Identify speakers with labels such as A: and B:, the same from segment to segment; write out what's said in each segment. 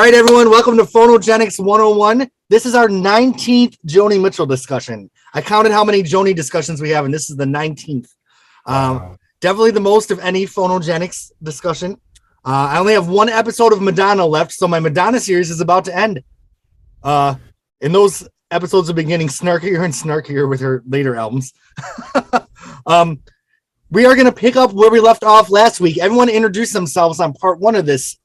A: right, everyone, welcome to Phonogenics 101. This is our 19th Joni Mitchell discussion. I counted how many Joni discussions we have, and this is the 19th. Definitely the most of any Phonogenics discussion. I only have one episode of Madonna left, so my Madonna series is about to end. And those episodes are beginning snarkier and snarkier with her later albums. We are going to pick up where we left off last week. Everyone introduced themselves on part one of this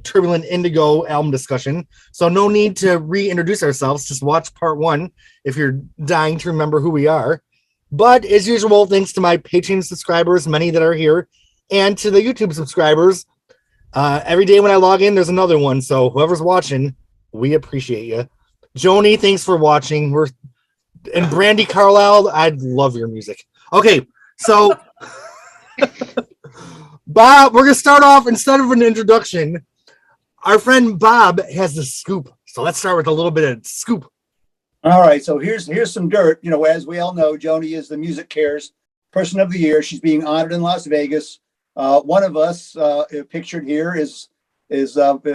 A: Turbulent Indigo album discussion. So no need to reintroduce ourselves. Just watch part one if you're dying to remember who we are. But as usual, thanks to my Patreon subscribers, many that are here, and to the YouTube subscribers. Every day when I log in, there's another one. So whoever's watching, we appreciate you. Joni, thanks for watching. And Brandy Carlisle, I love your music. Okay, so Bob, we're gonna start off instead of an introduction. Our friend Bob has the scoop. So let's start with a little bit of scoop.
B: All right, so here's some dirt. You know, as we all know, Joni is the Music Cares Person of the Year. She's being honored in Las Vegas. One of us, pictured here, took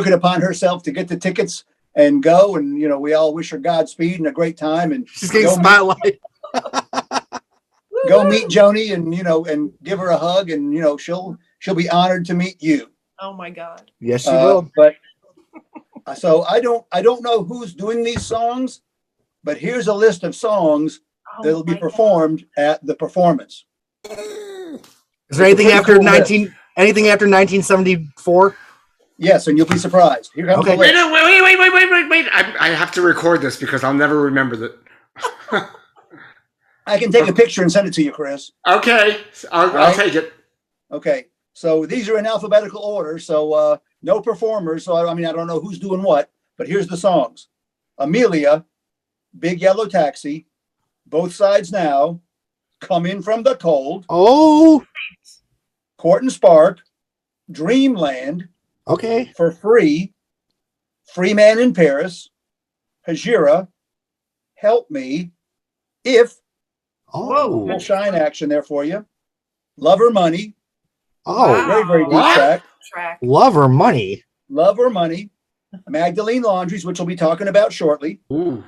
B: it upon herself to get the tickets and go. And you know, we all wish her Godspeed and a great time. And
A: she's getting spotlight.
B: Go meet Joni and and give her a hug, and she'll be honored to meet you.
C: Oh my God!
A: Yes, she will.
B: But so I don't know who's doing these songs, but here's a list of songs that'll be performed at the performance.
A: Is there anything after cool 1974?
B: Yes, and you'll be surprised. Here comes the list.
D: Wait. I have to record this because I'll never remember that.
B: I can take a picture and send it to you, Chris.
D: Okay, I'll take it.
B: Okay, so these are in alphabetical order, so no performers. So I don't know who's doing what, but here's the songs: Amelia, Big Yellow Taxi, Both Sides Now, Come In From the Cold.
A: Oh,
B: Court and Spark, Dreamland.
A: Okay.
B: For Free, Free Man in Paris, Hajira, Help Me, If.
A: Oh,
B: little shine action there for you. Love or Money.
A: Oh,
C: wow.
B: Very, very deep track.
A: Love or Money.
B: Love or Money. Magdalene Laundries, which we'll be talking about shortly.
D: Ooh.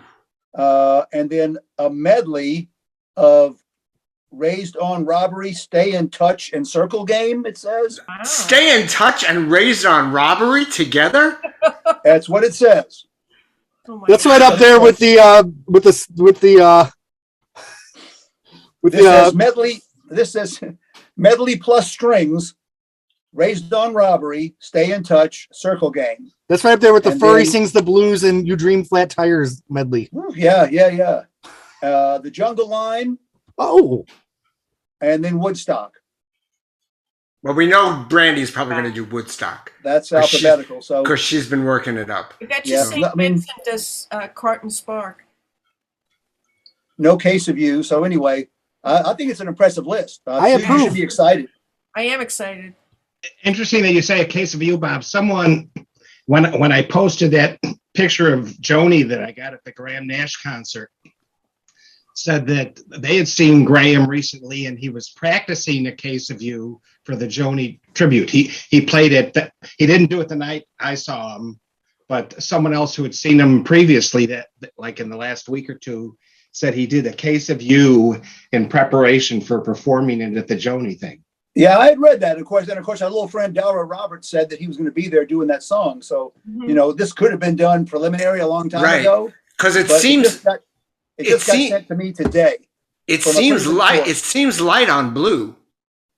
B: And then a medley of Raised on Robbery, Stay in Touch, and Circle Game, it says.
C: Wow.
D: Stay in Touch and Raised on Robbery together?
B: That's what it says.
C: Oh
A: That's
C: God.
A: right up there with
B: This says medley plus strings, Raised on Robbery, Stay in Touch, Circle Game.
A: That's right up there with the
B: And
A: Furry
B: then,
A: Sings the Blues and You Dream Flat Tires medley.
B: Yeah. The Jungle Line.
A: Oh.
B: And then Woodstock.
D: Well, we know Brandy's probably going to do Woodstock.
B: That's alphabetical. So
D: because she's been working it up.
C: I bet you St. Vincent does Court and Spark.
B: No Case of You. So anyway, I think it's an impressive list.
A: I approve.
B: You should be excited.
C: I am excited.
E: Interesting that you say A Case of You, Bob. Someone, when I posted that picture of Joni that I got at the Graham Nash concert, said that they had seen Graham recently and he was practicing A Case of You for the Joni tribute. He played it. He didn't do it the night I saw him, but someone else who had seen him previously, that like in the last week or two, said he did A Case of You in preparation for performing it at the Joni thing.
B: Yeah, I had read that. Of course, our little friend Dara Roberts said that he was going to be there doing that song. So, this could have been done preliminary a long time ago.
D: Because it just got sent to me today. It seems light. It seems light on Blue.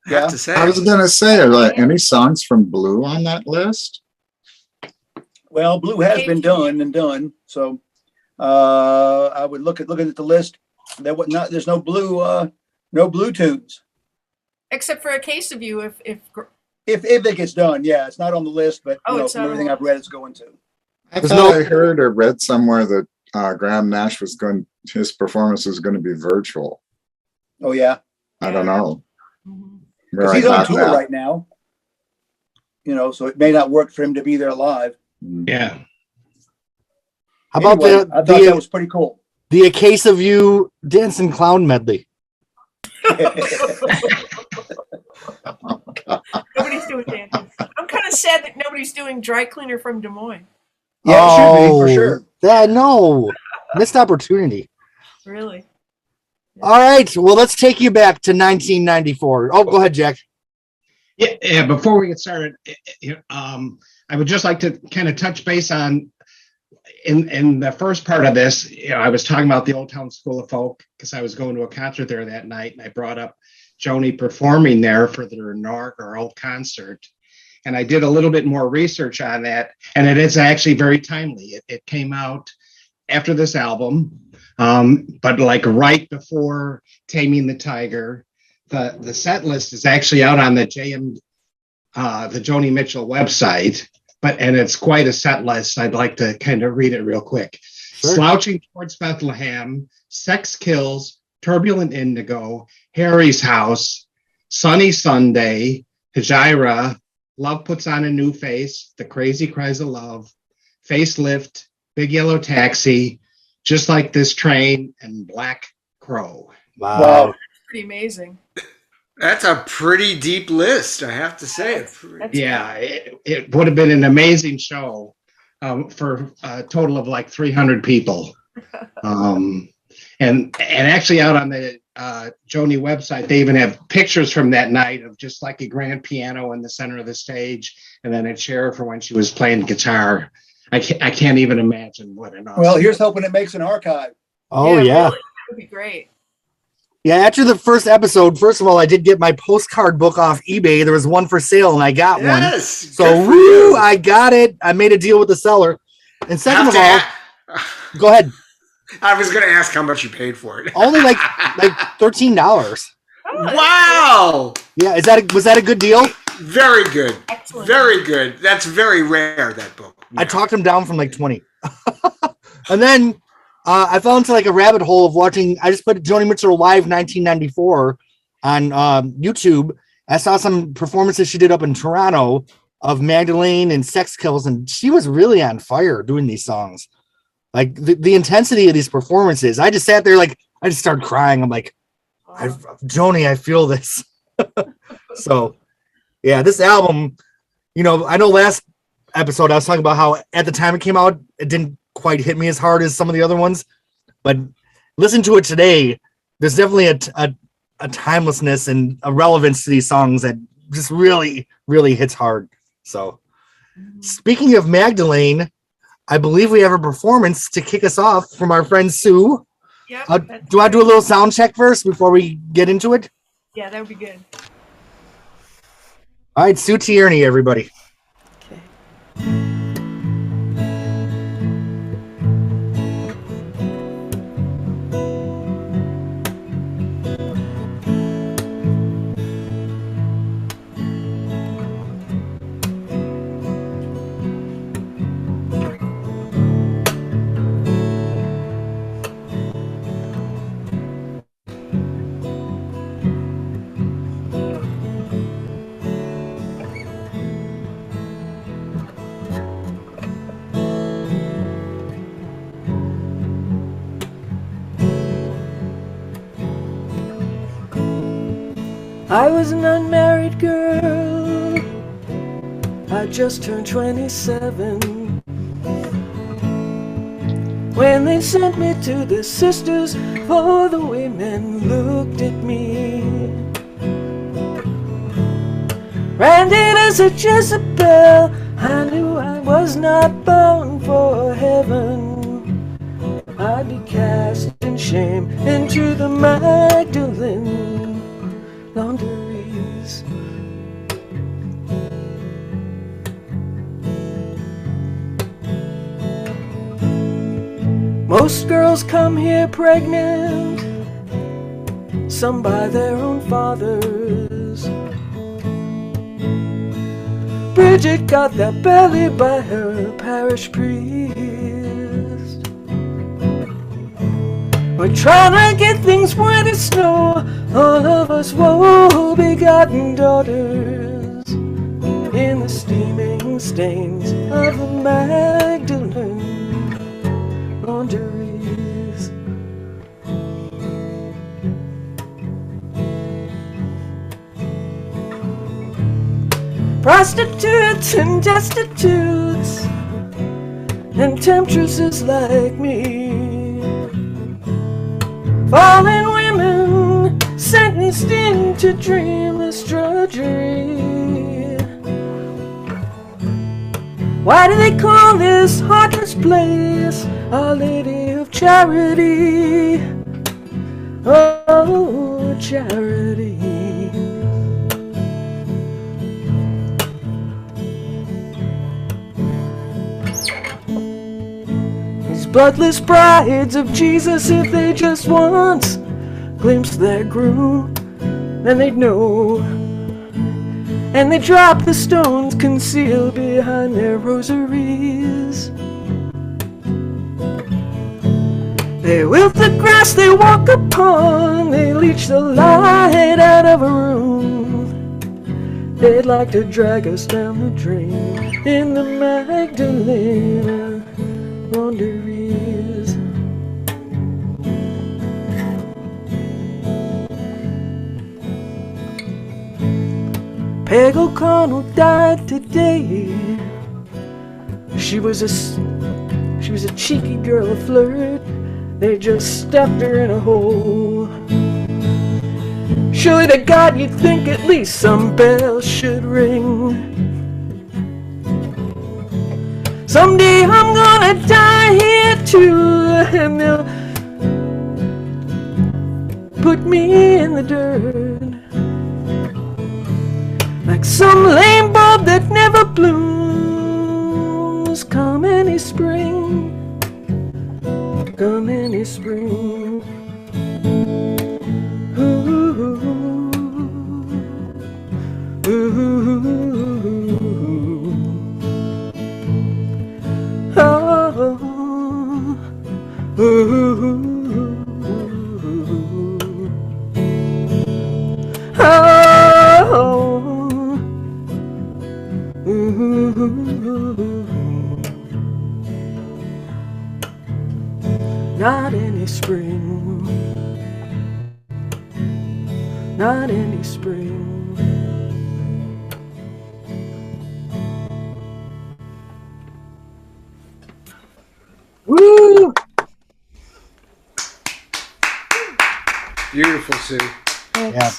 D: I have to say.
F: I was going to say, are there any songs from Blue on that list?
B: Well, Blue has been done. So I would looking at the list. There's no Blue tunes.
C: Except for A Case of You, if
B: it gets done, yeah, it's not on the list, but from everything I've read, it's going to.
F: I thought I heard or read somewhere that Graham Nash his performance was going to be virtual.
B: Oh yeah,
F: I don't know.
B: Because he's on tour right now. So it may not work for him to be there live.
E: Yeah.
A: How about
B: I thought that was pretty cool.
A: The A Case of You Dancing Clown medley.
C: Nobody's doing dancing. I'm kind of of sad that nobody's doing Dry Cleaner from Des Moines.
B: Yeah, it should be for sure.
A: Yeah, no. Missed opportunity.
C: Really?
A: All right. Well, let's take you back to 1994. Oh, go ahead, Jack.
E: Yeah. Before we get started, I would just like to kind of touch base on in the first part of this. I was talking about the Old Town School of Folk because I was going to a concert there that night, and I brought up Joni performing there for their inaugural concert. And I did a little bit more research on that, and it is actually very timely. It came out after this album, but like right before Taming the Tiger. The set list is actually out on the Joni Mitchell website, and it's quite a set list. I'd like to kind of read it real quick. Sure. Slouching Towards Bethlehem, Sex Kills, Turbulent Indigo, Harry's House, Sunny Sunday, Hijira, Love Puts on a New Face, The Crazy Cries of Love, Facelift, Big Yellow Taxi, Just Like This Train, and Black Crow.
A: Wow.
C: That's pretty amazing.
D: That's a pretty deep list, I have to say.
E: Yeah, it would have been an amazing show for a total of like 300 people. And actually out on the Joni website, they even have pictures from that night of just like a grand piano in the center of the stage, and then a chair for when she was playing guitar. I can't even imagine what an awesome.
B: Well, here's hoping it makes an archive.
A: Oh, yeah.
C: Really, that would be great.
A: Yeah, after the first episode, first of all, I did get my postcard book off eBay. There was one for sale, and I got one. So, woo, I got it. I made a deal with the seller. And second of all, go ahead.
D: I was going to ask how much you paid for it.
A: Only like $13.
D: Wow.
A: Yeah, was that a good deal?
D: Very good.
C: Excellent.
D: Very good. That's very rare, that book.
A: I talked him down from like 20. And then I fell into like a rabbit hole of watching. I just put Joni Mitchell Live 1994 on YouTube. I saw some performances she did up in Toronto of Magdalene and Sex Kills, and she was really on fire doing these songs. Like the intensity of these performances. I just sat there like, I just started crying. I'm like, Joni, I feel this. So, yeah, this album, I know last episode I was talking about how at the time it came out, it didn't quite hit me as hard as some of the other ones, but listen to it today. There's definitely a timelessness and a relevance to these songs that just really, really hits hard. So, speaking of Magdalene, I believe we have a performance to kick us off from our friend Sue.
C: Yep,
A: do I do a little sound check first before we get into it?
C: Yeah, that would be good.
A: All right, Sue Tierney, everybody.
G: I was an unmarried girl, I just turned 27 when they sent me to the sisters, for the way men looked at me. Branded as a Jezebel, I knew I was not bound for heaven. I'd be cast in shame into the Magdalene laundries. Most girls come here pregnant, some by their own fathers. Bridget got that belly by her parish priest. We're trying to get things wet as snow, all of us woe-begotten daughters, in the steaming stains of the Magdalene laundries. Prostitute orphans and destitutes and temptresses like me. Fallen women sentenced into dreamless drudgery. Why do they call this heartless place Our Lady of Charity? Oh, charity. These bloodless brides of Jesus, if they just once glimpsed their groom, then they'd know. And they drop the stones concealed behind their rosaries. They wilt the grass they walk upon, they leech the light out of a room. They'd like to drag us down the drain in the Magdalene laundries. Peg O'Connell died today. She was a cheeky girl, a flirt. They just stuffed her in a hole. Surely to God you'd think at least some bells should ring. Someday I'm gonna die here too, and they'll put me in the dirt like some lame bulb that never blooms. Come any spring, come any spring. Ooh, ooh, ooh. Oh, ooh, not any spring, not any spring. Woo!
D: Beautiful, Sue.
A: Yeah.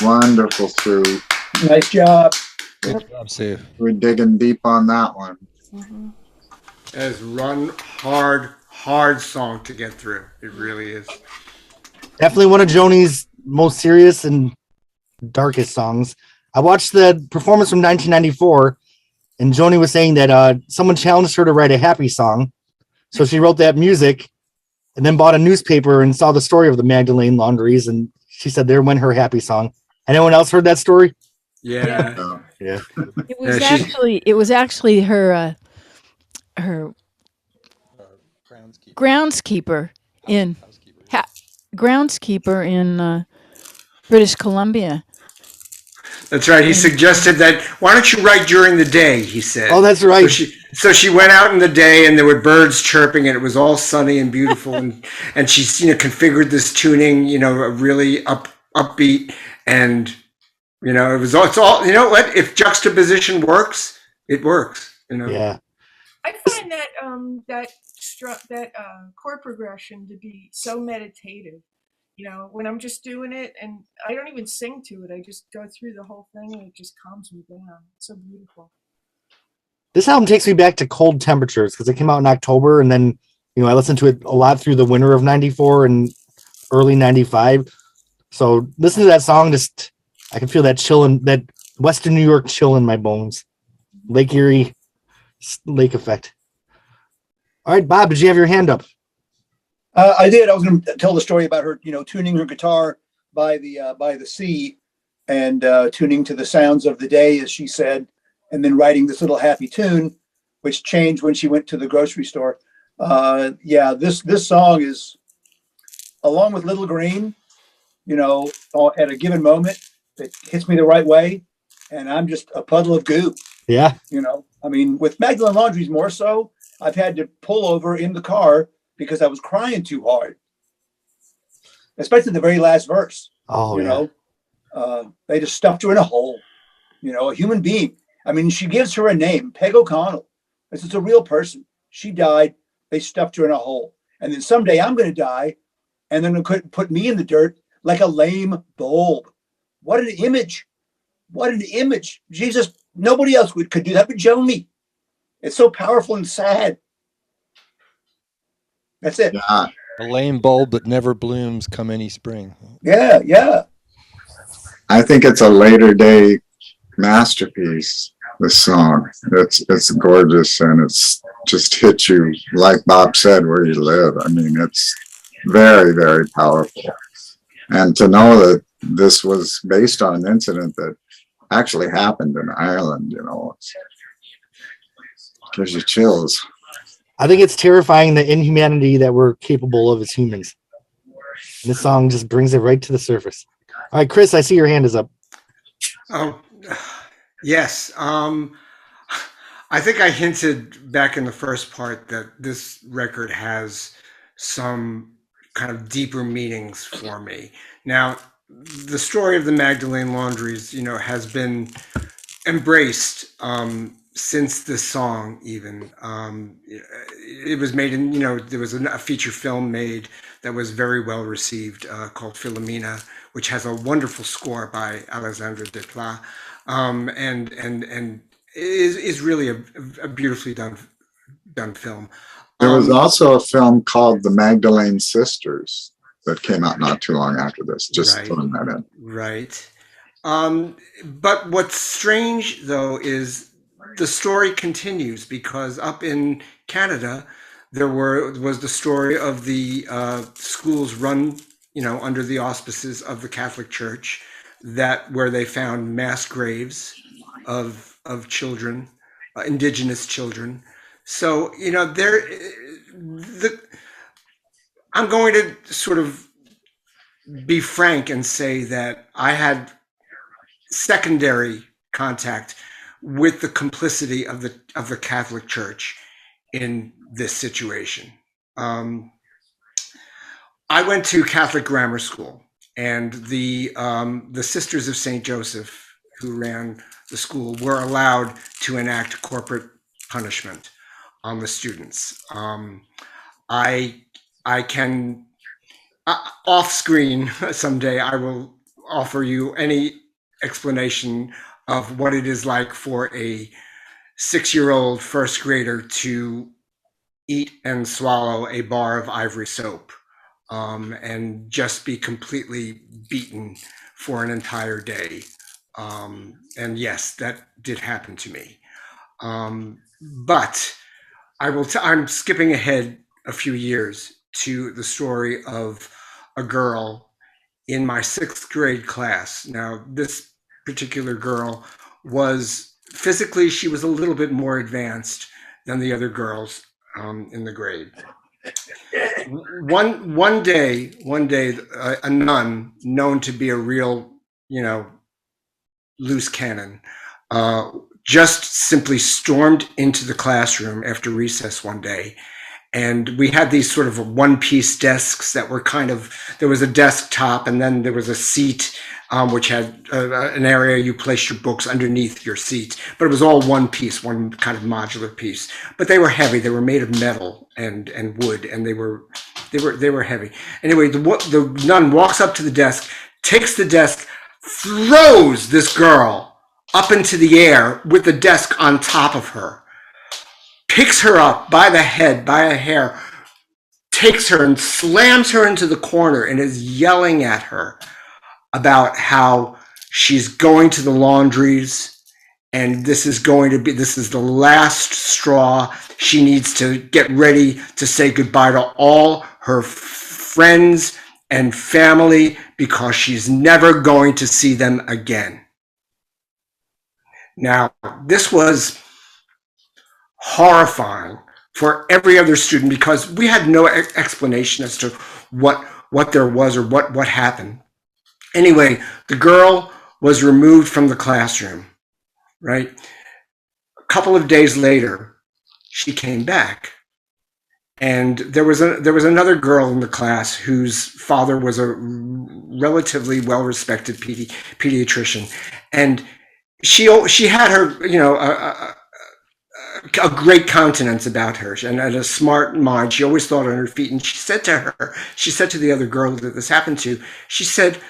F: Wonderful, Sue.
B: Nice job.
H: Good job, Sue.
F: We're digging deep on that one.
C: Mm-hmm.
D: That is one hard song to get through. It really is.
A: Definitely one of Joni's most serious and darkest songs. I watched the performance from 1994, and Joni was saying that someone challenged her to write a happy song. So she wrote that music and then bought a newspaper and saw the story of the Magdalene laundries, and she said there went her happy song. Anyone else heard that story?
D: Yeah.
A: Yeah.
I: It was actually her groundskeeper in British Columbia.
D: That's right. He suggested that, why don't you write during the day, he said.
A: Oh, that's right.
D: So she went out in the day and there were birds chirping and it was all sunny and beautiful. and she, configured this tuning, really upbeat. And, it's all, what, if juxtaposition works, it works,
A: Yeah.
C: I find that that chord progression to be so meditative. When I'm just doing it, and I don't even sing to it. I just go through the whole thing, and it just calms me down. It's so beautiful.
A: This album takes me back to Cold Temperatures because it came out in October, and then I listened to it a lot through the winter of '94 and early '95. So listen to that song, just I can feel that chill in that Western New York chill in my bones. Lake Erie, lake effect. All right, Bob, did you have your hand up?
B: I did. I was going to tell the story about her, tuning her guitar by the sea and tuning to the sounds of the day, as she said, and then writing this little happy tune, which changed when she went to the grocery store. This song is, along with Little Green, at a given moment, it hits me the right way, and I'm just a puddle of goo.
A: Yeah.
B: With Magdalene Laundries more so, I've had to pull over in the car because I was crying too hard, especially the very last verse.
A: Oh,
B: they just stuffed her in a hole, a human being. I mean, she gives her a name, Peg O'Connell. This is a real person. She died. They stuffed her in a hole. And then someday I'm going to die, and then they could put me in the dirt like a lame bulb. What an image. What an image. Jesus, nobody else could do that but Joni. It's so powerful and sad. That's it.
F: Yeah,
H: A lame bulb that never blooms come any spring.
B: Yeah, yeah.
F: I think it's a later day masterpiece. This song, it's gorgeous, and it's just hits you, like Bob said, where you live. I mean, it's very, very powerful. And to know that this was based on an incident that actually happened in Ireland, you know, gives you chills.
A: I think it's terrifying the inhumanity that we're capable of as humans. And this song just brings it right to the surface. All right, Chris, I see your hand is up.
D: Oh, yes. I think I hinted back in the first part that this record has some kind of deeper meanings for me. Now, the story of the Magdalene laundries, you know, has been embraced since this song even. It was made in, you know, there was a feature film made that was very well received called Philomena, which has a wonderful score by Alexandre Desplat, and is really a beautifully done film.
F: There was also a film called The Magdalene Sisters that came out not too long after this. Just
D: Right.
F: throwing that in.
D: Right. But what's strange, though, is the story continues, because up in Canada, there was the story of the schools run, you know, under the auspices of the Catholic Church, where they found mass graves of children, Indigenous children. So, you know, I'm going to sort of be frank and say that I had secondary contact with the complicity of the Catholic Church in this situation. I went to Catholic grammar school, and the Sisters of St. Joseph, who ran the school, were allowed to enact corporate punishment on the students. I can, off screen someday, I will offer you any explanation of what it is like for a 6-year-old first grader to eat and swallow a bar of ivory soap, and just be completely beaten for an entire day. And yes, that did happen to me. But I'm skipping ahead a few years to the story of a girl in my 6th grade class. Now, this particular girl was physically, she was a little bit more advanced than the other girls in the grade. One day, a nun known to be a real, you know, loose cannon, just simply stormed into the classroom after recess one day. And we had these sort of one-piece desks that were there was a desktop, and then there was a seat, which had an area you placed your books underneath your seat. But it was all one piece, one kind of modular piece. But they were heavy. They were made of metal and wood, and they were heavy. Anyway, the nun walks up to the desk, takes the desk, throws this girl up into the air with the desk on top of her, picks her up by the head, by a hair, takes her and slams her into the corner, and is yelling at her about how she's going to the laundries, and this is the last straw. She needs to get ready to say goodbye to all her friends and family, because she's never going to see them again. Now, this was horrifying for every other student, because we had no explanation as to what there was or what happened. Anyway, the girl was removed from the classroom, right? A couple of days later, she came back. And there was another girl in the class whose father was a relatively well-respected pediatrician. And she had her, a great countenance about her and a smart mind. She always thought on her feet. And she said to the other girl that this happened to, she said,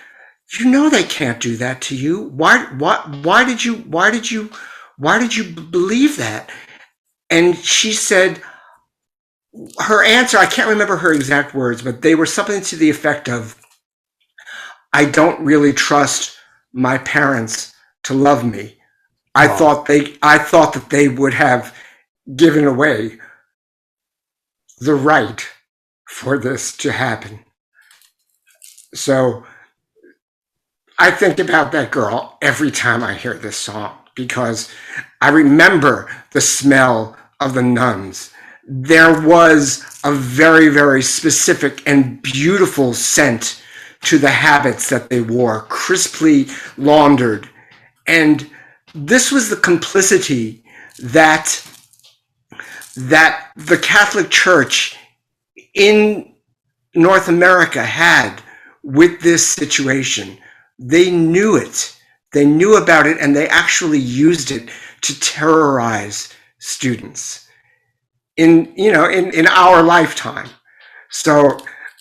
D: they can't do that to you. Why did you believe that? And she said, her answer, I can't remember her exact words, but they were something to the effect of, I don't really trust my parents to love me. I thought that they would have given away the right for this to happen. So I think about that girl every time I hear this song, because I remember the smell of the nuns. There was a very, very specific and beautiful scent to the habits that they wore, crisply laundered. And this was the complicity that the Catholic Church in North America had with this situation. They knew it. They knew about it, and they actually used it to terrorize students in our lifetime. So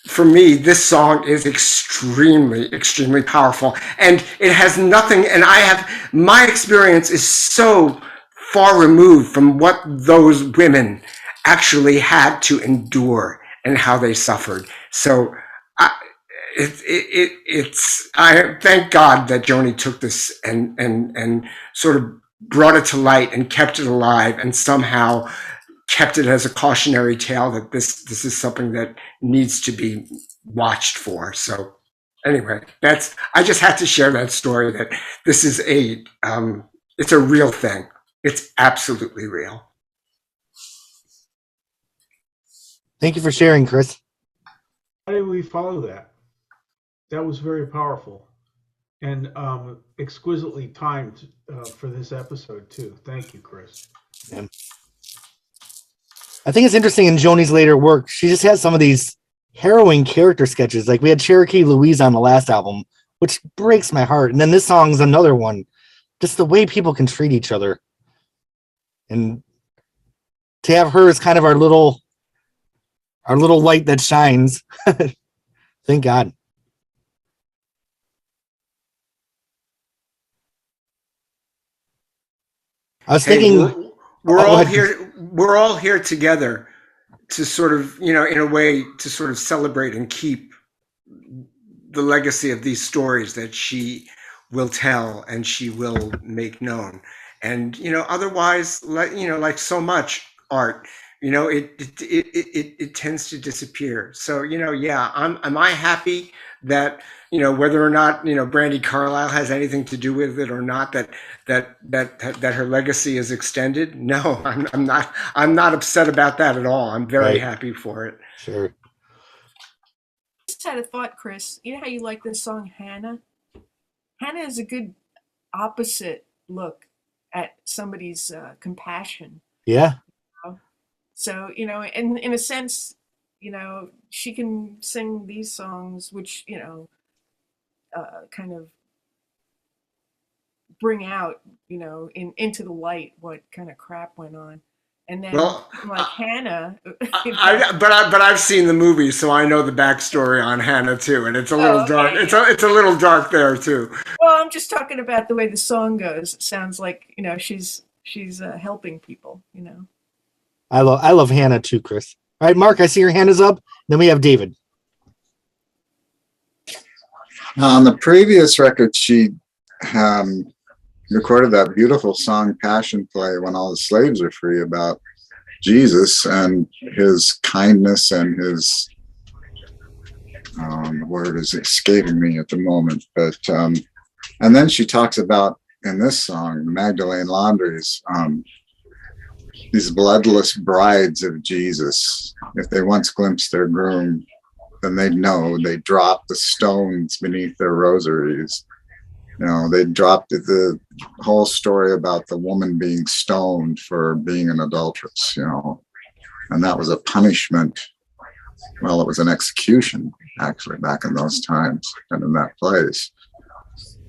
D: for me, this song is extremely, extremely powerful, and it has nothing, and my experience is so far removed from what those women actually had to endure and how they suffered. So I thank God that Joni took this and sort of brought it to light and kept it alive, and somehow kept it as a cautionary tale that this is something that needs to be watched for. So anyway, I just had to share that story, that this is it's a real thing. It's absolutely real.
A: Thank you for sharing, Chris.
J: How did we follow that? That was very powerful and exquisitely timed for this episode too. Thank you, Chris.
A: Yeah. I think it's interesting in Joni's later work, she just has some of these harrowing character sketches. Like we had Cherokee Louise on the last album, which breaks my heart. And then this song's another one. Just the way people can treat each other. And to have her as kind of our little light that shines. Thank God. I was thinking
D: we're all here together to sort of, in a way, to sort of celebrate and keep the legacy of these stories that she will tell and she will make known. And, otherwise, like so much art, it tends to disappear. So, am I happy that, whether or not, Brandy Carlisle has anything to do with it or not, that her legacy is extended? No, I'm not upset about that at all. I'm very happy for it.
A: Sure.
C: I just had a thought, Chris. You know how you like this song, Hannah? Hannah is a good opposite look at somebody's compassion.
A: Yeah.
C: So, in a sense, she can sing these songs, which, kind of bring out, into the light what kind of crap went on. And then, Hannah.
D: But I've seen the movie, so I know the backstory on Hannah too, and it's a little dark. It's a little dark there too.
C: Well, I'm just talking about the way the song goes. It sounds like she's helping people.
A: I love Hannah too, Chris. All right, Mark, I see your hand is up. Then we have David.
F: On the previous record, she recorded that beautiful song "Passion Play" when all the slaves are free, about Jesus and his kindness and his the word is escaping me at the moment, but and then she talks about in this song Magdalene laundries, these bloodless brides of Jesus. If they once glimpsed their groom, then they'd know. They dropped the stones beneath their rosaries. They dropped the whole story about the woman being stoned for being an adulteress, and that was a punishment. Well, it was an execution, actually, back in those times and in that place.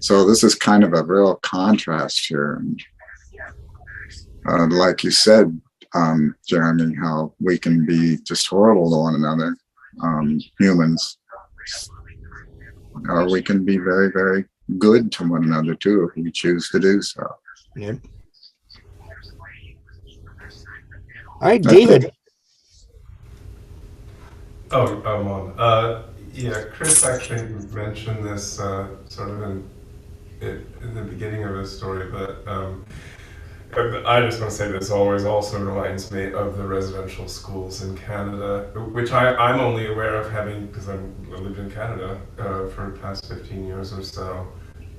F: So this is kind of a real contrast here. And, like you said, Jeremy, how we can be just horrible to one another, humans, or we can be very, very good to one another too if we choose to do so.
A: Yep. All right, David.
K: Oh, I'm on. Yeah, Chris actually mentioned this sort of in the beginning of his story, but I just want to say this always also reminds me of the residential schools in Canada, which I'm only aware of having, because I lived in Canada for the past 15 years or so.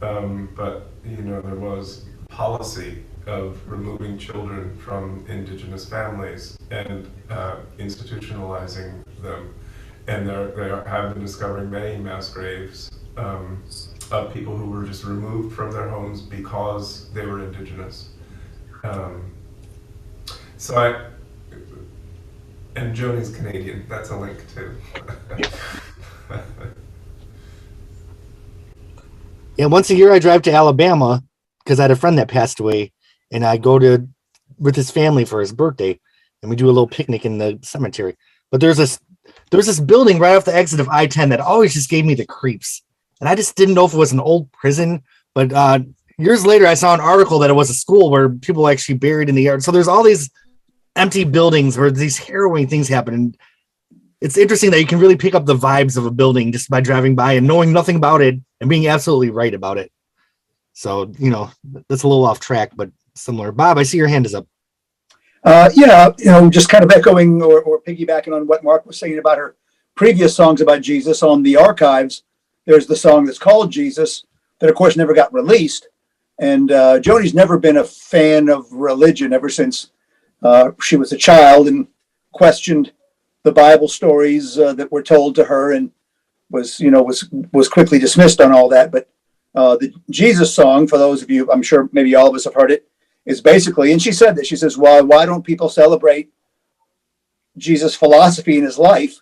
K: But, you know, there was policy of removing children from Indigenous families and institutionalizing them. And they have been discovering many mass graves of people who were just removed from their homes because they were Indigenous. And Joni's Canadian, that's a link too.
A: Yeah, once a year I drive to Alabama because I had a friend that passed away, and I go with his family for his birthday, and we do a little picnic in the cemetery. But there was this building right off the exit of I-10 that always just gave me the creeps, and I just didn't know if it was an old prison. But years later, I saw an article that it was a school where people were actually buried in the yard. So there's all these empty buildings where these harrowing things happen. And it's interesting that you can really pick up the vibes of a building just by driving by and knowing nothing about it and being absolutely right about it. So, you know, that's a little off track, but similar. Bob, I see your hand is up.
B: Yeah, you know, just kind of echoing or piggybacking on what Mark was saying about her previous songs about Jesus. On the archives, there's the song that's called Jesus that, of course, never got released. And Joni's never been a fan of religion ever since she was a child and questioned the Bible stories that were told to her, and was quickly dismissed on all that. But the Jesus song, for those of you, I'm sure maybe all of us have heard it, is basically, and she said that, she says, why don't people celebrate Jesus' philosophy in his life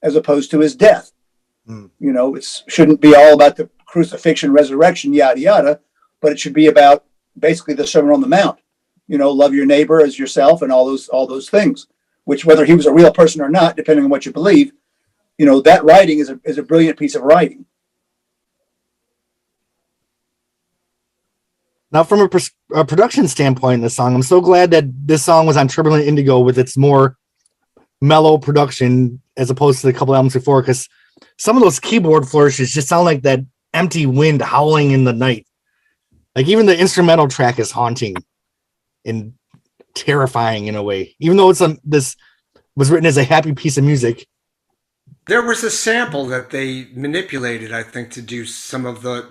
B: as opposed to his death? You know, it shouldn't be all about the crucifixion, resurrection, yada, yada, but it should be about basically the Sermon on the Mount. You know, love your neighbor as yourself and all those things, which, whether he was a real person or not, depending on what you believe, you know, that writing is a brilliant piece of writing.
A: Now, from a production standpoint in the song, I'm so glad that this song was on Turbulent Indigo with its more mellow production as opposed to the couple albums before, because some of those keyboard flourishes just sound like that empty wind howling in the night. Like even the instrumental track is haunting and terrifying in a way, even though this was written as a happy piece of music.
D: There was a sample that they manipulated, I think, to do some of I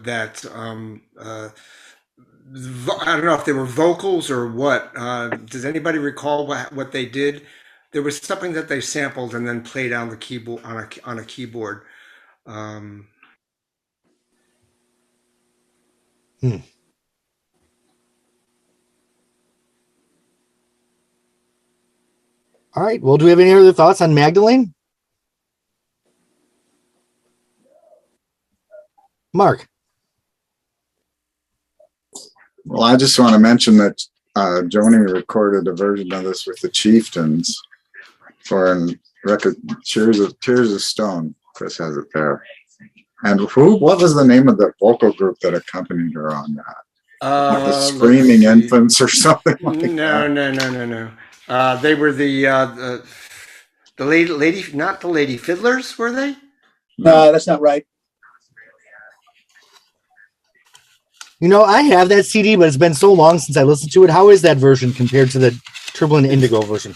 D: don't know if they were vocals or what. Does anybody recall what they did? There was something that they sampled and then played on the keyboard on a keyboard.
A: All right. Well, do we have any other thoughts on Magdalene? Mark.
F: Well, I just want to mention that Joni recorded a version of this with the Chieftains for a record, Tears of Stone. Chris has it there. And what was the name of the vocal group that accompanied her on that? Like the Screaming Infants or something like that?
D: No. They were the lady, not the Lady Fiddlers, were they?
B: No, that's not right.
A: You know, I have that CD, but it's been so long since I listened to it. How is that version compared to the Turbulent Indigo version?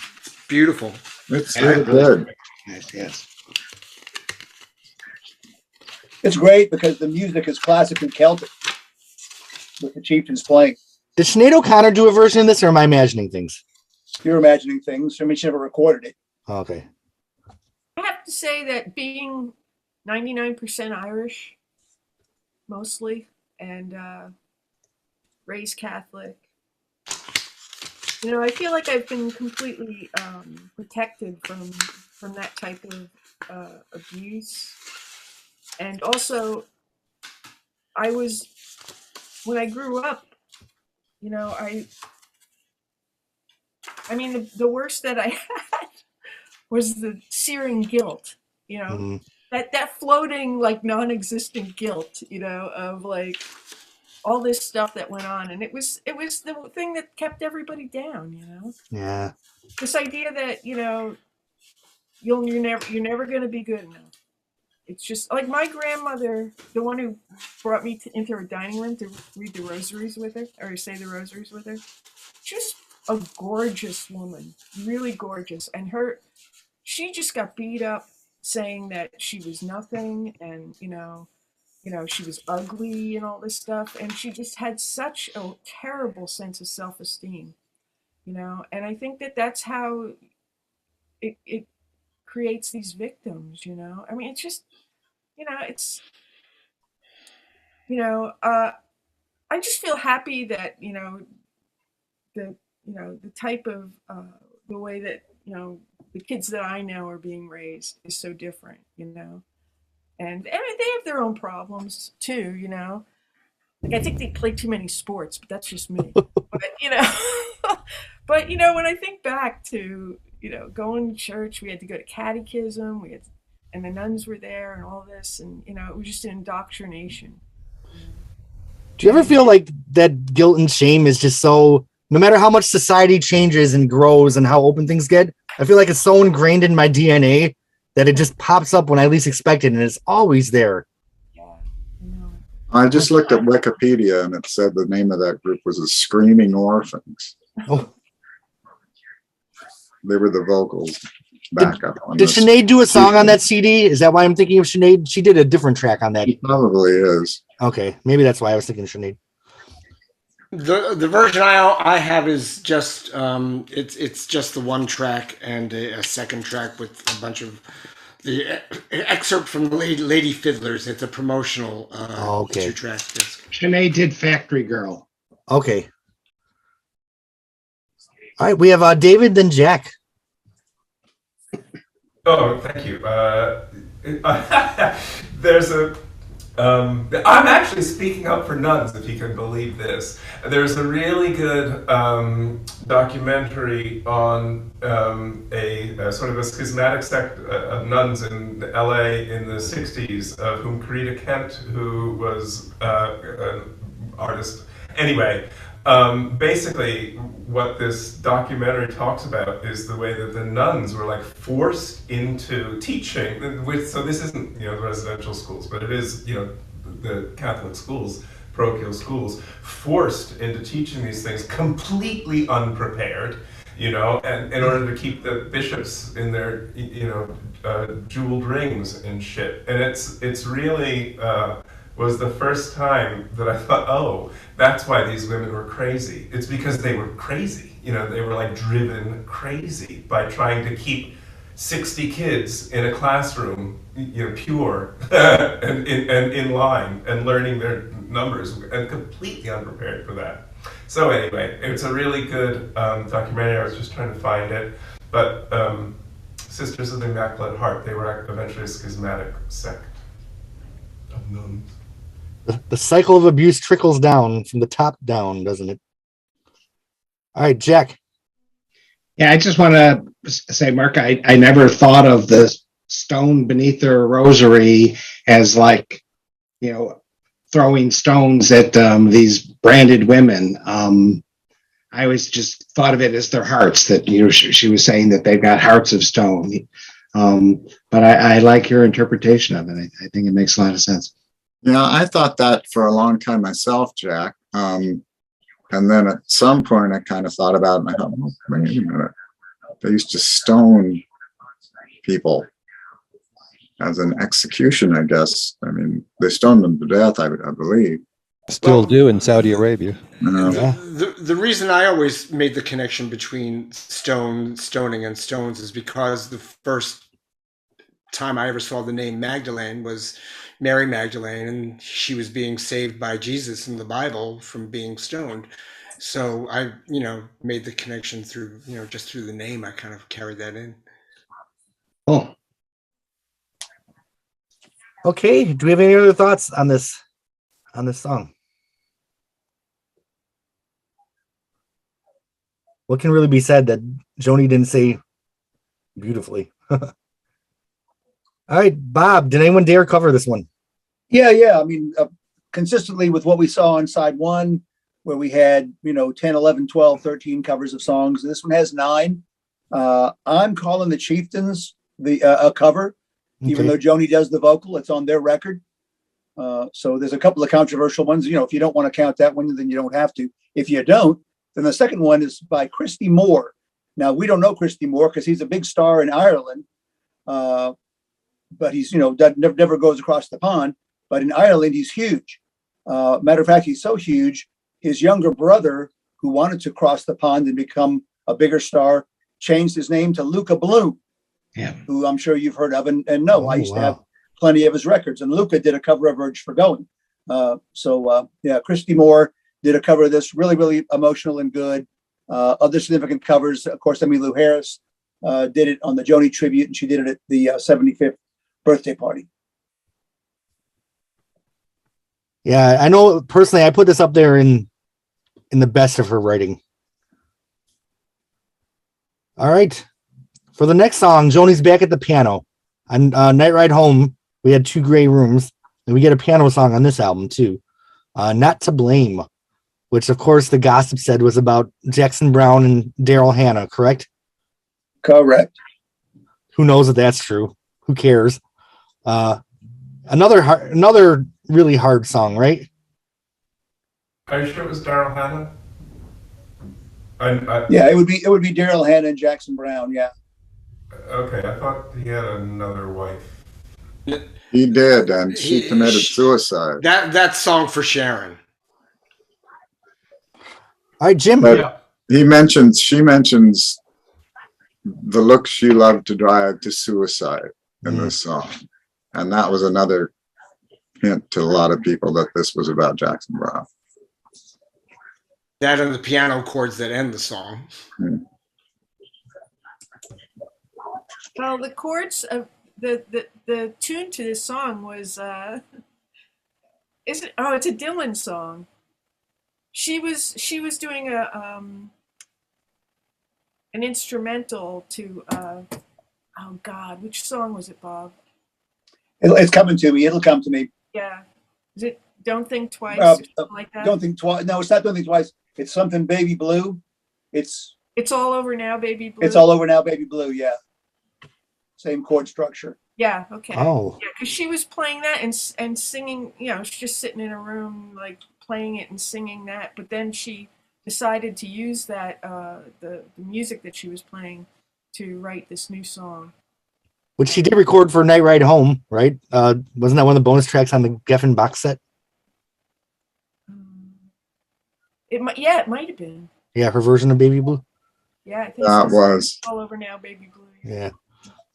D: Beautiful.
F: It's really good.
E: Yes.
B: It's great because the music is classic and Celtic with the Chieftains playing.
A: Did Sinead O'Connor do a version of this, or am I imagining things?
B: You're imagining things. I mean, she never recorded it.
A: Okay.
C: I have to say that being 99% Irish, mostly, and raised Catholic, you know, I feel like I've been completely protected from that type of abuse. And also, I was when I grew up, you know, I mean, the worst that I had was the searing guilt, you know,
A: Mhm.
C: that floating, like, non-existent guilt, you know, of like all this stuff that went on. And it was the thing that kept everybody down, you know,
A: Yeah.
C: this idea that, you know, you're never going to be good enough. It's just like my grandmother, the one who brought me into her dining room to read the rosaries with her, or say the rosaries with her. Just a gorgeous woman, really gorgeous. And she just got beat up saying that she was nothing, and she was ugly and all this stuff. And she just had such a terrible sense of self-esteem, you know. And I think that that's how it creates these victims, you know. I mean, it's just, it's, I just feel happy that, the type of, the way that, the kids that I know are being raised is so different, you know. And I mean, they have their own problems too, you know. Like, I think they play too many sports, but that's just me. But, but, when I think back to, going to church, we had to go to catechism, and the nuns were there and all this, and, it was just an indoctrination.
A: Do you ever feel like that guilt and shame is just so, no matter how much society changes and grows and how open things get, I feel like it's so ingrained in my DNA that it just pops up when I least expect it, and it's always there.
C: Yeah, I know.
F: I just looked at Wikipedia and it said the name of that group was the Screaming Orphans.
A: Oh.
F: They were the vocals backup.
A: Did Sinead do a song on that CD? Is that why I'm thinking of Sinead? She did a different track on that.
F: She probably is.
A: Okay, maybe that's why I was thinking of Sinead.
D: The version I have is just it's just the one track and a second track with a bunch of the excerpt from the Lady Fiddlers. It's a promotional
A: okay.
D: 2-track disc.
E: Sinead did Factory Girl.
A: Okay. All right, we have David, then Jack.
K: Oh, thank you. There's a. I'm actually speaking up for nuns, if you can believe this. There's a really good documentary on a sort of a schismatic sect of nuns in LA in the 60s, of whom Karita Kent, who was an artist. Anyway, basically, what this documentary talks about is the way that the nuns were like forced into teaching. So this isn't the residential schools, but it is the Catholic schools, parochial schools, forced into teaching these things completely unprepared. And in order to keep the bishops in their jeweled rings and shit. And it's really. Was the first time that I thought, oh, that's why these women were crazy. It's because they were crazy. They were like driven crazy by trying to keep 60 kids in a classroom, pure and in line and learning their numbers, and completely unprepared for that. So anyway, it's a really good documentary. I was just trying to find it. But Sisters of the Immaculate Heart, they were eventually a schismatic sect of nuns.
A: The cycle of abuse trickles down from the top down, doesn't it? All right, Jack.
E: Yeah, I just want to say, Mark, I never thought of the stone beneath their rosary as like, throwing stones at these branded women. I always just thought of it as their hearts, that, she was saying that they've got hearts of stone. But I like your interpretation of it. I think it makes a lot of sense.
F: Yeah, I thought that for a long time myself, Jack. And then at some point I kind of thought about it and I thought, oh, wait a minute. They used to stone people as an execution, I guess. I mean, they stoned them to death, I believe.
H: Still do in Saudi Arabia.
D: The reason I always made the connection between stoning and stones is because the first time I ever saw the name Magdalene was Mary Magdalene, and she was being saved by Jesus in the Bible from being stoned. So I, made the connection through, just through the name. I kind of carried that in.
E: Oh.
A: Okay. Do we have any other thoughts on this song? what can really be said that Joni didn't say beautifully? All right, Bob, did anyone dare cover this one?
B: Yeah. I mean, consistently with what we saw on side one, where we had, 10, 11, 12, 13 covers of songs. This one has 9. I'm calling the Chieftains a cover, even though Joni does the vocal. It's on their record. So there's a couple of controversial ones. If you don't want to count that one, then you don't have to. If you don't, then the second one is by Christy Moore. Now, we don't know Christy Moore because he's a big star in Ireland. But he's, never goes across the pond. But in Ireland, he's huge. Matter of fact, he's so huge, his younger brother, who wanted to cross the pond and become a bigger star, changed his name to Luca Bloom, who I'm sure you've heard of and know. I used to have plenty of his records. And Luca did a cover of Urge for Going. Christy Moore did a cover of this, really, really emotional and good. Other significant covers, of course, Emmylou Harris did it on the Joni tribute, and she did it at the 75th birthday party.
A: Yeah, I know personally, I put this up there in the best of her writing. All right. For the next song, Joni's back at the piano. On Night Ride Home, we had 2 gray rooms, and we get a piano song on this album too. Not to Blame, which of course the gossip said was about Jackson Browne and Daryl Hannah, correct?
B: Correct.
A: Who knows if that's true? Who cares? Another really hard song, right?
K: Are you sure it was Daryl Hannah?
B: Yeah, it would be Daryl Hannah and Jackson Browne. Yeah.
K: Okay, I thought he had another wife.
F: He did, and she committed suicide.
D: That song for Sharon.
A: All right, Jim.
F: But she mentions the look she loved to drive to suicide in this song. And that was another hint to a lot of people that this was about Jackson Browne.
D: That and the piano chords that end the song.
C: Well, the chords of the tune to this song was it's a Dylan song. She was doing an instrumental to oh God, which song was it, Bob?
B: It's coming to me. It'll come to me.
C: Yeah. Is it Don't Think Twice or something like that?
B: Don't Think Twice. No, it's not Don't Think Twice. It's something Baby Blue. It's
C: All Over Now, Baby Blue.
B: It's All Over Now, Baby Blue. Yeah. Same chord structure.
C: Yeah. Okay.
A: Oh.
C: Yeah, because she was playing that and singing. She's just sitting in a room like playing it and singing that. But then she decided to use that the music that she was playing to write this new song.
A: Which she did record for Night Ride Home, right? Wasn't that one of the bonus tracks on the Geffen box set?
C: It might have been.
A: Yeah, her version of Baby Blue.
C: Yeah, I think
F: That was
C: All Over Now, Baby Blue.
A: Yeah.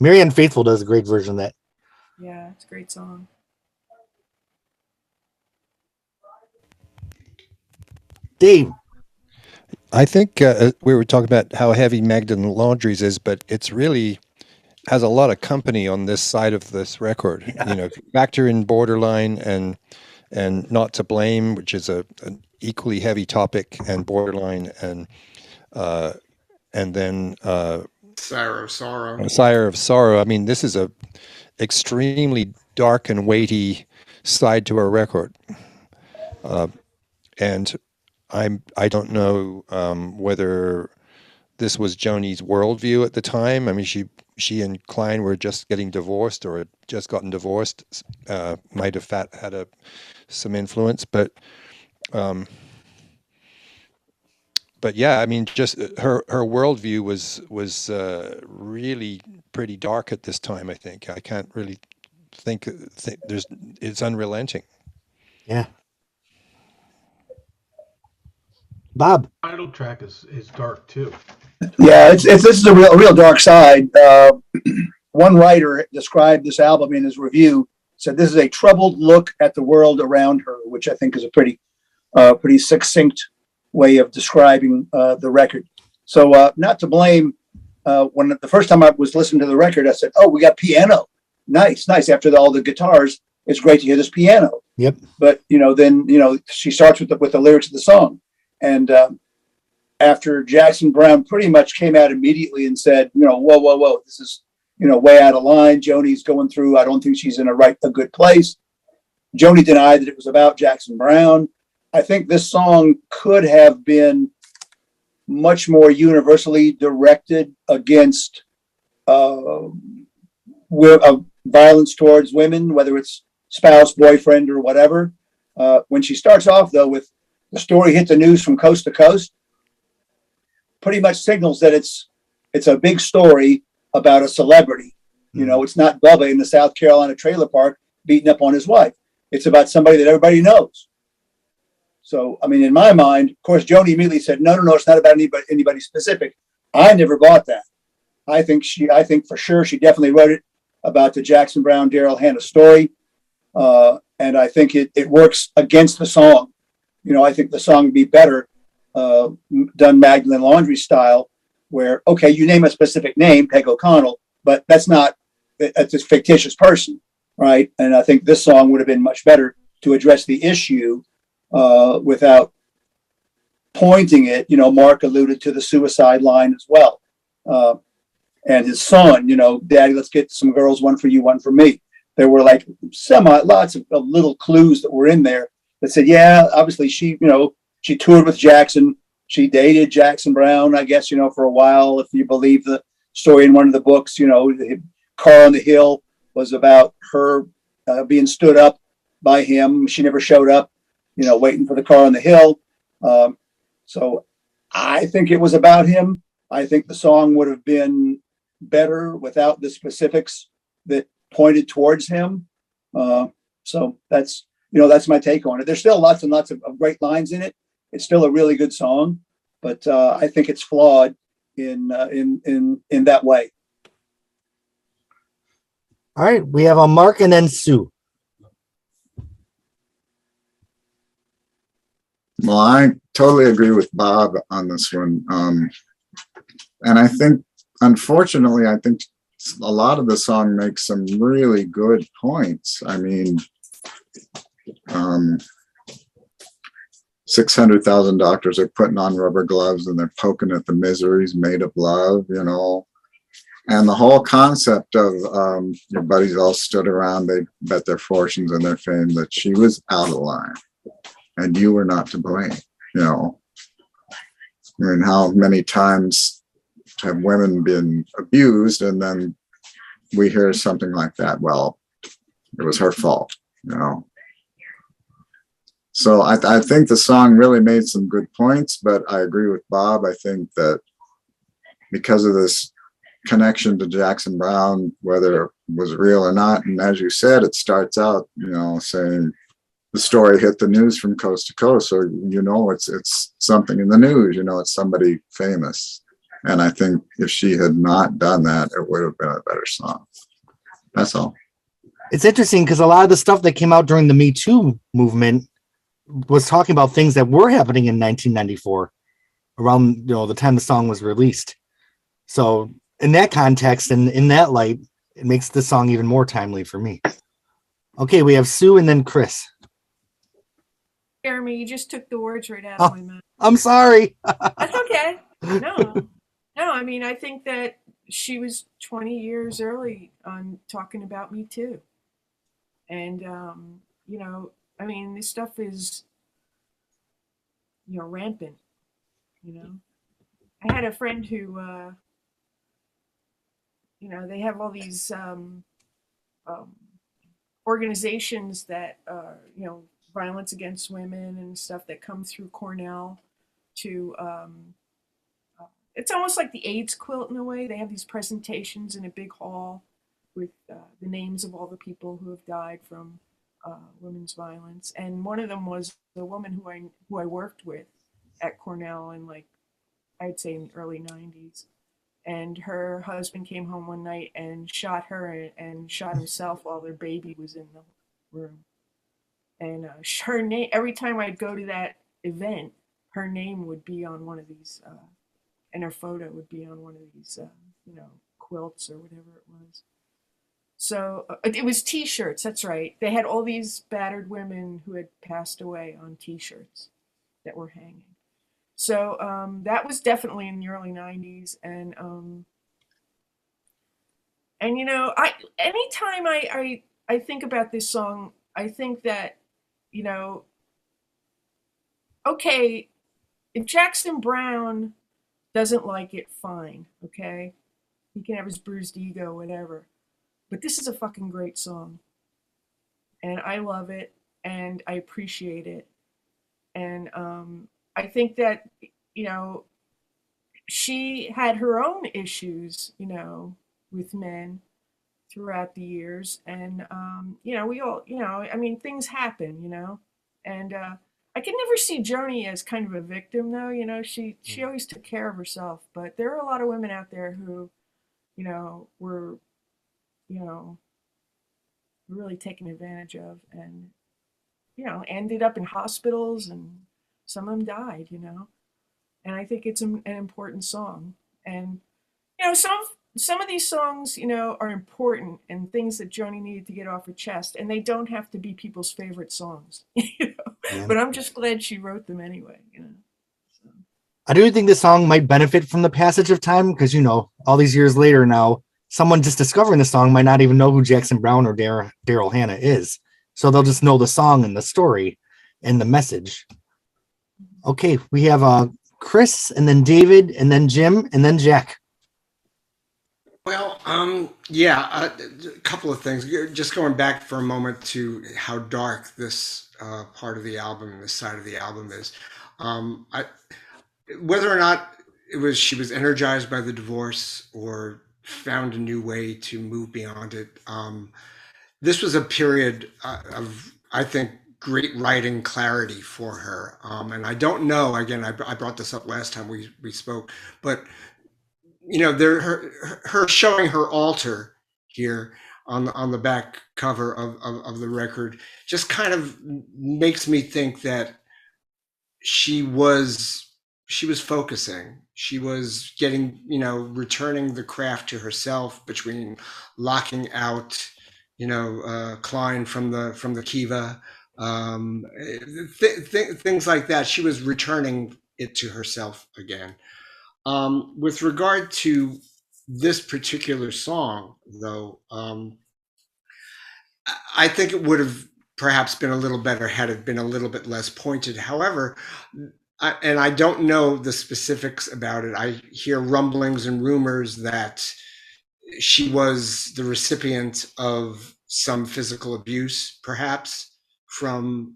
A: Marianne Faithfull does a great version of that.
C: Yeah, it's a great song.
A: Dave.
H: I think we were talking about how heavy Magdalene Laundries is, but it's really has a lot of company on this side of this record.
A: Yeah.
H: Factor in Borderline and Not to Blame, which is an equally heavy topic, and Borderline and then
D: Sire of Sorrow.
H: Sire of Sorrow. I mean, this is a extremely dark and weighty side to our record, and I don't know whether this was Joni's worldview at the time. I mean, she and Klein were just getting divorced or had just gotten divorced. Might have had some influence, but yeah, I mean, just her worldview was really pretty dark at this time. I think I can't really think it's unrelenting.
A: Yeah. Bob.
J: The title track is dark too.
B: Yeah, this is a real dark side. One writer described this album in his review, said this is a troubled look at the world around her, which I think is a pretty succinct way of describing the record. So Not to Blame, when the first time I was listening to the record, I said, oh, we got piano. Nice. After all the guitars, it's great to hear this piano.
A: Yep.
B: But, then she starts with the lyrics of the song. And after Jackson Browne pretty much came out immediately and said, whoa, this is, way out of line. Joni's going through, I don't think she's in a good place. Joni denied that it was about Jackson Browne. I think this song could have been much more universally directed against violence towards women, whether it's spouse, boyfriend, or whatever. When she starts off, though, with the story hit the news from coast to coast, pretty much signals that it's a big story about a celebrity. It's not Bubba in the South Carolina trailer park beating up on his wife. It's about somebody that everybody knows. So, I mean, in my mind, of course, Joni immediately said, no, it's not about anybody specific. I never bought that. I think for sure she definitely wrote it about the Jackson Browne, Daryl Hannah story. And I think it works against the song. I think the song would be better done Magdalene Laundry style, where, okay, you name a specific name, Peg O'Connell, but that's a fictitious person, right? And I think this song would have been much better to address the issue without pointing it. Mark alluded to the suicide line as well. And his son, Daddy, let's get some girls, one for you, one for me. There were like lots of little clues that were in there that said, yeah, obviously she toured with Jackson. She dated Jackson Browne, I guess, for a while, if you believe the story in one of the books. The Car on the Hill was about her being stood up by him. She never showed up, waiting for the car on the hill. So I think it was about him. I think the song would have been better without the specifics that pointed towards him. So that's my take on it. There's still lots and lots of great lines in it. It's still a really good song, but I think it's flawed in that way.
A: All right, we have a Mark and then Sue.
F: Well, I totally agree with Bob on this one. And I think, unfortunately, a lot of the song makes some really good points. I mean, 600,000 doctors are putting on rubber gloves and they're poking at the miseries made of love, and the whole concept of your buddies all stood around, they bet their fortunes and their fame that she was out of line and you were not to blame. I mean, how many times have women been abused and then we hear something like that? Well, it was her fault, So I think the song really made some good points, but I agree with Bob. I think that because of this connection to Jackson Browne, whether it was real or not, and as you said, it starts out, saying the story hit the news from coast to coast, so it's something in the news, it's somebody famous. And I think if she had not done that, it would have been a better song. That's all.
A: It's interesting because a lot of the stuff that came out during the Me Too movement was talking about things that were happening in 1994 around the time the song was released. So in that context and in that light, it makes this song even more timely for me. Okay, we have Sue and then Chris.
C: Jeremy, you just took the words right out of my mouth.
A: I'm sorry.
C: That's okay. No, I mean, I think that she was 20 years early on talking about Me Too. And, I mean, this stuff is, rampant, I had a friend who, they have all these organizations that, violence against women and stuff that come through Cornell to, it's almost like the AIDS quilt in a way. They have these presentations in a big hall with the names of all the people who have died from women's violence. And one of them was the woman who I worked with at Cornell in I'd say in the early 90s. And her husband came home one night and shot her and shot himself while their baby was in the room. And her name, every time I'd go to that event, her name would be on one of these, and her photo would be on one of these, quilts or whatever it was. So it was T-shirts. That's right. They had all these battered women who had passed away on T-shirts that were hanging. So that was definitely in the early 90s. And you know, anytime I think about this song, I think that, you know, okay, if Jackson Browne doesn't like it, fine, okay? He can have his bruised ego, whatever. But this is a fucking great song. And I love it, and I appreciate it. And I think that, you know, she had her own issues, you know, with men throughout the years. And, you know, we all, you know, I mean, things happen, you know. And I can never see Joni as kind of a victim, though. You know, she always took care of herself. But there are a lot of women out there who, you know, were, you know, really taken advantage of, and, you know, ended up in hospitals, and some of them died, you know. And I think it's an important song. And, you know, some of these songs, you know, are important and things that Joni needed to get off her chest, and they don't have to be people's favorite songs, you know.
A: Yeah.
C: But I'm just glad she wrote them anyway, you know. So.
A: I do think this song might benefit from the passage of time because, you know, all these years later now, someone just discovering the song might not even know who Jackson Browne or Daryl Hannah is. So they'll just know the song and the story and the message. Okay, we have Chris, and then David, and then Jim, and then Jack.
D: Well, yeah, a couple of things. Just going back for a moment to how dark this part of the album, this side of the album is. Whether or not she was energized by the divorce or found a new way to move beyond it. This was a period of, I think, great writing clarity for her. And I don't know, again, I brought this up last time we spoke, but, you know, her showing her altar here on the back cover of the record just kind of makes me think that she was focusing. She was getting, you know, returning the craft to herself between locking out, you know, Klein from the Kiva, things like that. She was returning it to herself again. With regard to this particular song, though, I think it would have perhaps been a little better had it been a little bit less pointed. However, and I don't know the specifics about it. I hear rumblings and rumors that she was the recipient of some physical abuse, perhaps from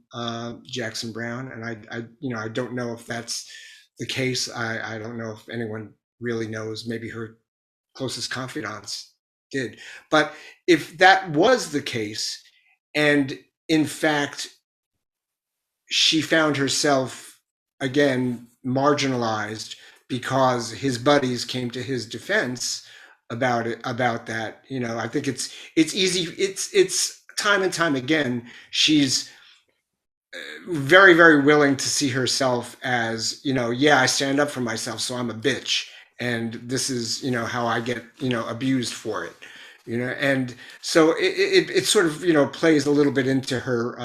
D: Jackson Browne, and I don't know if that's the case. I don't know if anyone really knows. Maybe her closest confidants did, but if that was the case, and in fact she found herself again marginalized because his buddies came to his defense about that, you know, I think it's easy. It's time and time again, she's very, very willing to see herself as, you know, yeah, I stand up for myself, so I'm a bitch, and this is, you know, how I get, you know, abused for it, you know. And so it sort of, you know, plays a little bit into her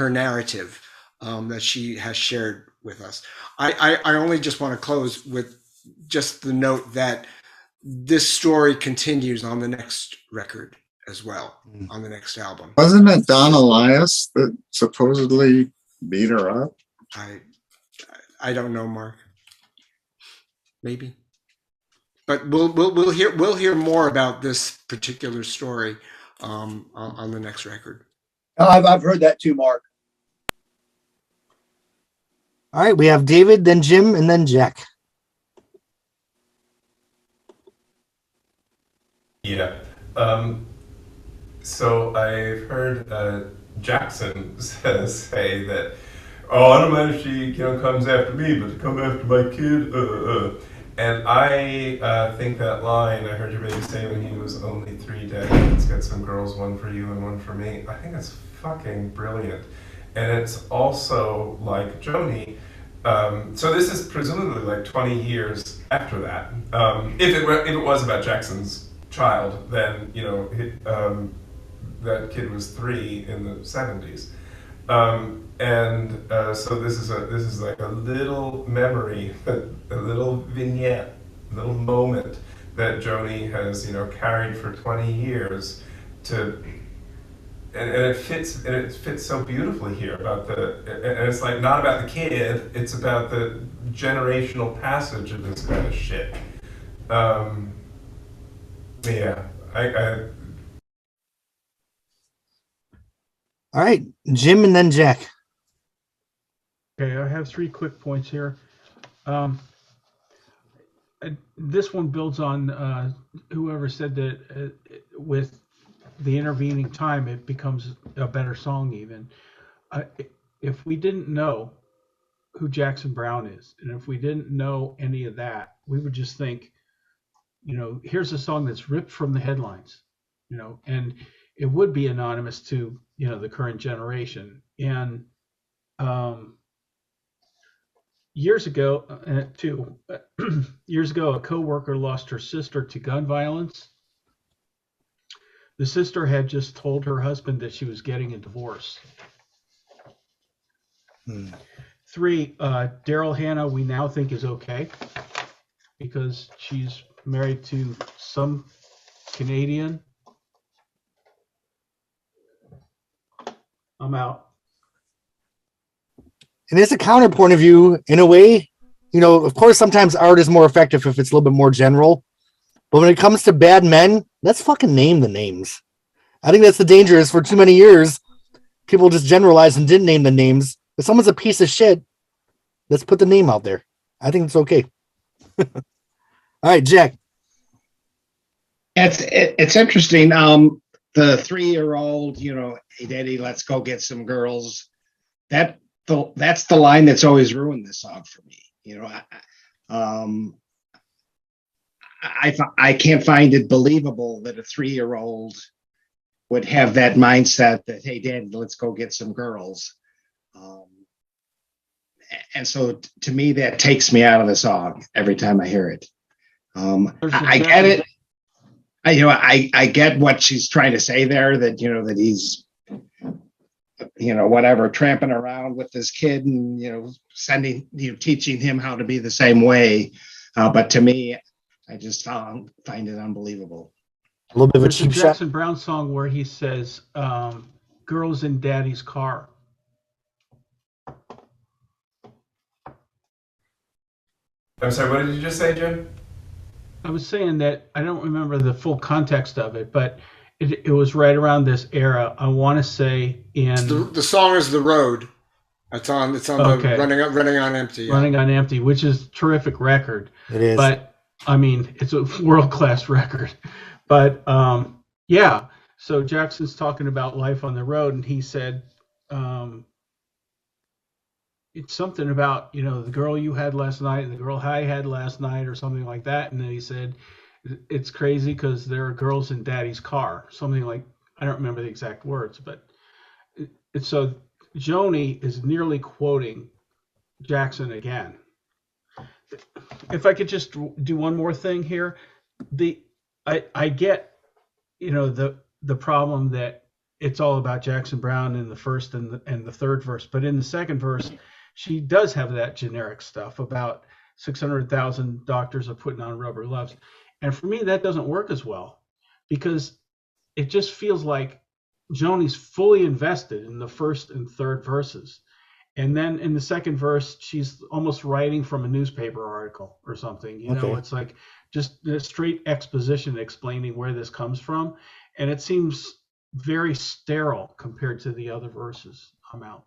D: narrative that she has shared with us. I only just want to close with just the note that this story continues on the next record as well, on the next album.
F: Wasn't it Don Elias that supposedly beat her up?
D: I don't know, Mark. Maybe, but we'll hear more about this particular story on the next record.
B: I've heard that too, Mark.
A: All right, we have David, then Jim, and then Jack.
K: Yeah. So I've heard Jackson say that, oh, I don't mind if she, you know, comes after me, but to come after my kid, And I think that line I heard your baby say when he was only 3 decades, get some girls, one for you and one for me. I think it's fucking brilliant. And it's also like Joni. So this is presumably like 20 years after that. If it was about Jackson's child, then, you know, that kid was 3 in the 70s. So this is like a little memory, a little vignette, a little moment that Joni has carried for 20 years to. And it fits so beautifully here and it's like not about the kid, it's about the generational passage of this kind of shit. Yeah, I
A: All right, Jim and then Jack.
J: Okay, I have 3 quick points here. This one builds on whoever said that with the intervening time, it becomes a better song even. If we didn't know who Jackson Browne is, and if we didn't know any of that, we would just think, here's a song that's ripped from the headlines, and it would be anonymous to, the current generation. And years ago, a coworker lost her sister to gun violence. The sister had just told her husband that she was getting a divorce. 3, Daryl Hannah, we now think is okay because she's married to some Canadian. I'm out.
A: And it's a counterpoint of view in a way. Of course, sometimes art is more effective if it's a little bit more general. But when it comes to bad men, let's fucking name the names. I think that's the danger is for too many years, people just generalized and didn't name the names. If someone's a piece of shit, let's put the name out there. I think it's okay. All right, Jack.
E: It's interesting. The 3-year-old, hey, Daddy, let's go get some girls. That's the line that's always ruined this song for me. I can't find it believable that a 3-year-old would have that mindset that, hey, Dad, let's go get some girls. And so to me, that takes me out of the song every time I hear it. I get it. I get what she's trying to say there, that, that he's, whatever, tramping around with this kid and, teaching him how to be the same way. But to me, I just find it unbelievable.
A: A little bit of a
J: There's
A: cheap
J: a
A: shot.
J: Jackson Browne song where he says, girls in daddy's car.
K: I'm sorry, what did you just say, Jim?
J: I was saying that I don't remember the full context of it, but it was right around this era. I want to say
D: the song is The Road. It's on
J: Okay.
D: the Running on Empty. Yeah.
J: Running on Empty, which is a terrific record.
A: It is.
J: But I mean, it's a world-class record. But yeah, so Jackson's talking about life on the road, and he said it's something about, the girl you had last night and the girl I had last night or something like that. And then he said, it's crazy because there are girls in daddy's car, something like, I don't remember the exact words, but so Joni is nearly quoting Jackson again. If I could just do one more thing here, I get, the problem that it's all about Jackson Browne in the first and the third verse, but in the second verse, she does have that generic stuff about 600,000 doctors are putting on rubber gloves. And for me, that doesn't work as well because it just feels like Joni's fully invested in the first and third verses. And then in the second verse, she's almost writing from a newspaper article or something. It's like just a straight exposition explaining where this comes from. And it seems very sterile compared to the other verses. I'm out.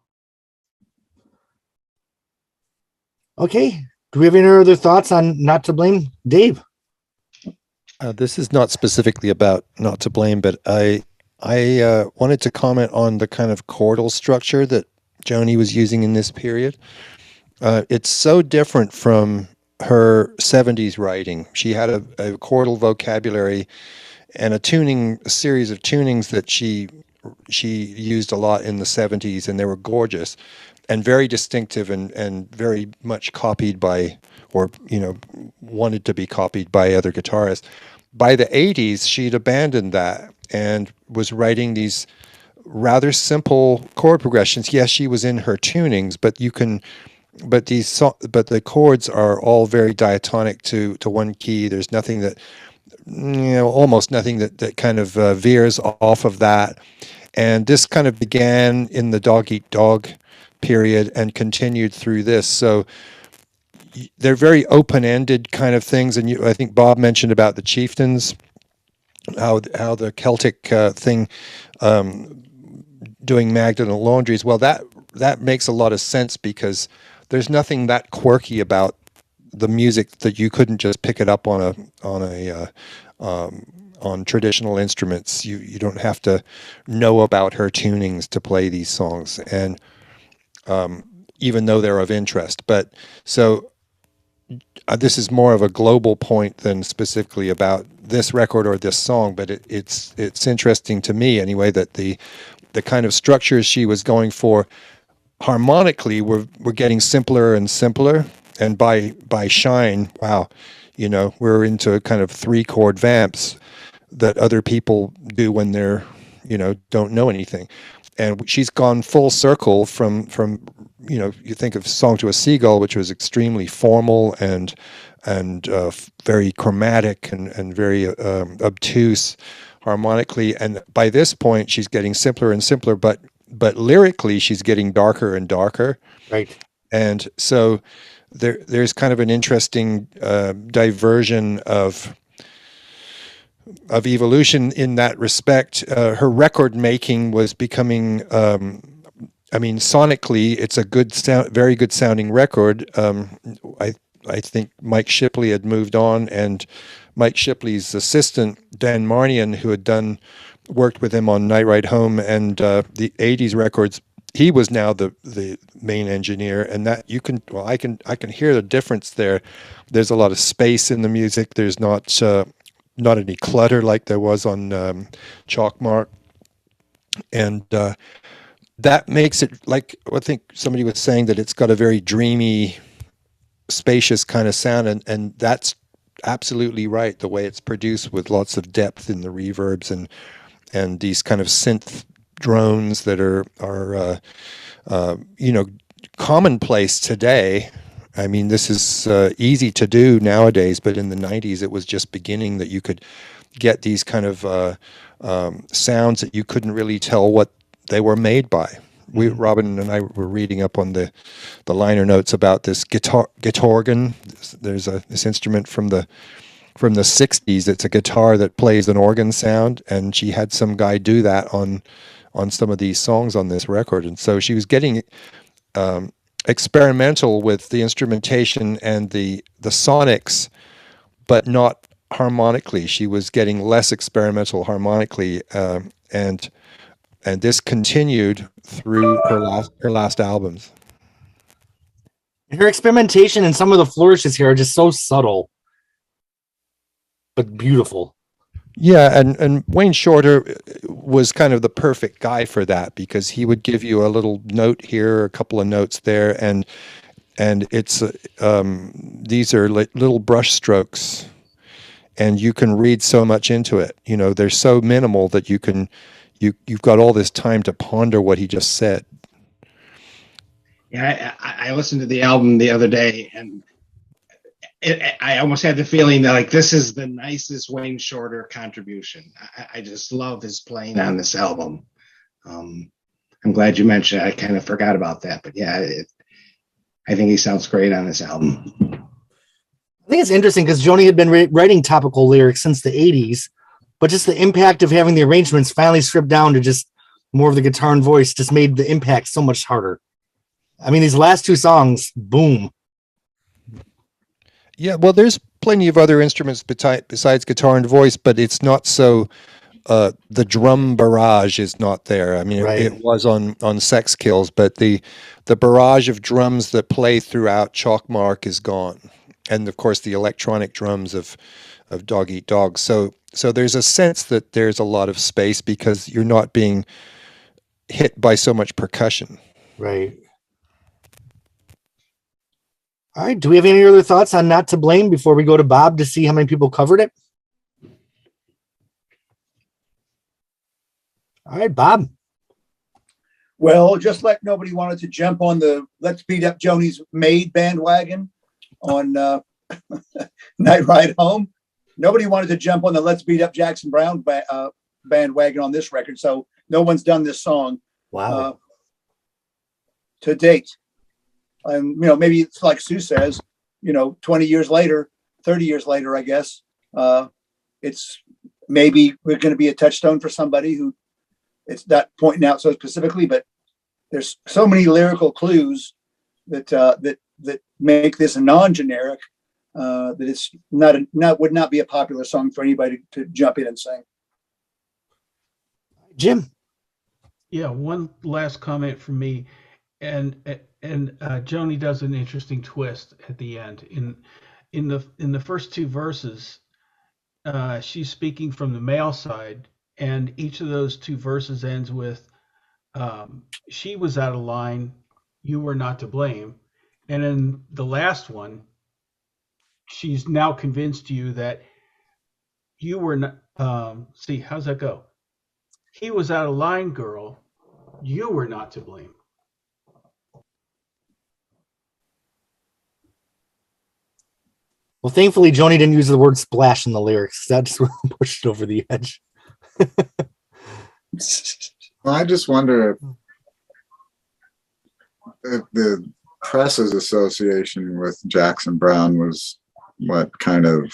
A: Okay. Do we have any other thoughts on Not to Blame? Dave?
H: This is not specifically about Not to Blame, but I wanted to comment on the kind of chordal structure that Joni was using in this period. It's so different from her 70s writing. She had a chordal vocabulary and a series of tunings that she used a lot in the 70s, and they were gorgeous and very distinctive and very much copied by, or wanted to be copied by other guitarists. By the 80s, she'd abandoned that and was writing these rather simple chord progressions. Yes, she was in her tunings, but but the chords are all very diatonic to one key. There's nothing that, almost nothing that kind of veers off of that. And this kind of began in the Dog Eat Dog period and continued through this. So they're very open-ended kind of things. And I think Bob mentioned about the chieftains, how the Celtic thing, doing Magdalene laundries. Well, that makes a lot of sense because there's nothing that quirky about the music that you couldn't just pick it up on traditional instruments. You don't have to know about her tunings to play these songs, and even though they're of interest. But so this is more of a global point than specifically about this record or this song. But it's interesting to me anyway that the kind of structures she was going for harmonically were getting simpler and simpler. And by Shine, wow, we're into kind of 3-chord vamps that other people do when they're, don't know anything. And she's gone full circle from you think of Song to a Seagull, which was extremely formal and very chromatic and very obtuse harmonically. And by this point, she's getting simpler and simpler, but lyrically, she's getting darker and darker.
A: Right.
H: And so there's kind of an interesting diversion of evolution in that respect. Her record making was becoming, sonically, it's a good sound, very good sounding record. I think Mike Shipley had moved on, and Mike Shipley's assistant, Dan Marnian, who had worked with him on Night Ride Home and the 80s records, he was now the main engineer, and that I can hear the difference there. There's a lot of space in the music. There's not any clutter like there was on Chalkmark, and that makes it, like I think somebody was saying, that it's got a very dreamy, spacious kind of sound, and that's absolutely right. The way it's produced with lots of depth in the reverbs and these kind of synth drones that are commonplace today. I mean, this is easy to do nowadays, but in the 90s it was just beginning that you could get these kind of sounds that you couldn't really tell what they were made by. Robin and I were reading up on the liner notes about this guitargan. There's this instrument from the 60s. It's a guitar that plays an organ sound, and she had some guy do that on some of these songs on this record. And so she was getting experimental with the instrumentation and the sonics, but not harmonically. She was getting less experimental harmonically, and this continued through her last albums.
A: Her experimentation and some of the flourishes here are just so subtle, but beautiful.
H: Yeah, and Wayne Shorter was kind of the perfect guy for that, because he would give you a little note here, a couple of notes there, and it's these are little brush strokes, and you can read so much into it. They're so minimal that you've got all this time to ponder what he just said.
E: Yeah, I listened to the album the other day, and I almost had the feeling that, like, this is the nicest Wayne Shorter contribution. I just love his playing on this album. I'm glad you mentioned it. I kind of forgot about that, but yeah, I think he sounds great on this album.
A: I think it's interesting because Joni had been writing topical lyrics since the 80s, but just the impact of having the arrangements finally stripped down to just more of the guitar and voice just made the impact so much harder. I mean, these last 2 songs, boom.
H: Yeah, well, there's plenty of other instruments besides guitar and voice, but it's not so. The drum barrage is not there. I mean,
A: Right.
H: it was on Sex Kills, but the barrage of drums that play throughout Chalkmark is gone, and of course the electronic drums of Dog Eat Dog. So there's a sense that there's a lot of space because you're not being hit by so much percussion.
A: Right. All right. Do we have any other thoughts on Not to Blame before we go to Bob to see how many people covered it? All right, Bob.
B: Well, just like nobody wanted to jump on the Let's Beat Up Joni's Maid bandwagon on Night Ride Home, nobody wanted to jump on the Let's Beat Up Jackson Browne bandwagon on this record. So no one's done this song to date. And, maybe it's like Sue says, 20 years later, 30 years later, I guess, it's maybe we're going to be a touchstone for somebody who it's not pointing out so specifically, but there's so many lyrical clues that make this a non-generic that it's would not be a popular song for anybody to jump in and sing.
A: Jim.
J: Yeah, one last comment from me, and Joni does an interesting twist at the end. In the first two verses, she's speaking from the male side, and each of those two verses ends with, she was out of line, you were not to blame. And in the last one, she's now convinced you that you were not, see, how's that go? He was out of line, girl, you were not to blame.
A: Well, thankfully, Joni didn't use the word splash in the lyrics. That just pushed it over the edge.
F: Well, I just wonder if the press's association with Jackson Browne was what kind of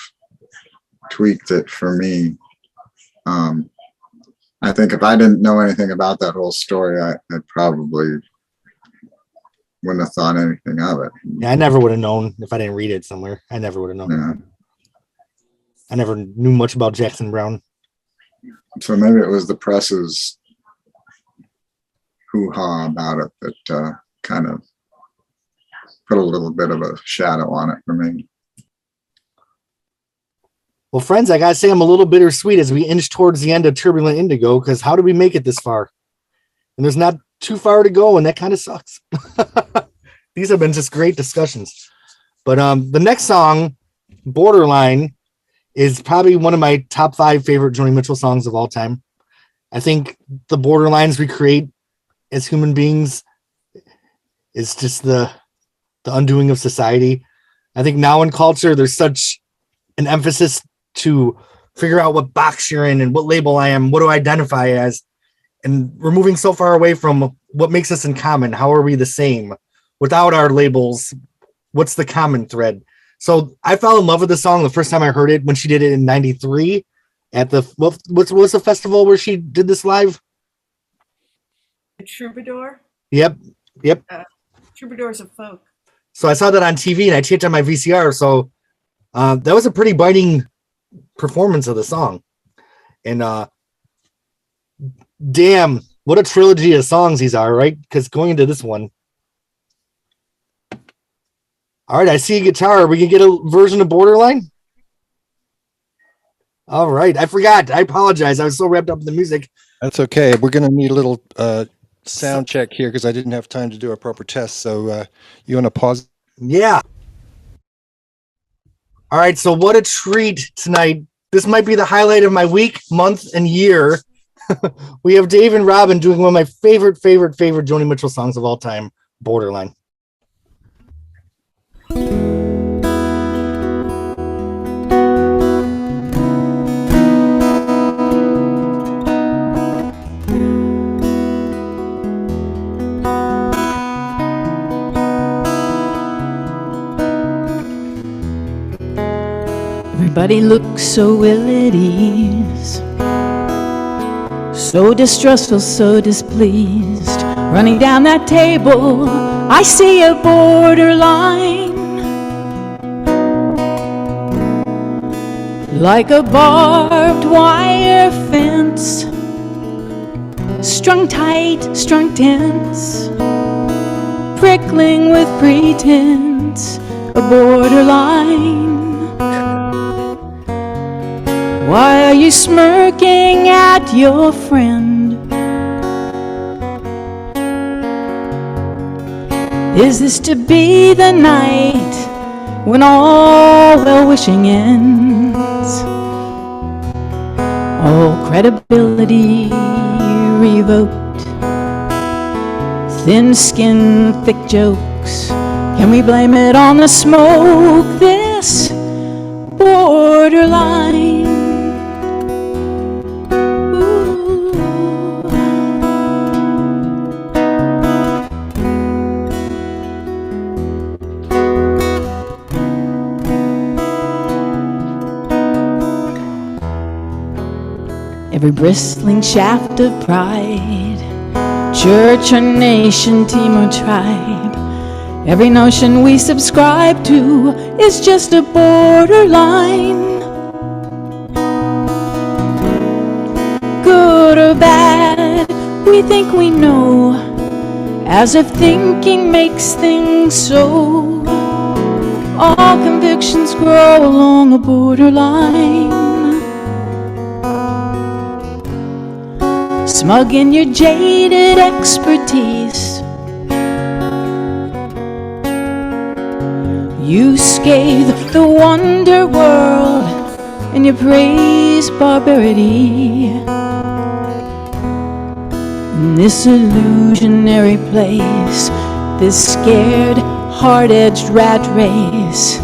F: tweaked it for me. I think if I didn't know anything about that whole story, I probably wouldn't have thought anything of it.
A: Yeah, I never would have known if I didn't read it somewhere. I never would have known.
F: Yeah.
A: I never knew much about Jackson Browne.
F: So maybe it was the press's hoo-ha about it that kind of put a little bit of a shadow on it for me.
A: Well, friends, I gotta say I'm a little bittersweet as we inch towards the end of Turbulent Indigo, because how did we make it this far? And there's not too far to go, and that kind of sucks. These have been just great discussions. But the next song, Borderline, is probably one of my top 5 favorite Joni Mitchell songs of all time. I think the borderlines we create as human beings is just the undoing of society. I think now in culture, there's such an emphasis to figure out what box you're in and what label I am, what do I identify as, and we're moving so far away from what makes us in common. How are we the same without our labels? What's the common thread? So I fell in love with the song the first time I heard it when she did it in '93 at the what's the festival where she did this live?
C: The Troubadour.
A: Yep.
C: Troubadour's a folk.
A: So I saw that on TV and I taped on my VCR. So that was a pretty biting performance of the song. And damn, what a trilogy of songs these are, right? Because going into this one. All right, I see a guitar. We can get a version of Borderline? All right, I forgot. I apologize. I was so wrapped up in the music.
H: That's okay. We're going to need a little sound check here because I didn't have time to do a proper test. So you want to pause?
A: Yeah. All right, so what a treat tonight. This might be the highlight of my week, month, and year. We have Dave and Robin doing one of my favorite Joni Mitchell songs of all time, Borderline.
I: Everybody looks so ill at ease, so distrustful, so displeased. Running down that table, I see a borderline, like a barbed wire fence, strung tight, strung tense, prickling with pretense, a borderline. Why are you smirking at your friend? Is this to be the night when all well-wishing ends? All credibility revoked, Thin skin, thick jokes. Can we blame it on the smoke? This borderline. Ooh. Every bristling shaft of pride, church or nation, team or tribe, every notion we subscribe to is just a borderline. Good or bad, we think we know, as if thinking makes things so. All convictions grow along a borderline. Smug in your jaded expertise, you scathe the wonder world and you praise barbarity. In this illusionary place, this scared, hard-edged rat race,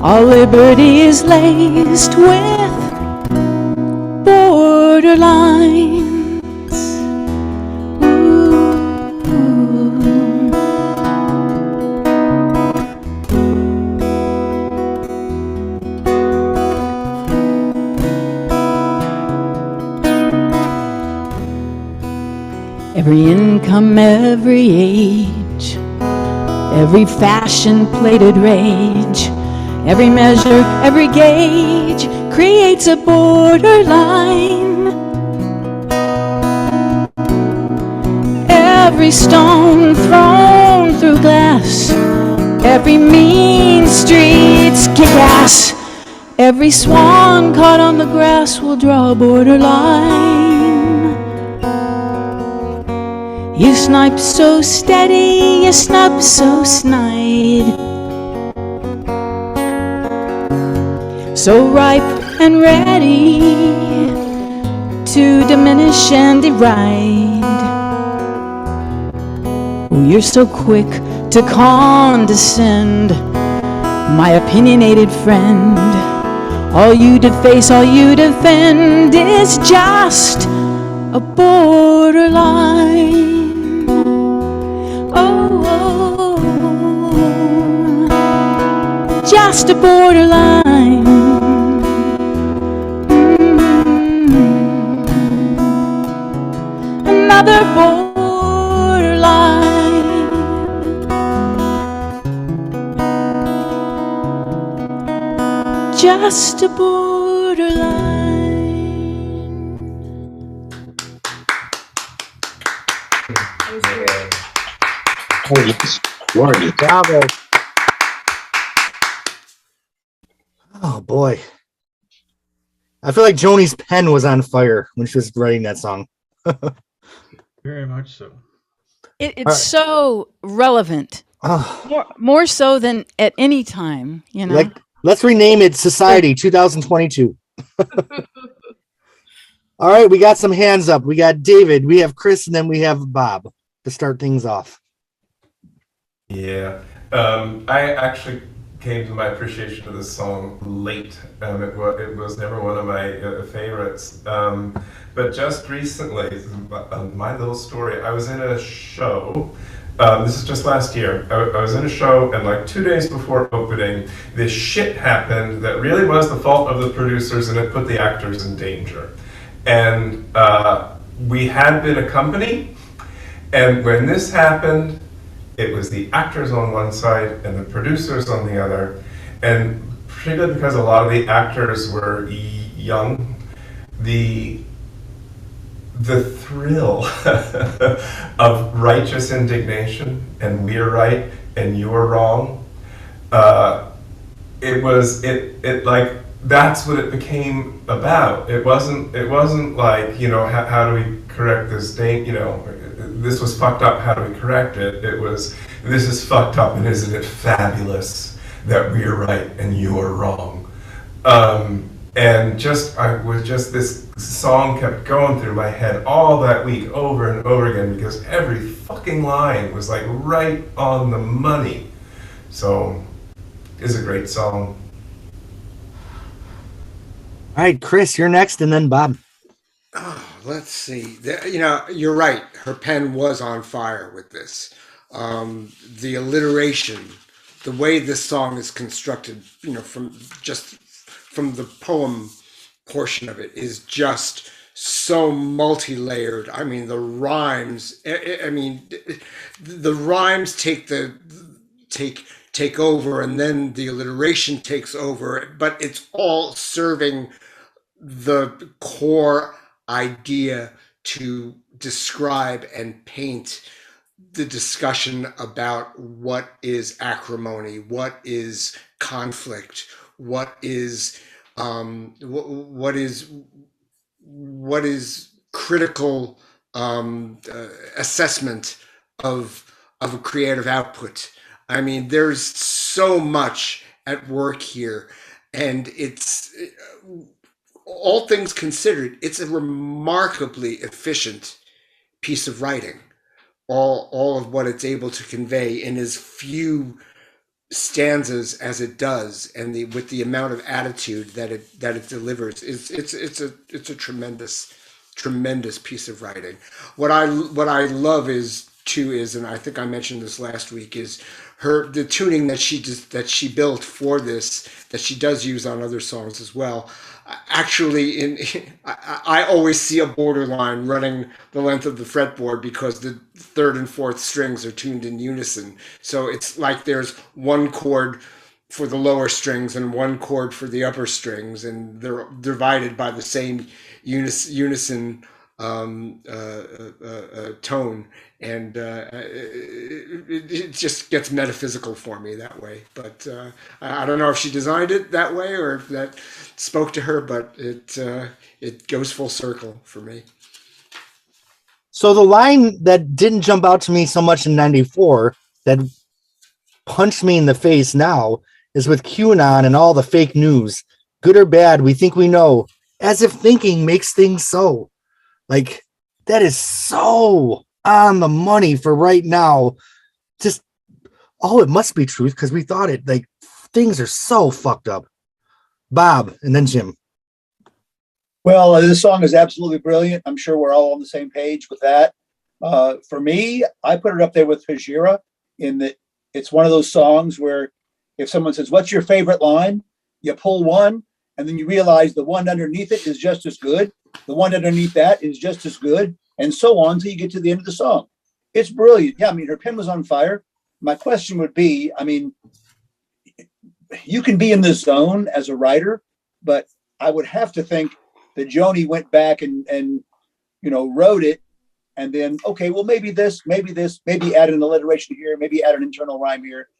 I: all liberty is laced with borderlines. Every income, every age, every fashion-plated rage, every measure, every gauge creates a borderline. Every stone thrown through glass, every mean street's kick-ass, every swan caught on the grass will draw a borderline. You snipe so steady, you snub so snide, so ripe and ready to diminish and deride. Oh, you're so quick to condescend, my opinionated friend. All you deface, all you defend is just a borderline. Just a borderline. Another borderline. Just a borderline.
C: That was great.
E: Gorgeous. Gorgeous.
A: Bravo. Oh boy. I feel like Joni's pen was on fire when she was writing that song.
J: Very much so.
I: It's so relevant,
A: Oh,
I: more so than at any time, you know.
A: like, let's rename it Society 2022. All right, we got some hands up. We got David, we have Chris, and then we have Bob to start things off.
K: Yeah, I actually came to my appreciation of this song late. It was never one of my favorites. But just recently, my little story, I was in a show. This is just last year. I was in a show, and like 2 days before opening, this shit happened that really was the fault of the producers, and it put the actors in danger. And we had been a company, and when this happened, it was the actors on one side and the producers on the other. And particularly because a lot of the actors were young, the thrill of righteous indignation and we're right and you're wrong, it like, that's what it became about. It wasn't like, you know, how do we correct this thing, you know, this was fucked up, how do we correct it? It was, this is fucked up, and isn't it fabulous that we're right and you're wrong? And And this song kept going through my head all that week over and over again because every fucking line was like right on the money. So it's a great song.
A: All right, Chris, you're next, and then Bob.
D: Oh, let's see. You're right. Her pen was on fire with this. The alliteration, the way this song is constructed, from the poem portion of it is just so multi-layered. I mean, the rhymes. The rhymes take over, and then the alliteration takes over. But it's all serving the core idea to describe and paint the discussion about what is acrimony, what is conflict, what is critical assessment of a creative output. I mean, there's so much at work here, and it's all things considered, it's a remarkably efficient piece of writing. All of what it's able to convey in as few stanzas as it does, and with the amount of attitude that it delivers, it's a tremendous piece of writing. What I love is, and I think I mentioned this last week, is the tuning that she built for this, that she does use on other songs as well. Actually, I always see a borderline running the length of the fretboard because the third and fourth strings are tuned in unison. So it's like there's one chord for the lower strings and one chord for the upper strings, and they're divided by the same unison tone, and it just gets metaphysical for me that way. But I don't know if she designed it that way or if that spoke to her, but it goes full circle for me.
A: So the line that didn't jump out to me so much in '94 that punched me in the face now is with QAnon and all the fake news. Good or bad, we think we know, as if thinking makes things so. Like, that is so on the money for right now. Just, it must be truth because we thought it. Like, things are so fucked up. Bob, and then Jim.
B: Well, this song is absolutely brilliant. I'm sure we're all on the same page with that. For me, I put it up there with Hajira in that it's one of those songs where if someone says, "What's your favorite line?" you pull one, and then you realize the one underneath it is just as good. The one underneath that is just as good, and so on until you get to the end of the song. It's brilliant. Yeah, I mean, her pen was on fire. My question would be, I mean, you can be in the zone as a writer, but I would have to think that Joni went back and wrote it, and then, okay, well, maybe this, maybe add an alliteration here, maybe add an internal rhyme here.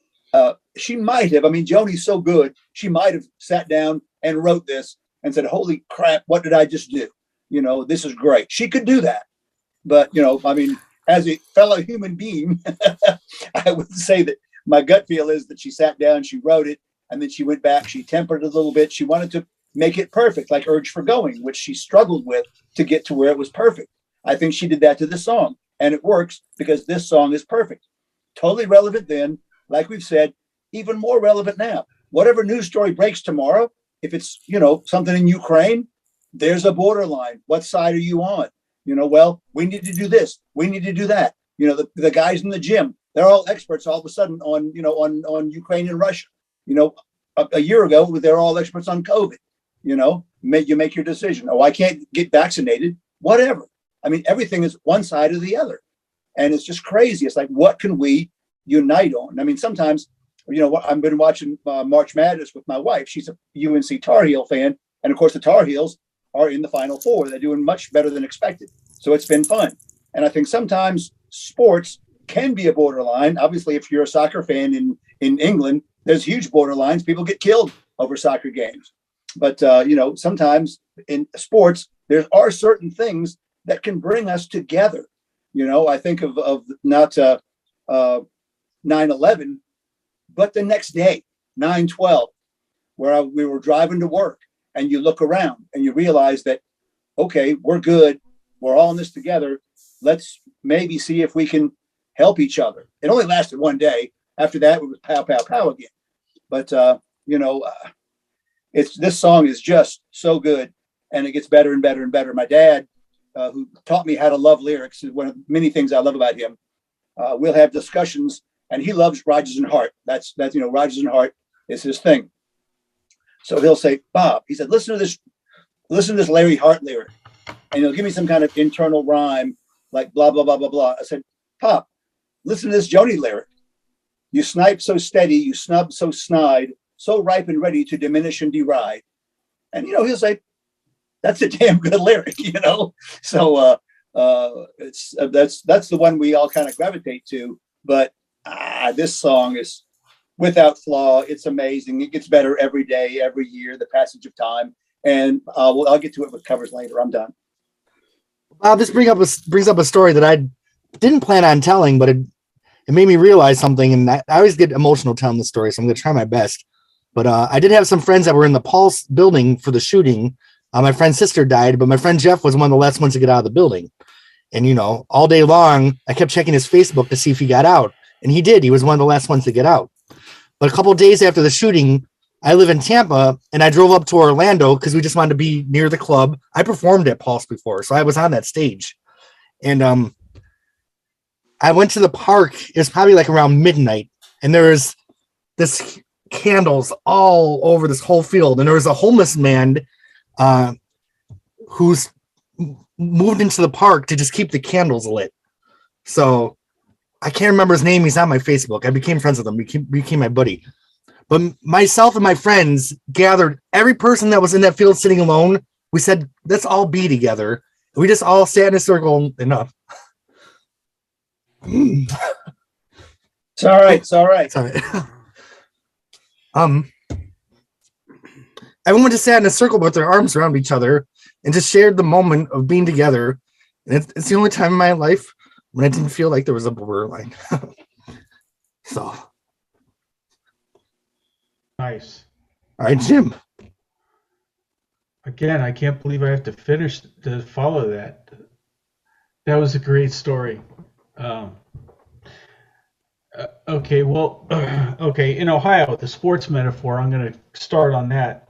B: She might have, I mean, Joni's so good, she might have sat down and wrote this and said, holy crap, what did I just do? This is great. She could do that. But, I mean, as a fellow human being, I would say that my gut feel is that she sat down, she wrote it, and then she went back, she tempered it a little bit. She wanted to make it perfect, like Urge for Going, which she struggled with to get to where it was perfect. I think she did that to this song, and it works because this song is perfect. Totally relevant then, like we've said, even more relevant now. Whatever news story breaks tomorrow, if it's, something in Ukraine, there's a borderline. What side are you on? Well, we need to do this. We need to do that. The guys in the gym, they're all experts all of a sudden on Ukraine and Russia. A year ago, they're all experts on COVID. You make your decision. Oh, I can't get vaccinated. Whatever. I mean, everything is one side or the other. And it's just crazy. It's like, what can we unite on? I mean, sometimes, I've been watching March Madness with my wife. She's a UNC Tar Heel fan. And of course, the Tar Heels are in the Final Four. They're doing much better than expected. So it's been fun. And I think sometimes sports can be a borderline. Obviously, if you're a soccer fan in England, there's huge borderlines. People get killed over soccer games. But, sometimes in sports, there are certain things that can bring us together. I think of not 9/11, but the next day, 9/12, where we were driving to work and you look around and you realize that, okay, we're good. We're all in this together. Let's maybe see if we can help each other. It only lasted one day. After that, it was pow, pow, pow again. But, this song is just so good, and it gets better and better and better. My dad, who taught me how to love lyrics, is one of the many things I love about him. We'll have discussions, and he loves Rodgers and Hart. That's Rodgers and Hart is his thing. So he'll say, Bob, he said, listen to this Larry Hart lyric, and he'll give me some kind of internal rhyme like blah, blah, blah, blah, blah. I said, Pop, listen to this Joni lyric. You snipe so steady, you snub so snide, so ripe and ready to diminish and deride. And, he'll say, that's a damn good lyric, So that's the one we all kind of gravitate to. But this song is without flaw. It's amazing. It gets better every day, every year, the passage of time. And I'll get to it with covers later. I'm done.
A: This brings up a story that I didn't plan on telling, but it made me realize something. And I always get emotional telling the story, so I'm going to try my best. But I did have some friends that were in the Pulse building for the shooting. My friend's sister died, but my friend Jeff was one of the last ones to get out of the building. And, all day long, I kept checking his Facebook to see if he got out. And he did. He was one of the last ones to get out. But a couple of days after the shooting, I live in Tampa, and I drove up to Orlando because we just wanted to be near the club. I performed at Pulse before, so I was on that stage. And I went to the park. It was probably like around midnight, and there was this candles all over this whole field. And there was a homeless man who's moved into the park to just keep the candles lit. So I can't remember his name. He's on my Facebook. I became friends with him. He became my buddy. But myself and my friends gathered every person that was in that field sitting alone. We said, let's all be together. We just all sat in a circle. Enough.
B: It's all right. It's all right.
A: Sorry. Everyone just sat in a circle with their arms around each other and just shared the moment of being together. And it's the only time in my life when I didn't feel like there was a borderline. So.
J: Nice.
A: All right, Jim.
J: Again, I can't believe I have to finish to follow that. That was a great story. Okay, well, in Ohio, the sports metaphor, I'm going to start on that.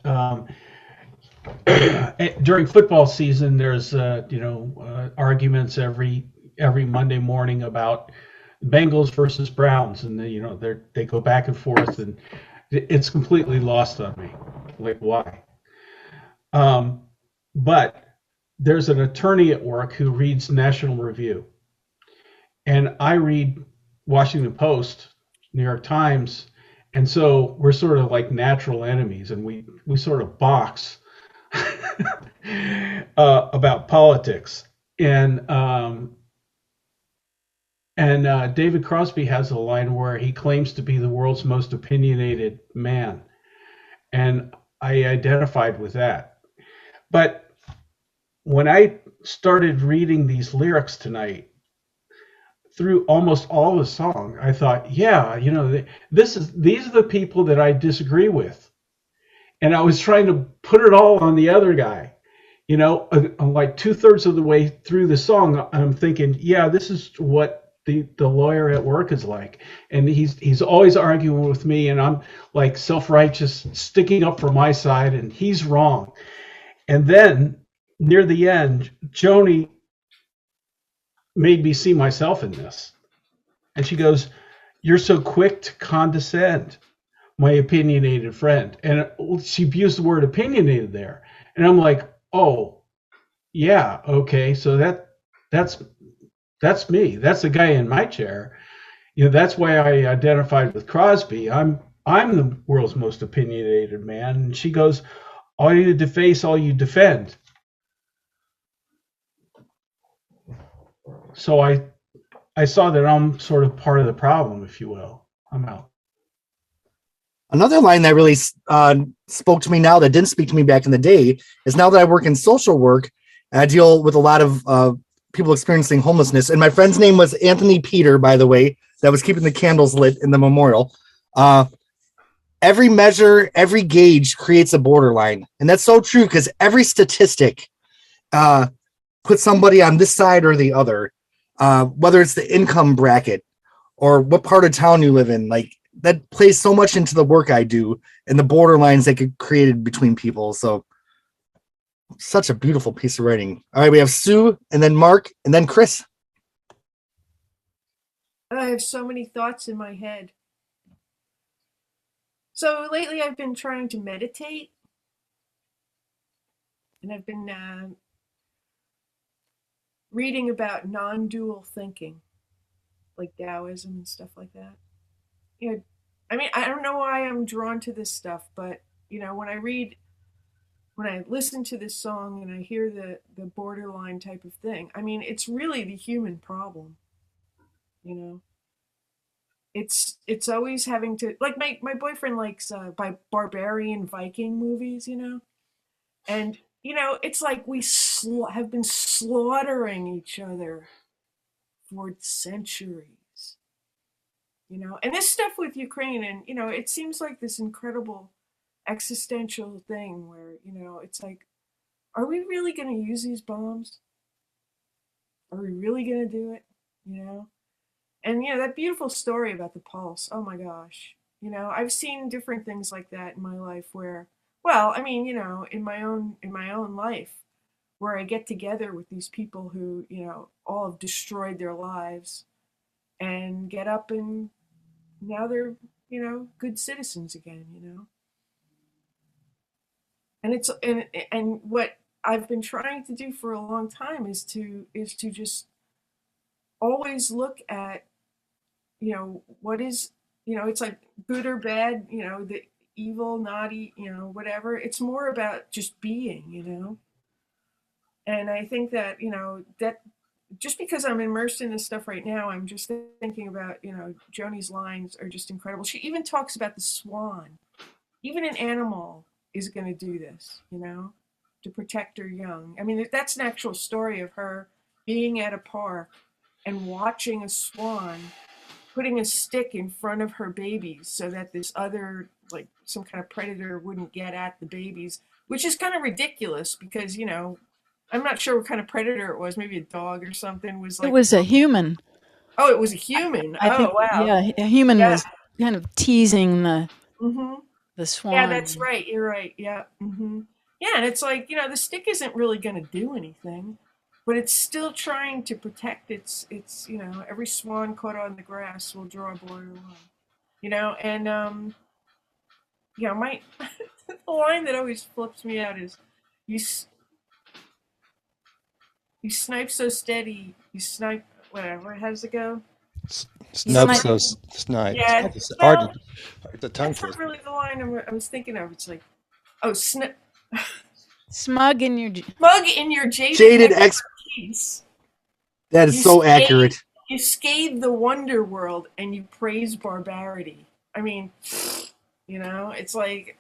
J: During football season, there's arguments every Monday morning about Bengals versus Browns, and they go back and forth, and it's completely lost on me. Like, why? But there's an attorney at work who reads National Review, and I read Washington Post, New York Times, and so we're sort of like natural enemies, and we sort of box about politics. And David Crosby has a line where he claims to be the world's most opinionated man, and I identified with that. But when I started reading these lyrics tonight, through almost all the song, I thought, yeah, these are the people that I disagree with. And I was trying to put it all on the other guy. I'm like 2/3 of the way through the song, I'm thinking, yeah, this is what the lawyer at work is like. And he's always arguing with me, and I'm like self-righteous, sticking up for my side, and he's wrong. And then near the end, Joni made me see myself in this. And she goes, "You're so quick to condescend, my opinionated friend." And she used the word opinionated there. And I'm like, oh, yeah, okay, so that's me. That's the guy in my chair. That's why I identified with Crosby. I'm the world's most opinionated man. And she goes, all you deface, all you defend. So I saw that I'm sort of part of the problem, if you will. I'm out.
A: Another line that really spoke to me now that didn't speak to me back in the day is now that I work in social work, and I deal with a lot of people experiencing homelessness. And my friend's name was Anthony Peter, by the way, that was keeping the candles lit in the memorial. every measure, every gauge creates a borderline. And that's so true because every statistic puts somebody on this side or the other, whether it's the income bracket or what part of town you live in. Like that plays so much into the work I do and the borderlines that get created between people. So such a beautiful piece of writing. All right, we have Sue and then Mark and then Chris.
C: I have so many thoughts in my head. So lately I've been trying to meditate, and I've been reading about non-dual thinking, like Taoism and stuff like that. You know, I mean, I don't know why I'm drawn to this stuff, but you know, when I listen to this song and I hear the borderline type of thing, I mean, it's really the human problem. You know, it's always having to, like, my boyfriend likes by barbarian Viking movies, you know, and you know, it's like we have been slaughtering each other for centuries, you know, and this stuff with Ukraine, and you know, it seems like this incredible existential thing where, you know, it's like, are we really going to use these bombs? Are we really going to do it? You know, and you know, that beautiful story about the pulse, oh my gosh, you know, I've seen different things like that in my life where, well, I mean, you know, in my own life, where I get together with these people who, you know, all have destroyed their lives and get up and now they're, you know, good citizens again, you know. And it's and what I've been trying to do for a long time is to just always look at, you know, what is, you know, it's like good or bad, you know, the evil, naughty, you know, whatever. It's more about just being, you know. And I think that, you know, that just because I'm immersed in this stuff right now, I'm just thinking about, you know, Joni's lines are just incredible. She even talks about the swan. Even an animal is going to do this, you know, to protect her young. I mean, that's an actual story of her being at a park and watching a swan putting a stick in front of her babies so that this other, like some kind of predator, wouldn't get at the babies, which is kind of ridiculous because, you know, I'm not sure what kind of predator it was. Maybe a dog or something was like.
I: It was a human.
C: Oh, it was a human.
I: I
C: Oh,
I: think,
C: wow.
I: yeah, a human
C: Yeah.
I: was kind of teasing the
C: Mm-hmm.
I: swan.
C: Yeah, that's right. You're right. Yeah. Mm-hmm. Yeah, and it's like, you know, the stick isn't really going to do anything, but it's still trying to protect its, you know, every swan caught on the grass will draw a borderline, you know, and you know, my the line that always flips me out is, you you snipe so steady, you snipe whatever. How does it go?
H: Snub
I: Snipe-
H: so snipe.
C: Yeah,
H: It's
C: well,
H: hard to tongue
C: that's not
H: twist.
C: really the line I was thinking of. It's like, oh,
I: Smug in your.
C: smug in your jaded
A: Jaded
C: expertise.
A: That is
C: You
A: so
C: scathe,
A: accurate.
C: you scathe the wonder world and you praise barbarity. I mean, you know, it's like,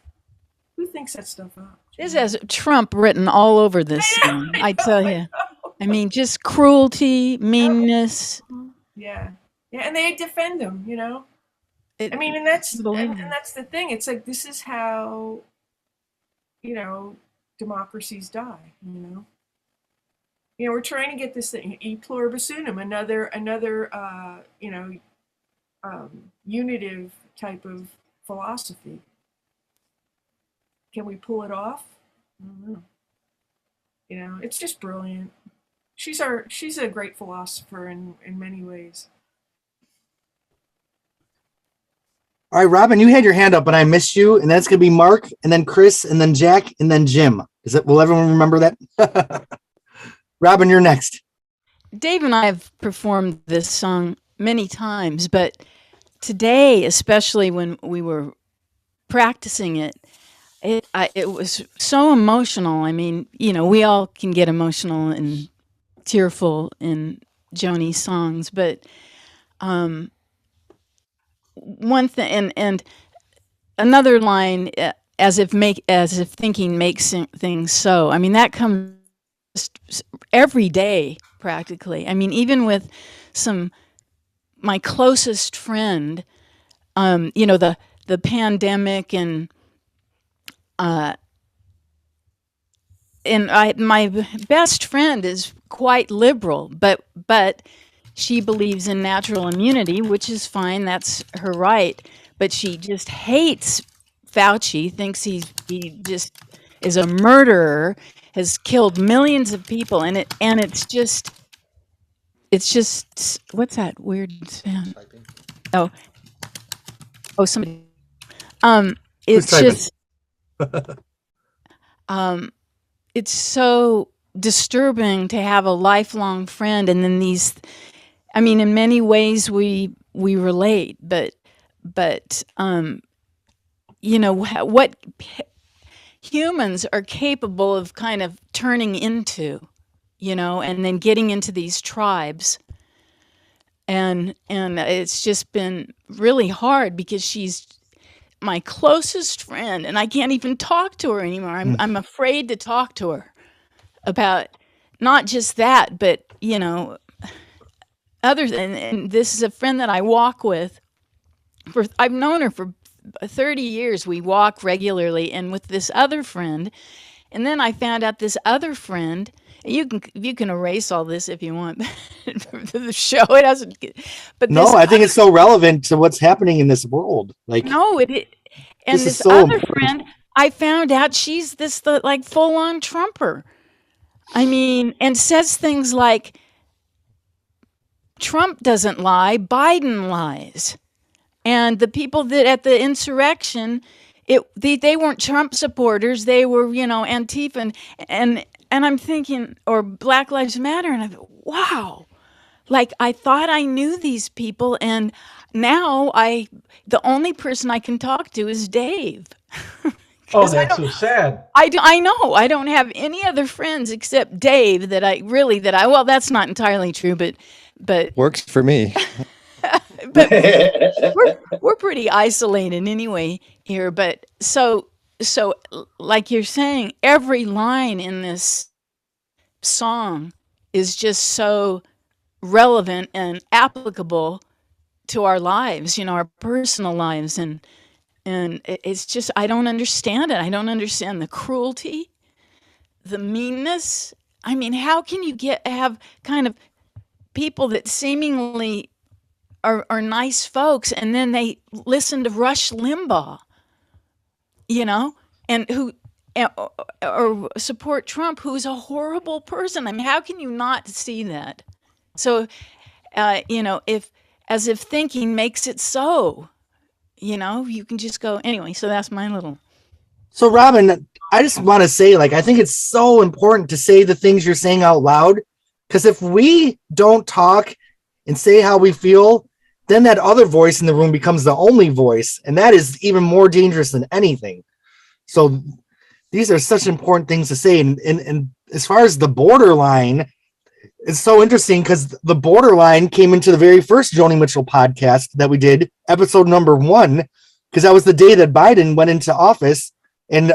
C: who thinks that stuff up?
I: This has Trump written all over this song. I tell you. I mean, just cruelty, meanness.
C: Yeah, yeah, and they defend him. You know,
I: It,
C: I mean, and that's
I: unbelievable.
C: that's the thing. It's like, this is how, you know, democracies die. You know, we're trying to get this thing, e pluribus unum, another you know, unitive type of philosophy. Can we pull it off? I don't know. You know, it's just brilliant. She's a great philosopher in many ways.
A: All right, Robin, you had your hand up, and I missed you, and that's gonna be Mark, and then Chris, and then Jack, and then Jim. Will everyone remember that? Robin, you're next.
I: Dave and I have performed this song many times, but today, especially when we were practicing it, it was so emotional. I mean, you know, we all can get emotional and tearful in Joni's songs, but one thing, and another line, as if thinking makes things so. I mean, that comes every day practically. I mean, even with my closest friend, you know, the the pandemic and my best friend is quite liberal, but she believes in natural immunity, which is fine. That's her right. But she just hates Fauci, thinks he just is a murderer, has killed millions of people, and it's just what's that weird sound? Oh, somebody. It's
A: typing?
I: just it's so disturbing to have a lifelong friend, and then these. I mean, in many ways we relate, but you know what humans are capable of kind of turning into, you know, and then getting into these tribes, and it's just been really hard because she's my closest friend, and I can't even talk to her anymore. I'm afraid to talk to her about not just that, but you know. Other than, and this is a friend that I walk with. I've known her for 30 years. We walk regularly, and with this other friend. And then I found out this other friend. You can erase all this if you want. The show it doesn't. But
A: no, I think it's so relevant to what's happening in this world. Like
I: no, and this
A: so
I: other
A: important.
I: friend, I found out she's like full on Trumper. I mean, and says things like, Trump doesn't lie, Biden lies. And the people that at the insurrection, they weren't Trump supporters, they were, you know, Antifa and I'm thinking, or Black Lives Matter, and I thought, wow. Like I thought I knew these people, and now the only person I can talk to is Dave.
J: Oh, that's so sad.
I: I know. I don't have any other friends except Dave well, that's not entirely true, but
H: Works for me.
I: but we're pretty isolated anyway here. But so like you're saying, every line in this song is just so relevant and applicable to our lives, you know, our personal lives, and it's just I don't understand it. I don't understand the cruelty, the meanness. I mean, how can you have kind of people that seemingly are nice folks, and then they listen to Rush Limbaugh, you know, and who or support Trump, who's a horrible person. I mean, how can you not see that? So, you know, as if thinking makes it so, you know, you can just go anyway. So that's my little.
A: So Robin, I just want to say, like, I think it's so important to say the things you're saying out loud, because if we don't talk and say how we feel, then that other voice in the room becomes the only voice, and that is even more dangerous than anything. So these are such important things to say. And as far as the borderline, it's so interesting because the borderline came into the very first Joni Mitchell podcast that we did, episode number 1, because that was the day that Biden went into office, and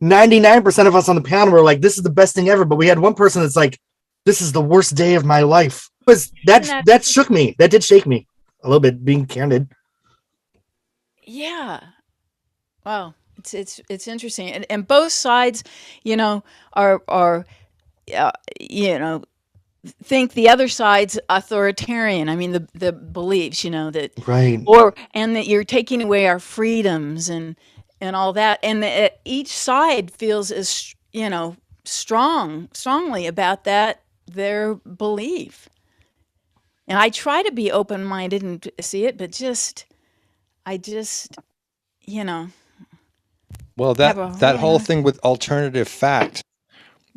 A: 99% of us on the panel were like, this is the best thing ever. But we had one person that's like, this is the worst day of my life. That shook me. That did shake me a little bit, being candid.
I: Yeah. Wow. It's interesting. And both sides, you know, are you know, think the other side's authoritarian. I mean, the beliefs, you know, that
A: right,
I: and that you're taking away our freedoms and all that, and each side feels as, you know, strongly about their belief. And I try to be open-minded and see it, but I just, you know.
H: Well, that whole thing with alternative fact,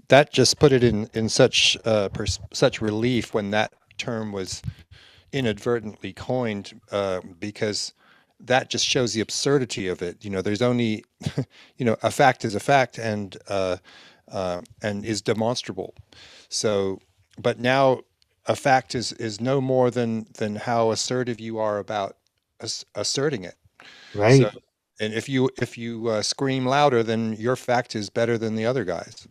H: that just put it in such such relief when that term was inadvertently coined, because that just shows the absurdity of it. You know, there's only, you know, a fact is a fact, and is demonstrable. So, but now a fact is no more than how assertive you are about asserting it.
A: right.
H: So, and if you scream louder, then your fact is better than the other guys.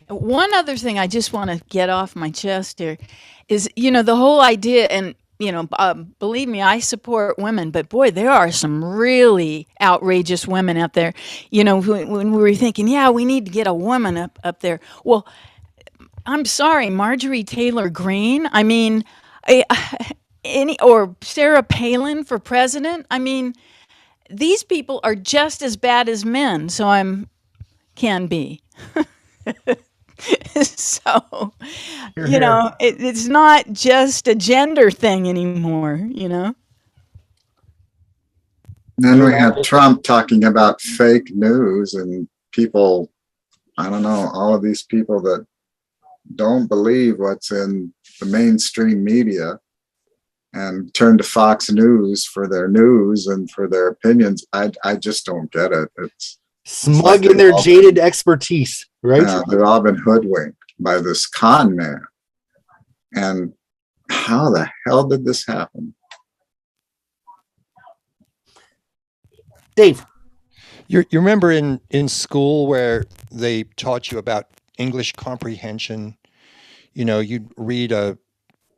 I: One other thing I just want to get off my chest here is, you know, the whole idea, and believe me, I support women, but boy, there are some really outrageous women out there. When we were thinking, yeah, we need to get a woman up there. Well, I'm sorry, Marjorie Taylor Greene. I mean, I, or Sarah Palin for president. I mean, these people are just as bad as men. So can be. So,
J: Here, here.
I: it's not just a gender thing anymore,
F: Then we had Trump talking about fake news and people, I don't know, all of these people that don't believe what's in the mainstream media and turn to Fox News for their news and for their opinions. I just don't get it. It's
A: Smug in their jaded expertise, right?
F: Yeah, they've all been hoodwinked by this con man. And how the hell did this happen?
A: Dave.
H: You remember in school where they taught you about English comprehension? You'd read a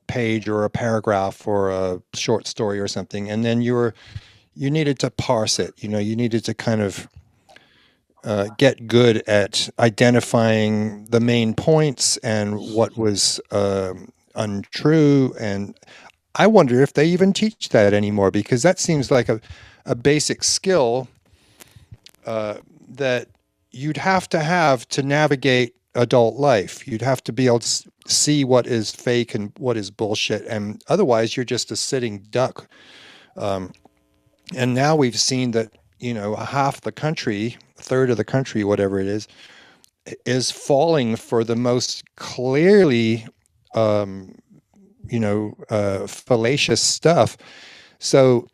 H: page or a paragraph or a short story or something, and then you needed to parse it. You needed to kind of get good at identifying the main points and what was untrue. And I wonder if they even teach that anymore, because that seems like a basic skill that you'd have to navigate adult life. You'd have to be able to see what is fake and what is bullshit, and otherwise you're just a sitting duck. And now we've seen that half the country, a third of the country, whatever it is falling for the most clearly fallacious stuff. So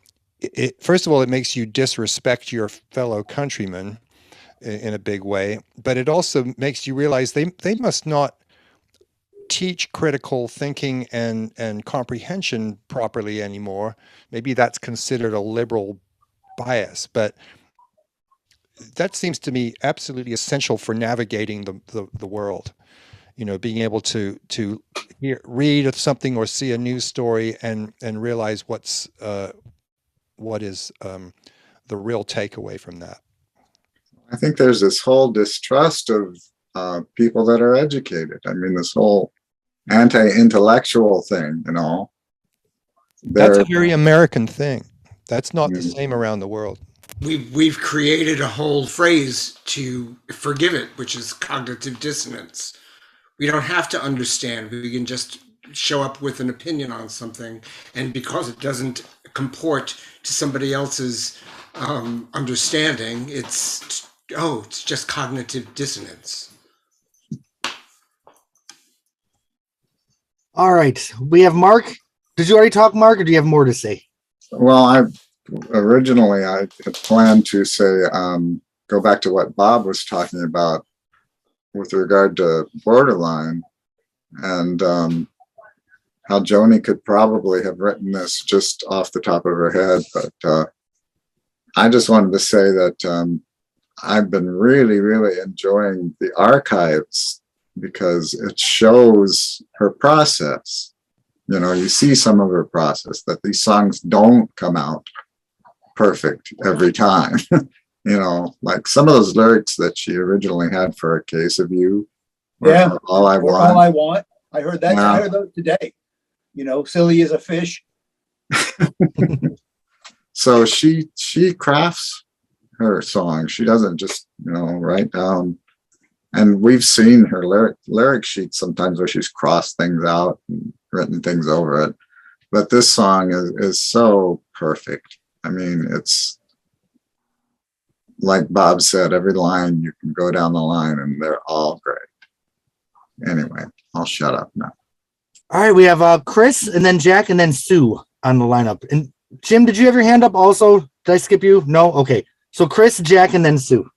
H: first of all, it makes you disrespect your fellow countrymen in a big way, but it also makes you realize they must not teach critical thinking and comprehension properly anymore. Maybe that's considered a liberal bias, but that seems to me absolutely essential for navigating the world. Being able to read something or see a news story and realize what is the real takeaway from that.
F: I think there's this whole distrust of people that are educated. I mean, this whole anti-intellectual thing,
H: That's a very American thing. That's not the same around the world.
D: We've created a whole phrase to forgive it, which is cognitive dissonance. We don't have to understand. We can just show up with an opinion on something, and because it doesn't comport to somebody else's understanding, it's just cognitive dissonance.
A: All right, we have Mark. Did you already talk, Mark, or do you have more to say?
F: Well, I had planned to say, go back to what Bob was talking about with regard to borderline, and how Joni could probably have written this just off the top of her head. But I just wanted to say that I've been really, really enjoying the archives because it shows her process. You see some of her process, that these songs don't come out perfect every time. Like some of those lyrics that she originally had for A Case of You.
B: Yeah.
F: All I Want.
B: All I Want. I heard that.
F: Yeah.
B: I heard those today. Silly as a fish.
F: So she crafts her song. She doesn't just, write down. And we've seen her lyric sheets sometimes where she's crossed things out and written things over it. But this song is so perfect. I mean, it's like Bob said, every line you can go down the line and they're all great. Anyway, I'll shut up now.
A: All right, we have Chris and then Jack and then Sue on the lineup. And Jim, did you have your hand up also? Did I skip you? No? Okay. So Chris, Jack, and then Sue.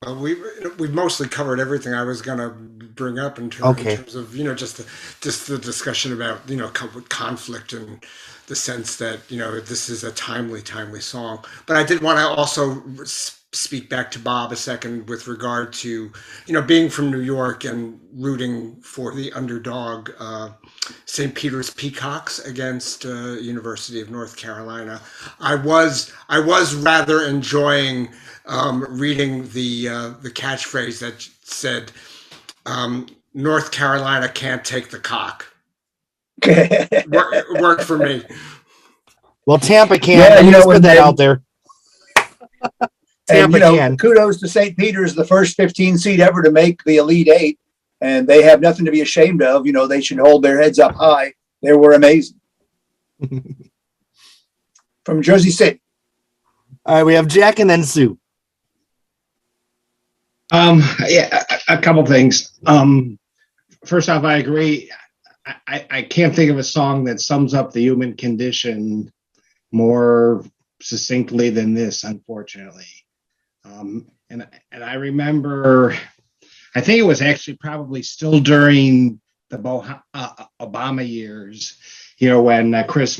D: We've mostly covered everything I was going to bring up in terms of just the discussion about conflict and the sense that this is a timely song. But I did want to also speak back to Bob a second with regard to, being from New York and rooting for the underdog, St. Peter's Peacocks against University of North Carolina. I was rather enjoying reading the catchphrase that said, North Carolina can't take the cock. Worked for me.
A: Well, Tampa can.
B: Yeah,
A: Let me just put that out there.
B: And,
A: Tampa can.
B: kudos to St. Peter's, the first 15 seed ever to make the Elite Eight. And they have nothing to be ashamed of. They should hold their heads up high. They were amazing. From Jersey City.
A: All right, we have Jack and then Sue.
E: Yeah, a couple things. First off, I agree. I can't think of a song that sums up the human condition more succinctly than this, unfortunately. And I remember, I think it was actually probably still during the Obama years, when Mitch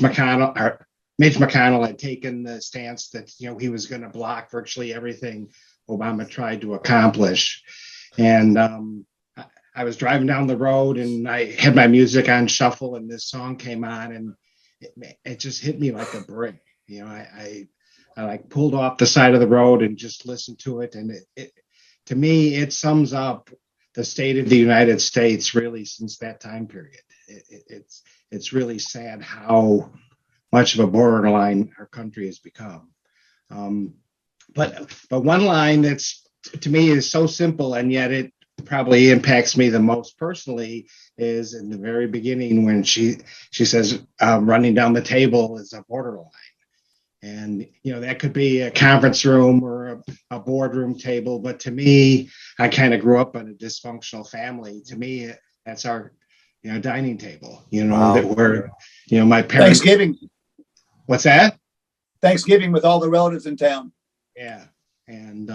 E: McConnell had taken the stance that, he was going to block virtually everything Obama tried to accomplish. And I was driving down the road and I had my music on shuffle and this song came on and it just hit me like a brick. I like pulled off the side of the road and just listened to it. And it to me, it sums up the state of the United States really since that time period. It's really sad how much of a borderline our country has become. But one line that's to me is so simple and yet it probably impacts me the most personally is in the very beginning when she says running down the table is a borderline. And, that could be a conference room or a boardroom table. But to me, I kind of grew up in a dysfunctional family. To me, that's our, dining table,
A: Wow.
E: that we're, my parents.
B: Thanksgiving.
E: What's that?
B: Thanksgiving with all the relatives in town.
E: Yeah. And,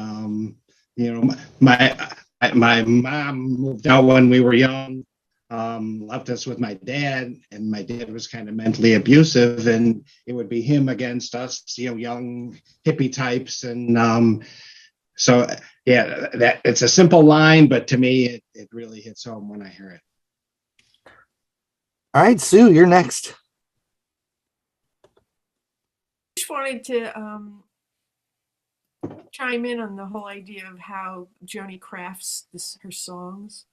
E: my mom moved out when we were young. Left us with my dad, and my dad was kind of mentally abusive, and it would be him against us, young hippie types. And so, yeah, that it's a simple line, but to me, it really hits home when I hear it.
A: All right, Sue, you're next.
C: Just wanted to chime in on the whole idea of how Joni crafts her songs.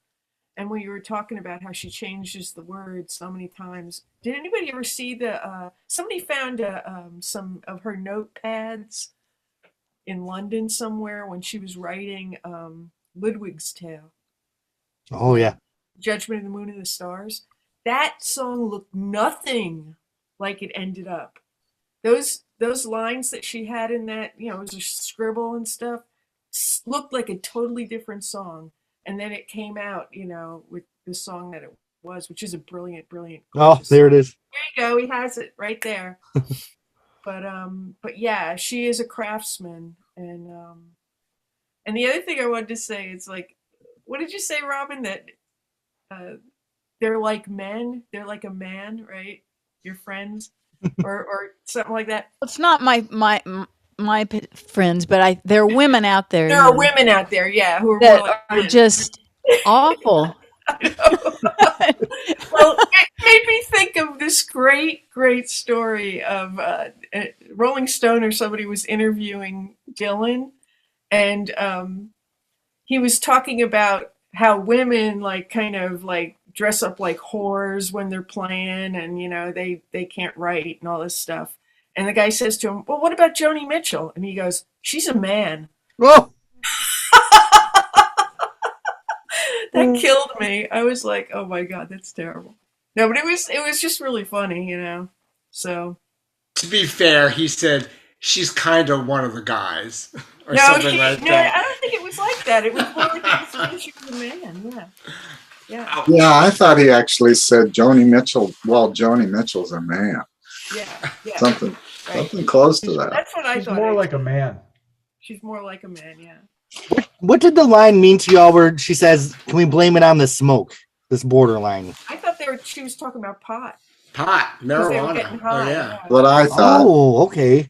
C: And when you were talking about how she changes the words so many times, did anybody ever see somebody found some of her notepads in London somewhere when she was writing Ludwig's Tale?
A: Oh, yeah.
C: Judgment of the Moon and the Stars. That song looked nothing like it ended up. Those lines that she had in that, it was a scribble and stuff, looked like a totally different song. And then it came out, with the song that it was, which is a brilliant.
A: Oh, there it is.
C: There you go. He has it right there. But yeah, she is a craftsman. And the other thing I wanted to say is like, what did you say, Robin? That they're like men. They're like a man, right? Your friends, or something like that.
I: It's not my friends, but there are women out there.
C: There are women out there, yeah, who are
I: that
C: more like
I: are
C: men.
I: just awful.
C: Well, it made me think of this great story of Rolling Stone or somebody was interviewing Dylan, and he was talking about how women kind of dress up like whores when they're playing, and they can't write and all this stuff. And the guy says to him, "Well, what about Joni Mitchell?" And he goes, "She's a man."
A: Oh.
C: That killed me. I was like, "Oh my God, that's terrible." No, but it was just really funny, So
D: To be fair, he said she's kind of one of the guys, or
C: no,
D: something like that.
C: I don't think it was like that. It was more like she was a man. Yeah.
F: Yeah, I thought he actually said Joni Mitchell. Well, Joni Mitchell's a man.
C: Yeah.
F: Something
C: Right.
F: close to that.
C: That's what I
J: She's
C: thought.
J: more like a man.
C: She's more like a man. Yeah.
A: What did the line mean to y'all where she says, "Can we blame it on the smoke?" This borderline.
C: I thought she was talking about pot.
D: Pot,
C: 'Cause they were
D: marijuana.
C: getting high,
D: Oh yeah,
F: What I thought.
A: Oh, okay.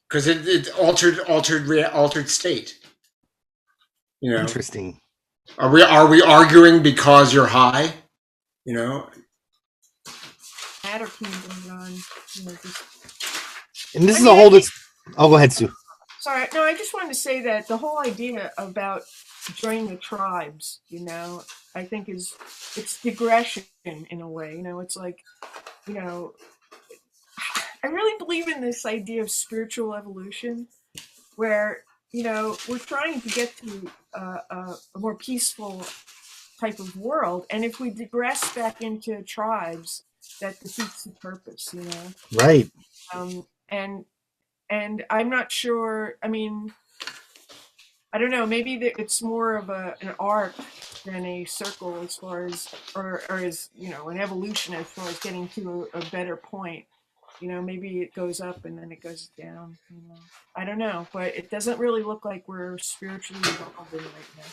D: because it altered state. You know,
A: Interesting.
D: are we arguing because you're high? You know,
C: Matter Kingdom on, just,
A: And this
C: I
A: is
C: mean,
A: a whole. Oh, go ahead, Sue.
C: sorry, no, I just wanted to say that the whole idea about joining the tribes, I think it's digression in a way. It's like, I really believe in this idea of spiritual evolution, where we're trying to get to a more peaceful type of world, and if we digress back into tribes, that defeats the purpose.
A: Right.
C: And I'm not sure. I mean, I don't know. Maybe it's more of an arc than a circle, as far as, or as an evolution as far as getting to a better point. Maybe it goes up and then it goes down. I don't know, but it doesn't really look like we're spiritually evolving right now.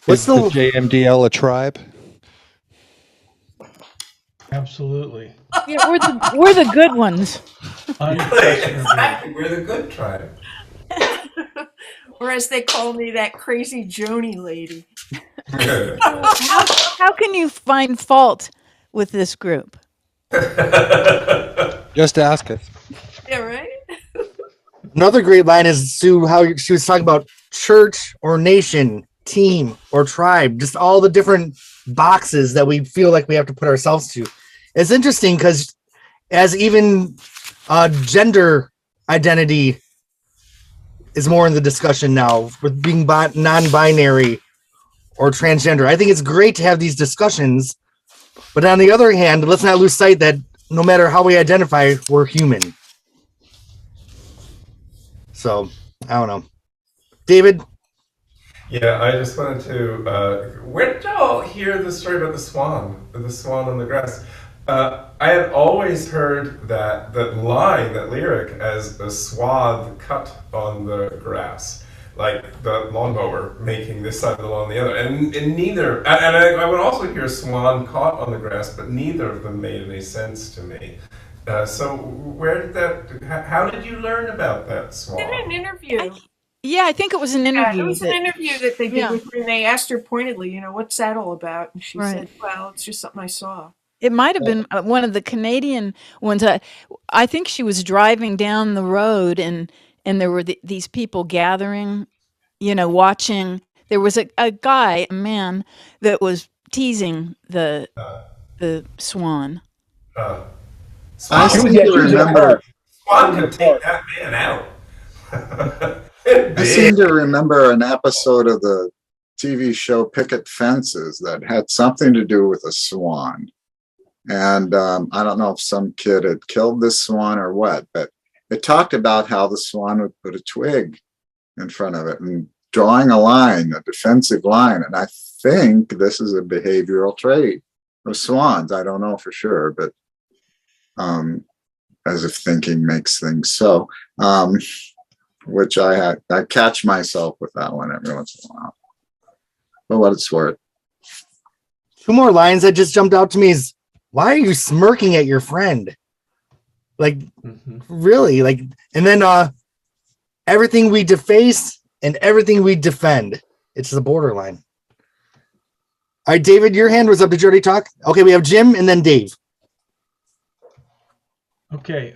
H: Is the JMDL a tribe?
J: Absolutely.
I: Yeah, we're the good ones.
K: Exactly, we're the good tribe.
C: Or as they call me, that crazy Joni lady.
I: How can you find fault with this group?
H: Just ask us.
C: Yeah, right?
A: Another great line is Sue, how she was talking about church or nation, team or tribe, just all the different boxes that we feel like we have to put ourselves to. It's interesting because as even gender identity is more in the discussion now, with being non-binary or transgender. I think it's great to have these discussions, but on the other hand, let's not lose sight that no matter how we identify, we're human. So, I don't know. David?
K: Yeah, I just wanted to. Where did y'all hear the story about the swan on the grass? I had always heard that line, that lyric, as a swath cut on the grass, like the lawnmower making this side of the lawn the other, and neither. And I would also hear swan caught on the grass, but neither of them made any sense to me. So where did that? How did you learn about that swan?
C: In an interview.
I: Yeah, I think it was an interview.
C: It was an interview that they did with her, and they asked her pointedly, what's that all about? And she said, well, it's just something I saw.
I: It might have been one of the Canadian ones. I think she was driving down the road, and there were these people gathering, watching. There was a man, that was teasing the swan.
F: I seem to remember.
K: Swan could take that man out.
F: I seem to remember an episode of the TV show Picket Fences that had something to do with a swan. And I don't know if some kid had killed this swan or what, but it talked about how the swan would put a twig in front of it and drawing a line, a defensive line. And I think this is a behavioral trait of swans. I don't know for sure, but as if thinking makes things so. Which I catch myself with that one every once in a while. But what it's worth.
A: Two more lines that just jumped out to me is, why are you smirking at your friend? Like, really? Like, and then everything we deface and everything we defend. It's the borderline. All right, David, your hand was up. Did you already talk? Okay, we have Jim and then Dave.
J: Okay,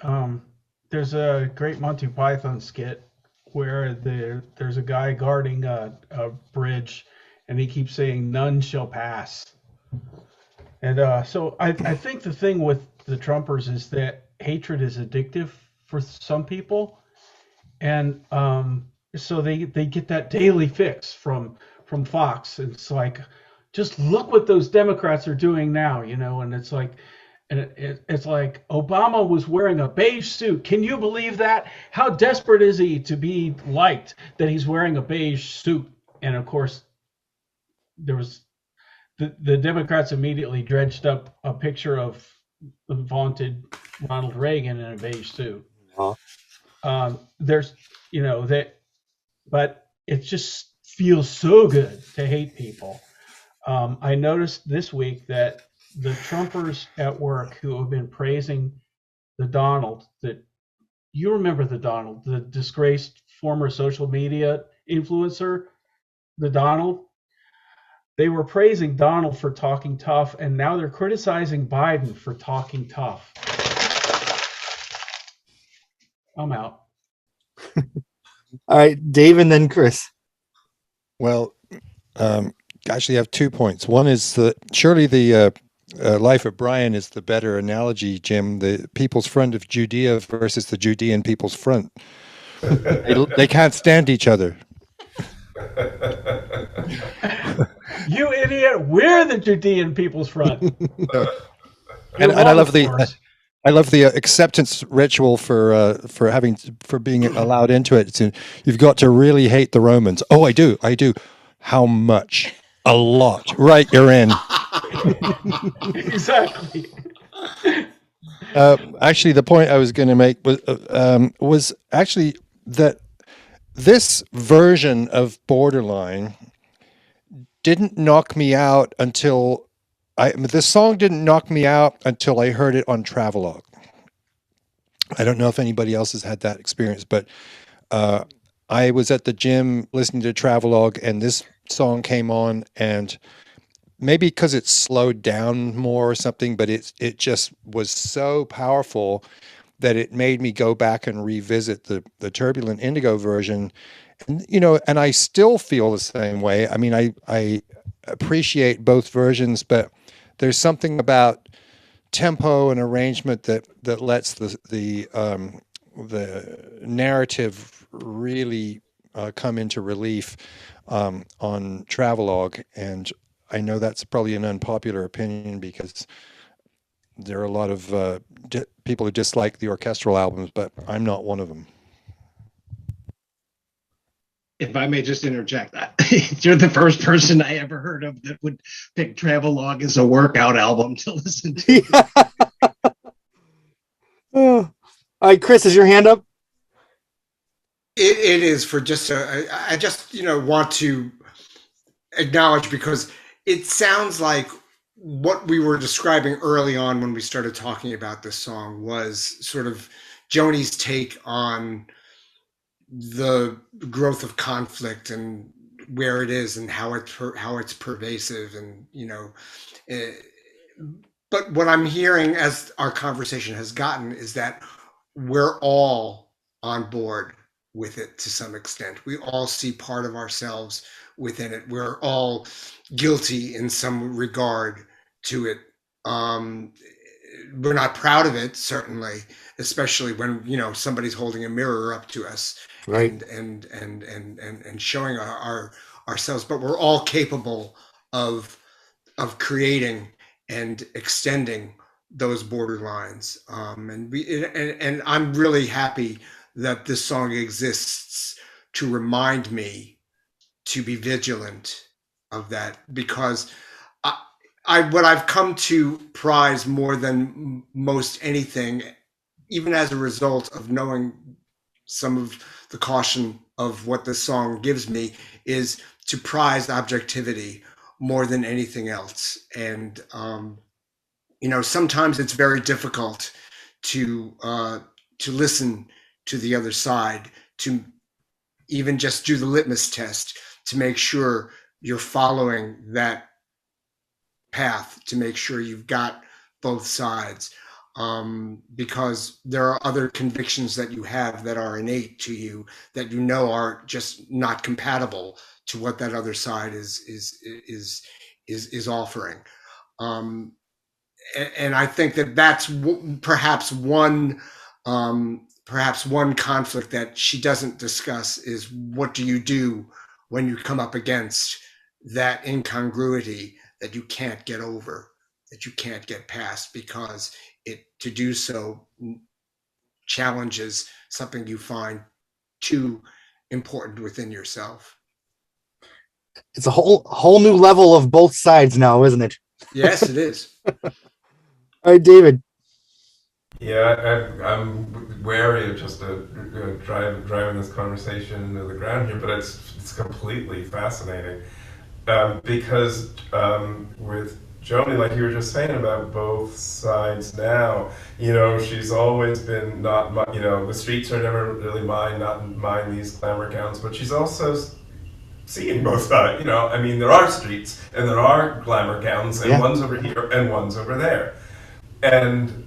J: there's a great Monty Python skit where there's a guy guarding a bridge, and he keeps saying, "None shall pass." And so I think the thing with the Trumpers is that hatred is addictive for some people, and so they get that daily fix from Fox. And it's like, just look what those Democrats are doing now, and it's like. And it's like, Obama was wearing a beige suit. Can you believe that? How desperate is he to be liked that he's wearing a beige suit? And of course, there was the Democrats immediately dredged up a picture of the vaunted Ronald Reagan in a beige suit. There's, but it just feels so good to hate people. I noticed this week that the Trumpers at work who have been praising the Donald that You remember the Donald, the disgraced former social media influencer, the Donald? They were praising Donald for talking tough, and now they're criticizing Biden for talking tough. I'm out.
A: All right, Dave, and then Chris.
H: Well, actually, I have 2 points. One is that surely the life of Brian is the better analogy, Jim. The People's Front of Judea versus the Judean People's Front. They can't stand each other.
J: You idiot! We're the Judean People's Front.
H: And I love the acceptance ritual for being allowed into it. You've got to really hate the Romans. Oh, I do. How much? A lot. Right, you're in.
J: Exactly.
H: Actually, the point I was going to make was actually that this version of Borderline didn't knock me out until the song didn't knock me out until I heard it on Travelogue. I don't know if anybody else has had that experience, but I was at the gym listening to Travelogue, and this song came on, and maybe because it slowed down more or something, but it just was so powerful that it made me go back and revisit the Turbulent Indigo version. And, and I still feel the same way. I mean, I appreciate both versions, but there's something about tempo and arrangement that lets the narrative really come into relief on Travelogue. And I know that's probably an unpopular opinion because there are a lot of people who dislike the orchestral albums, but I'm not one of them.
E: If I may just interject, you're the first person I ever heard of that would pick Travelogue as a workout album to listen to.
A: All right, Chris, is your hand up?
D: It is for just I just want to acknowledge, because it sounds like what we were describing early on when we started talking about this song was sort of Joni's take on the growth of conflict and where it is and how it's pervasive, and but what I'm hearing as our conversation has gotten is that we're all on board with it to some extent. We all see part of ourselves within it. We're all guilty in some regard to it. We're not proud of it, certainly, especially when somebody's holding a mirror up to us,
A: right,
D: and showing ourselves. But we're all capable of creating and extending those borderlines. And I'm really happy that this song exists to remind me to be vigilant of that, because what I've come to prize more than most anything, even as a result of knowing some of the caution of what this song gives me, is to prize objectivity more than anything else. And sometimes it's very difficult to listen to the other side, to even just do the litmus test to make sure you're following that path, to make sure you've got both sides, because there are other convictions that you have that are innate to you that are just not compatible to what that other side is offering. And I think that's perhaps one conflict that she doesn't discuss, is what do you do when you come up against that incongruity that you can't get over, that you can't get past, because to do so challenges something you find too important within yourself.
A: It's a whole new level of both sides now, isn't it?
D: Yes, it is.
A: All right, David.
K: Yeah, I'm wary of just driving this conversation into the ground here, but it's completely fascinating, because with Joni, like you were just saying about both sides now, she's always been the streets are never really mine, not mine these glamour gowns, but she's also seeing both sides. I mean, there are streets and there are glamour gowns, and one's over here and one's over there, and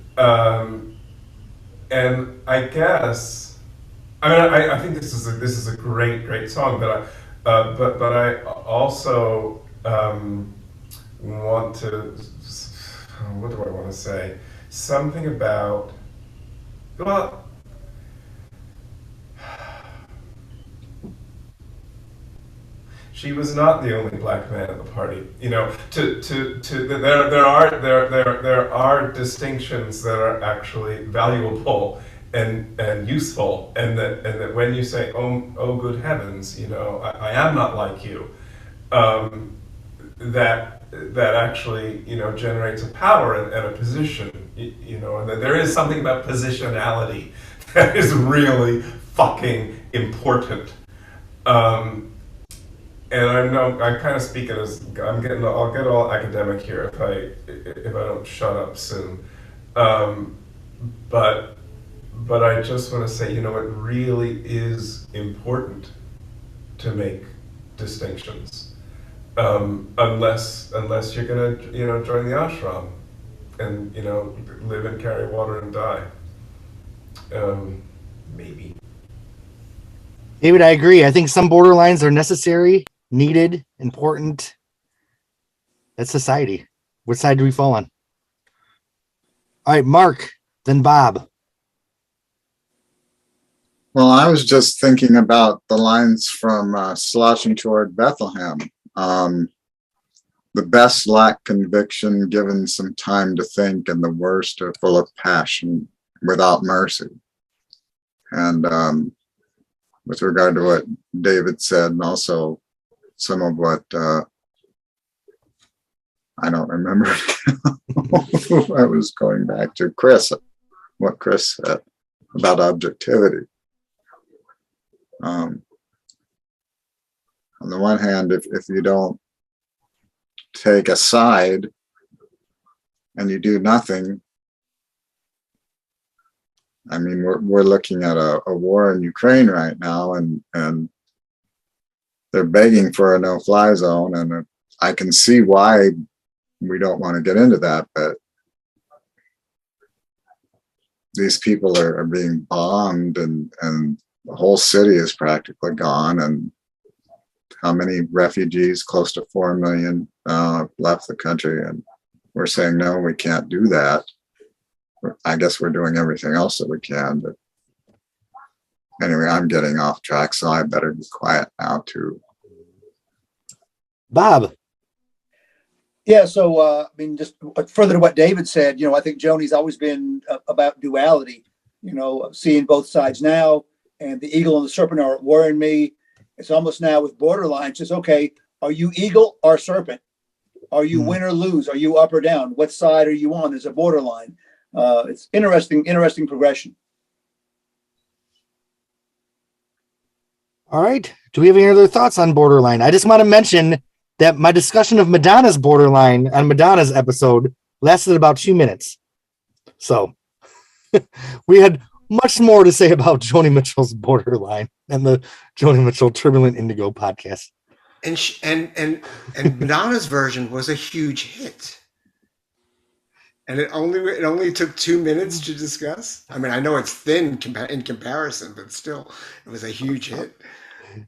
K: I guess, I think this is a great song, but I also want to, what do I want to say? Something about, well, she was not the only black man at the party. There are distinctions that are actually valuable and useful, and that when you say, oh good heavens, I am not like you, that actually generates a power and a position, and that there is something about positionality that is really fucking important. And I'm kind of speaking as I'll get all academic here if I don't shut up soon. But I just want to say, it really is important to make distinctions, unless you're gonna join the ashram and live and carry water and die. Maybe.
A: David, I agree. I think some borderlines are necessary, needed, important. That's society. What side do we fall on? All right, Mark, then Bob.
F: Well, I was just thinking about the lines from Sloshing Toward Bethlehem. The best lack conviction, given some time to think, and the worst are full of passion without mercy. And with regard to what David said, and also some of what I don't remember I was going back to what Chris said about objectivity. On the one hand, if you don't take a side and you do nothing, I mean, we're looking at a war in Ukraine right now, and they're begging for a no-fly zone, and I can see why we don't want to get into that, but these people are being bombed, and the whole city is practically gone, and how many refugees? Close to 4 million left the country, and we're saying, no, we can't do that. I guess we're doing everything else that we can, but anyway, I'm getting off track, so I better be quiet now too.
A: Bob.
B: Yeah, so just further to what David said, I think Joni's always been about duality, seeing both sides now, and the eagle and the serpent are at war in me. It's almost now with borderline, just okay, are you eagle or serpent? Are you win or lose? Are you up or down? What side are you on? There's a borderline. It's interesting progression.
A: All right. Do we have any other thoughts on borderline? I just want to mention that my discussion of Madonna's borderline on Madonna's episode lasted about 2 minutes. So we had much more to say about Joni Mitchell's borderline and the Joni Mitchell Turbulent Indigo podcast.
D: And Madonna's version was a huge hit. And it only took 2 minutes to discuss. I mean, I know it's thin in comparison, but still, it was a huge hit.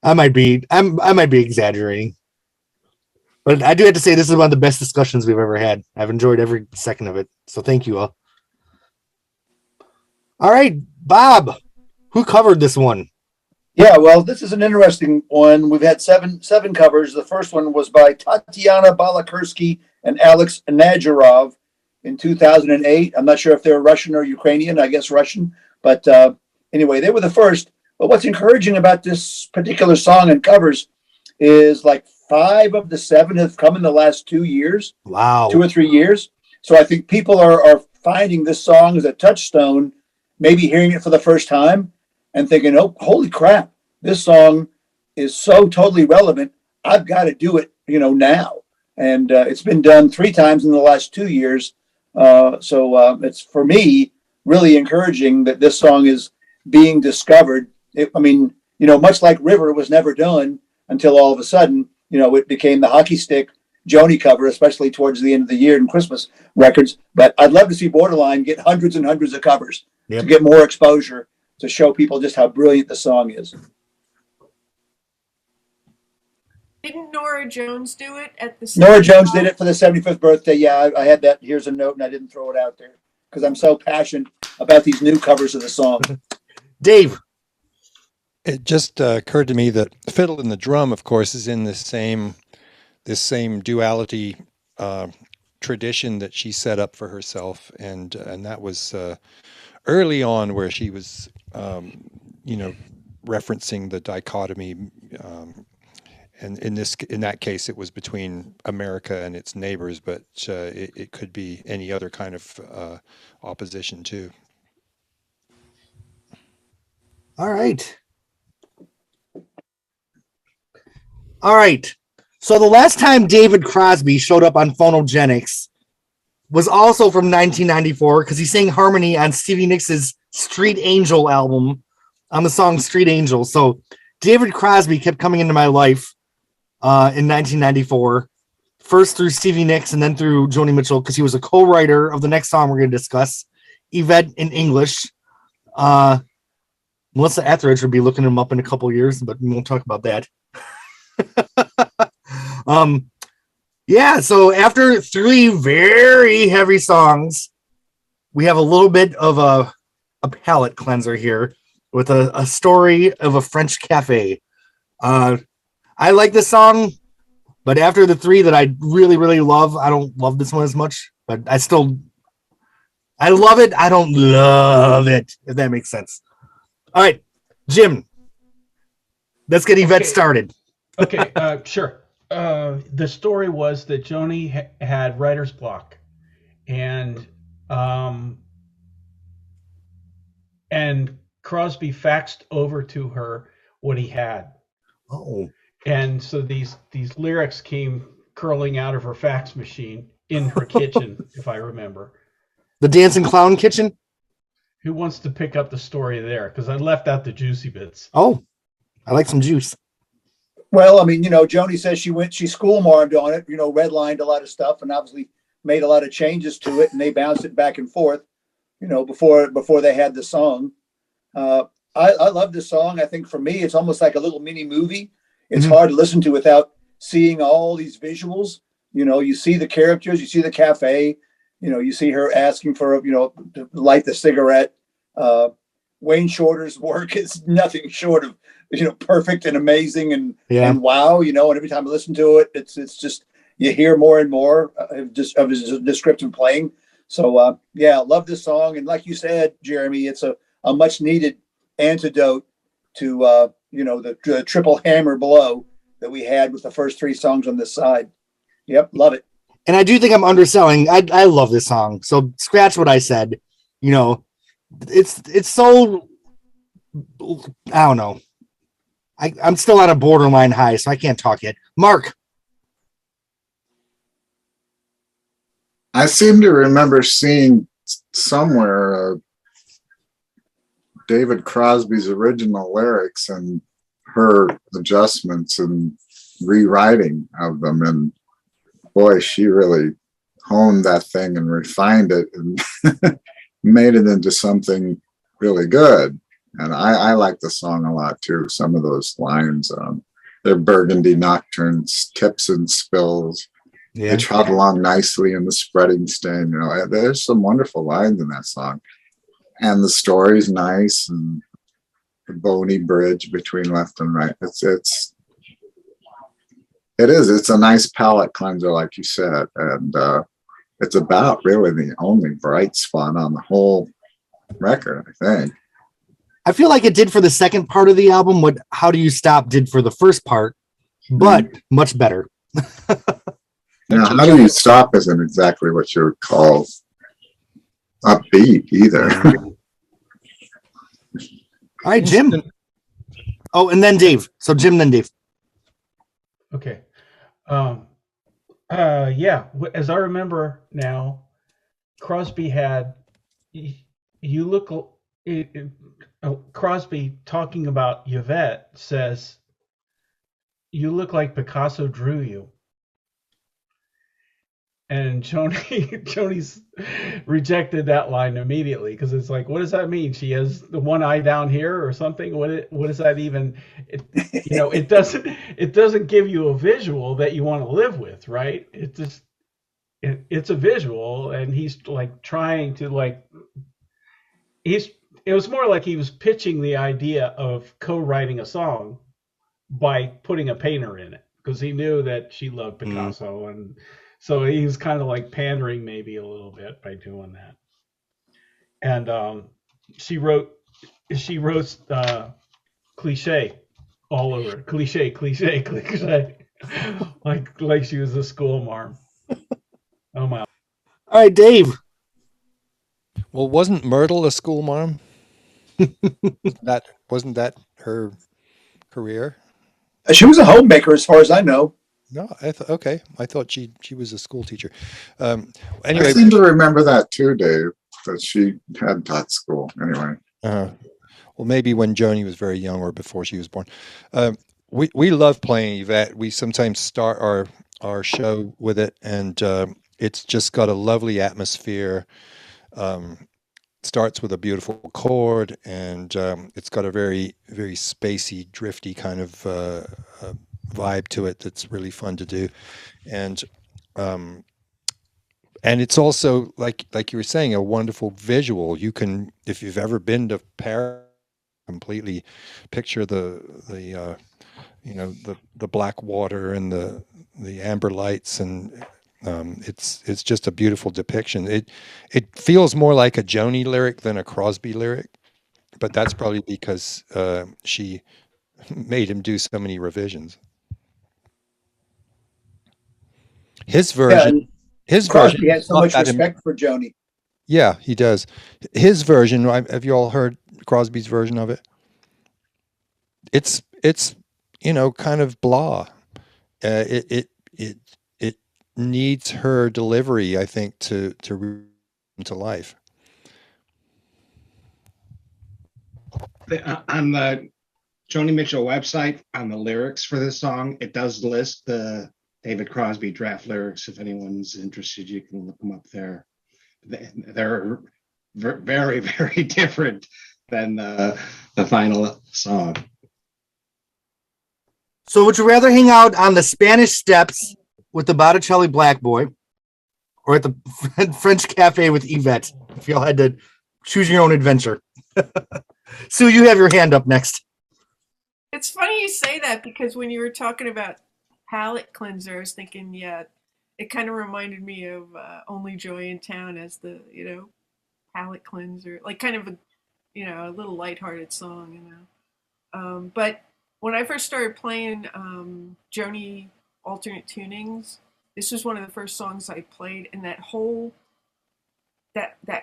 A: I might be exaggerating, but I do have to say this is one of the best discussions we've ever had. I've enjoyed every second of it. So thank you all. All right, Bob, who covered this one?
B: Yeah, well, this is an interesting one. We've had seven covers. The first one was by Tatiana Balakursky and Alex Najarov in 2008. I'm not sure if they're Russian or Ukrainian, I guess Russian. But anyway, they were the first. But what's encouraging about this particular song and covers is like 5 of the 7 have come in the last 2 years.
A: Wow.
B: 2 or 3 years. So I think people are finding this song as a touchstone, maybe hearing it for the first time and thinking, oh, holy crap, this song is so totally relevant. I've got to do it, now. and it's been done 3 times in the last 2 years. So it's, for me, really encouraging that this song is being discovered. I mean, much like River was never done until all of a sudden, it became the hockey stick Joni cover, especially towards the end of the year and Christmas records. But I'd love to see Borderline get hundreds and hundreds of covers to get more exposure, to show people just how brilliant the song is.
C: Didn't Nora Jones do it at the
B: Nora Jones did it for the 75th birthday. Yeah, I had that. Here's a note, and I didn't throw it out there because I'm so passionate about these new covers of the song.
A: Dave.
H: It just occurred to me that fiddle and the drum, of course, is in this same duality tradition that she set up for herself, and that was early on, where she was referencing the dichotomy, and in that case it was between America and its neighbors, but it could be any other kind of opposition too.
A: All right. So the last time David Crosby showed up on Phonogenics was also from 1994, because he sang harmony on Stevie Nicks' Street Angel album on the song Street Angel. So David Crosby kept coming into my life in 1994, first through Stevie Nicks and then through Joni Mitchell, because he was a co-writer of the next song we're going to discuss, Yvette in English. Melissa Etheridge would be looking him up in a couple of years, but we won't talk about that. So after 3 very heavy songs, we have a little bit of a palate cleanser here with a story of a French cafe. I like this song, but after the 3 that I really, really love, I don't love this one as much, but I love it. I don't love it, if that makes sense. All right, Jim, let's get Yvette started.
J: Okay, sure. The story was that Joni had writer's block, and Crosby faxed over to her what he had.
A: Oh.
J: And so these lyrics came curling out of her fax machine in her kitchen, if I remember.
A: The Dancing Clown Kitchen?
J: Who wants to pick up the story there? Because I left out the juicy bits.
A: Oh, I like some juice.
B: Well, I mean, Joni says she school marked on it, redlined a lot of stuff and obviously made a lot of changes to it, and they bounced it back and forth, before they had the song. I love this song. I think for me, it's almost like a little mini movie. It's hard to listen to without seeing all these visuals. You see the characters, you see the cafe, you see her asking for, to light the cigarette. Wayne Shorter's work is nothing short of, perfect and amazing and wow, and every time I listen to it, it's just, you hear more and more of his descriptive playing. So, love this song. And like you said, Jeremy, it's a much needed antidote to, the triple hammer blow that we had with the first 3 songs on this side. Yep. Love it.
A: And I do think I'm underselling. I love this song. So scratch what I said. It's so, I don't know. I'm still on a borderline high, so I can't talk yet. Mark.
F: I seem to remember seeing somewhere David Crosby's original lyrics and her adjustments and rewriting of them. And boy, she really honed that thing and refined it and made it into something really good. And I like the song a lot too. Some of those lines, they're burgundy nocturnes, tips and spills. Yeah. They trot along nicely in the spreading stain. There's some wonderful lines in that song. And the story's nice, and the bony bridge between left and right. It's a nice palate cleanser, like you said. And it's about really the only bright spot on the whole record, I think. I
A: feel like it did for the second part of the album what How Do You Stop did for the first part, but much better.
F: How Do You Stop isn't exactly what you would call upbeat either.
A: All right, Jim. Oh, and then Dave. So Jim, then Dave.
J: Okay. I Yeah, as I remember now, Crosby had you look Crosby talking about Yvette says you look like Picasso drew you. And Joni's rejected that line immediately because it's like, what does that mean? She has the one eye down here or something? What does that even? It doesn't give you a visual that you want to live with, right? It's a visual, and he's like trying to like it was more like he was pitching the idea of co-writing a song by putting a painter in it because he knew that she loved Picasso and. So he was kind of like pandering maybe a little bit by doing that. And she wrote cliche all over it. Cliche. like she was a school marm. Oh my.
A: All right, Dave.
H: Well, wasn't Myrtle a school marm? Wasn't that her career?
B: She was a homemaker, as far as I know.
H: No, okay. I thought she was a school teacher.
F: I
H: Anyway,
F: seem to remember that too, Dave, that she had taught school anyway.
H: well, maybe when Joni was very young or before she was born. We love playing Yvette. We sometimes start our show with it, and it's just got a lovely atmosphere. Starts with a beautiful chord, and it's got a very, very spacey, drifty kind of vibe to it that's really fun to do. And it's also like you were saying, a wonderful visual. You can, if you've ever been to Paris, completely picture the black water and the amber lights, and it's just a beautiful depiction. It feels more like a Joni lyric than a Crosby lyric, but that's probably because she made him do so many revisions. His version,
B: Crosby had so much respect for Joni.
H: Yeah, he does. His version. Have you all heard Crosby's version of it? It's kind of blah. It needs her delivery, I think, to into life.
E: On the Joni Mitchell website, on the lyrics for this song, it does list the David Crosby draft lyrics. If anyone's interested, you can look them up there. They're very, very different than the final song.
A: So would you rather hang out on the Spanish Steps with the Botticelli Black Boy or at the French Cafe with Yvette? If y'all had to choose your own adventure. Sue, you have your hand up next.
C: It's funny you say that because when you were talking about palette cleanser, I was thinking, yeah, it kind of reminded me of Only Joy in Town as the, palette cleanser, like kind of a little lighthearted song, But when I first started playing Joni alternate tunings, this was one of the first songs I played, and that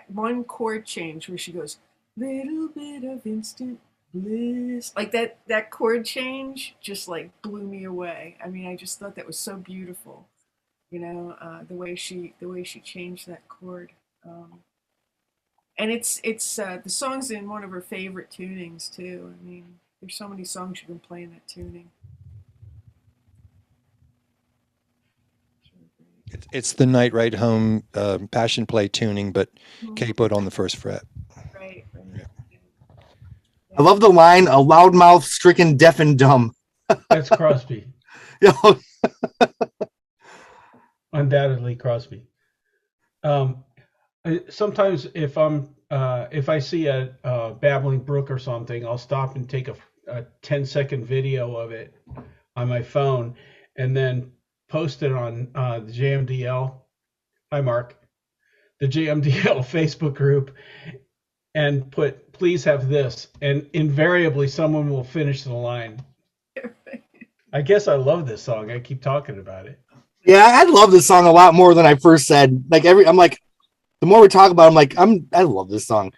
C: one chord change where she goes, little bit of instant bliss, like that chord change just like blew me away. I mean, I just thought that was so beautiful, the way she changed that chord. And it's the song's in one of her favorite tunings too. I mean, there's so many songs you can play in that tuning.
H: It's the Night Ride Home Passion Play tuning, but capoed on the first fret.
C: Right.
H: Yeah.
A: I love the line, a loudmouth stricken deaf and dumb.
J: That's Crosby.
A: Yeah.
J: Undoubtedly Crosby. Sometimes if I see a babbling brook or something, I'll stop and take a 10-second video of it on my phone and then post it on the JMDL. Hi, Mark. The JMDL Facebook group, and put, please have this. And invariably someone will finish the line. I guess I love this song. I keep talking about it.
A: Yeah, I love this song a lot more than I first said. I'm like, the more we talk about it, I'm like, I love this song.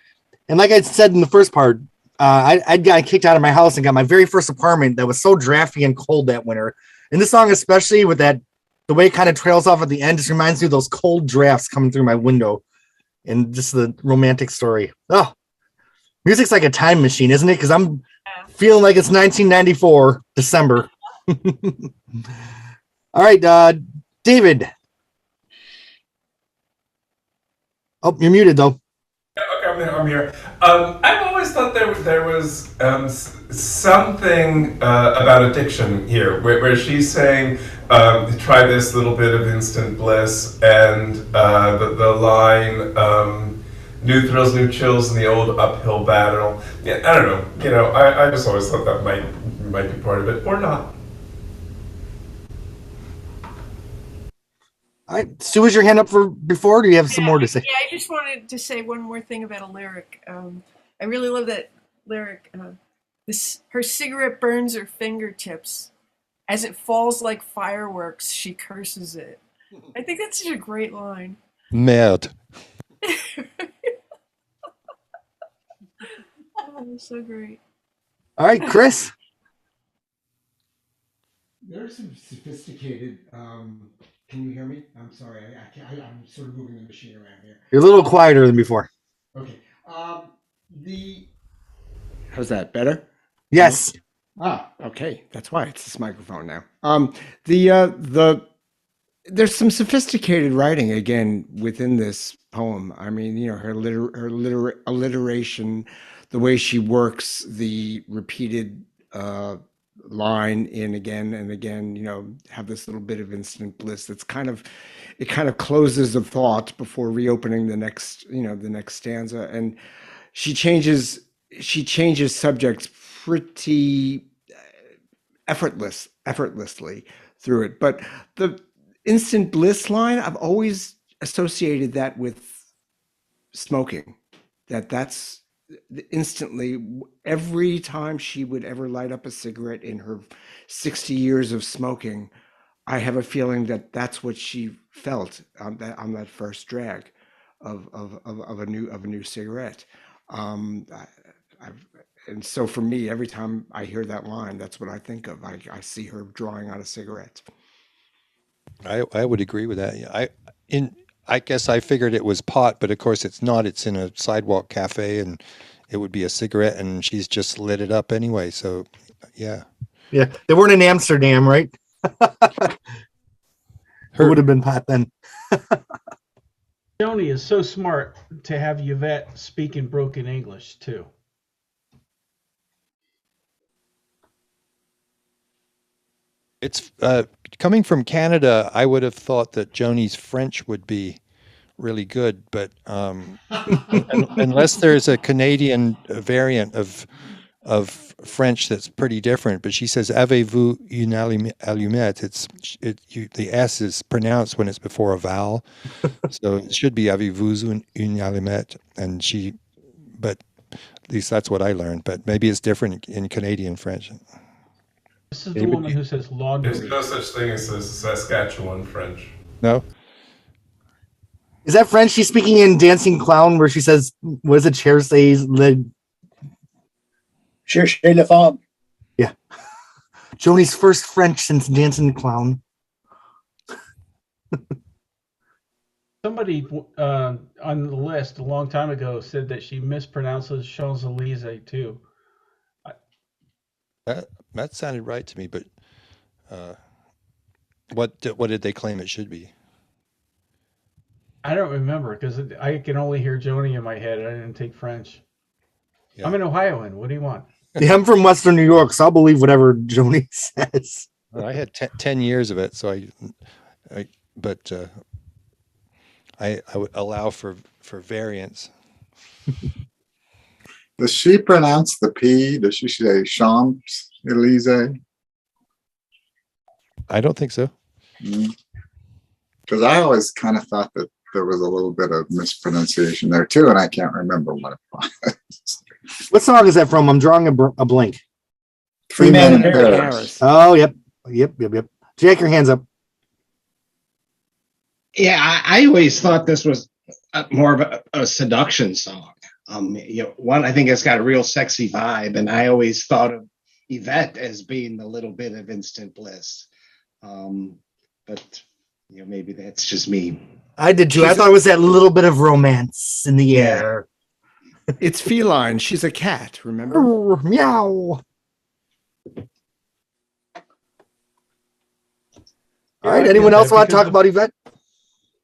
A: And like I said in the first part, I got kicked out of my house and got my very first apartment that was so drafty and cold that winter. And this song, especially with that the way it kind of trails off at the end just reminds me of those cold drafts coming through my window and just the romantic story. Oh, music's like a time machine, isn't it? Because I'm feeling like it's 1994, December. All right, David. Oh, you're muted, though.
K: Okay, I'm here. I've always thought there was something about addiction here, where she's saying, try this little bit of instant bliss, and the line, new thrills, new chills in the old uphill battle. Yeah, I don't know. I just always thought that might be part of it, or not.
A: All right, Sue, was your hand up for before? Or do you have some more to say?
C: Yeah, I just wanted to say one more thing about a lyric. I really love that lyric. Her cigarette burns her fingertips. As it falls like fireworks, she curses it. I think that's such a great line.
H: Mad.
C: Oh, so great.
A: All right, Chris.
D: There's some sophisticated. Can you hear me? I'm sorry. I'm sort of moving the machine around here.
A: You're a little quieter than before.
D: Okay. How's that better?
A: Yes.
D: Okay. That's why it's this microphone now. There's some sophisticated writing again within this poem. I mean, her alliteration, the way she works the repeated line in again and again, have this little bit of instant bliss that's kind of closes the thought before reopening the next stanza. And she changes subjects pretty effortlessly through it. But the instant bliss line, I've always associated that with smoking. That's instantly, every time she would ever light up a cigarette in her 60 years of smoking, I have a feeling that that's what she felt on that first drag of a new cigarette. And so for me, every time I hear that line, that's what I think of. I see her drawing on a cigarette.
H: I would agree with that. I guess I figured it was pot, but of course it's not. It's in a sidewalk cafe, and it would be a cigarette, and she's just lit it up anyway. So, yeah.
A: Yeah, they weren't in Amsterdam, right? It would have been pot then.
J: Joni is so smart to have Yvette speak in broken English too.
H: It's coming from Canada. I would have thought that Joni's French would be really good, but unless there's a Canadian variant of French that's pretty different. But she says "Avez-vous une allumette?" The S is pronounced when it's before a vowel, so it should be "Avez-vous une allumette?" But at least that's what I learned. But maybe it's different in Canadian French.
J: This is the woman who says laundries.
K: There's no such thing as Saskatchewan French.
H: No.
A: Is that French? She's speaking in Dancing Clown, where she says, "What is it? Cherchez le."
B: Cherchez la femme.
A: Yeah. Joni's first French since Dancing Clown.
J: Somebody on the list a long time ago said that she mispronounces Champs-Elysees too.
H: That sounded right to me, but what did they claim it should be?
J: I don't remember because I can only hear Joni in my head. I didn't take French. Yeah. I'm an Ohioan. What do you want?
A: Yeah, I'm from Western New York, so I'll believe whatever Joni says.
H: Well, I had 10 years of it, so I would allow for variance.
F: Does she pronounce the P? Does she say Champs-Elysees?
H: I don't think so.
F: Because I always kind of thought that there was a little bit of mispronunciation there too, and I can't remember what it was.
A: What song is that from? I'm drawing a blank.
F: Three Men in Paris.
A: Oh, yep. Jake, your hands up.
E: Yeah, I always thought this was more of a seduction song. One, I think it's got a real sexy vibe, and I always thought of Yvette as being the little bit of instant bliss. But maybe that's just me.
A: I did too. I thought it was that little bit of romance in the
E: Yeah.
A: air.
D: It's feline. She's a cat, remember?
A: Meow. All right.
J: I
A: Anyone
J: get
A: else
J: that
A: want to
J: because
A: talk about Yvette?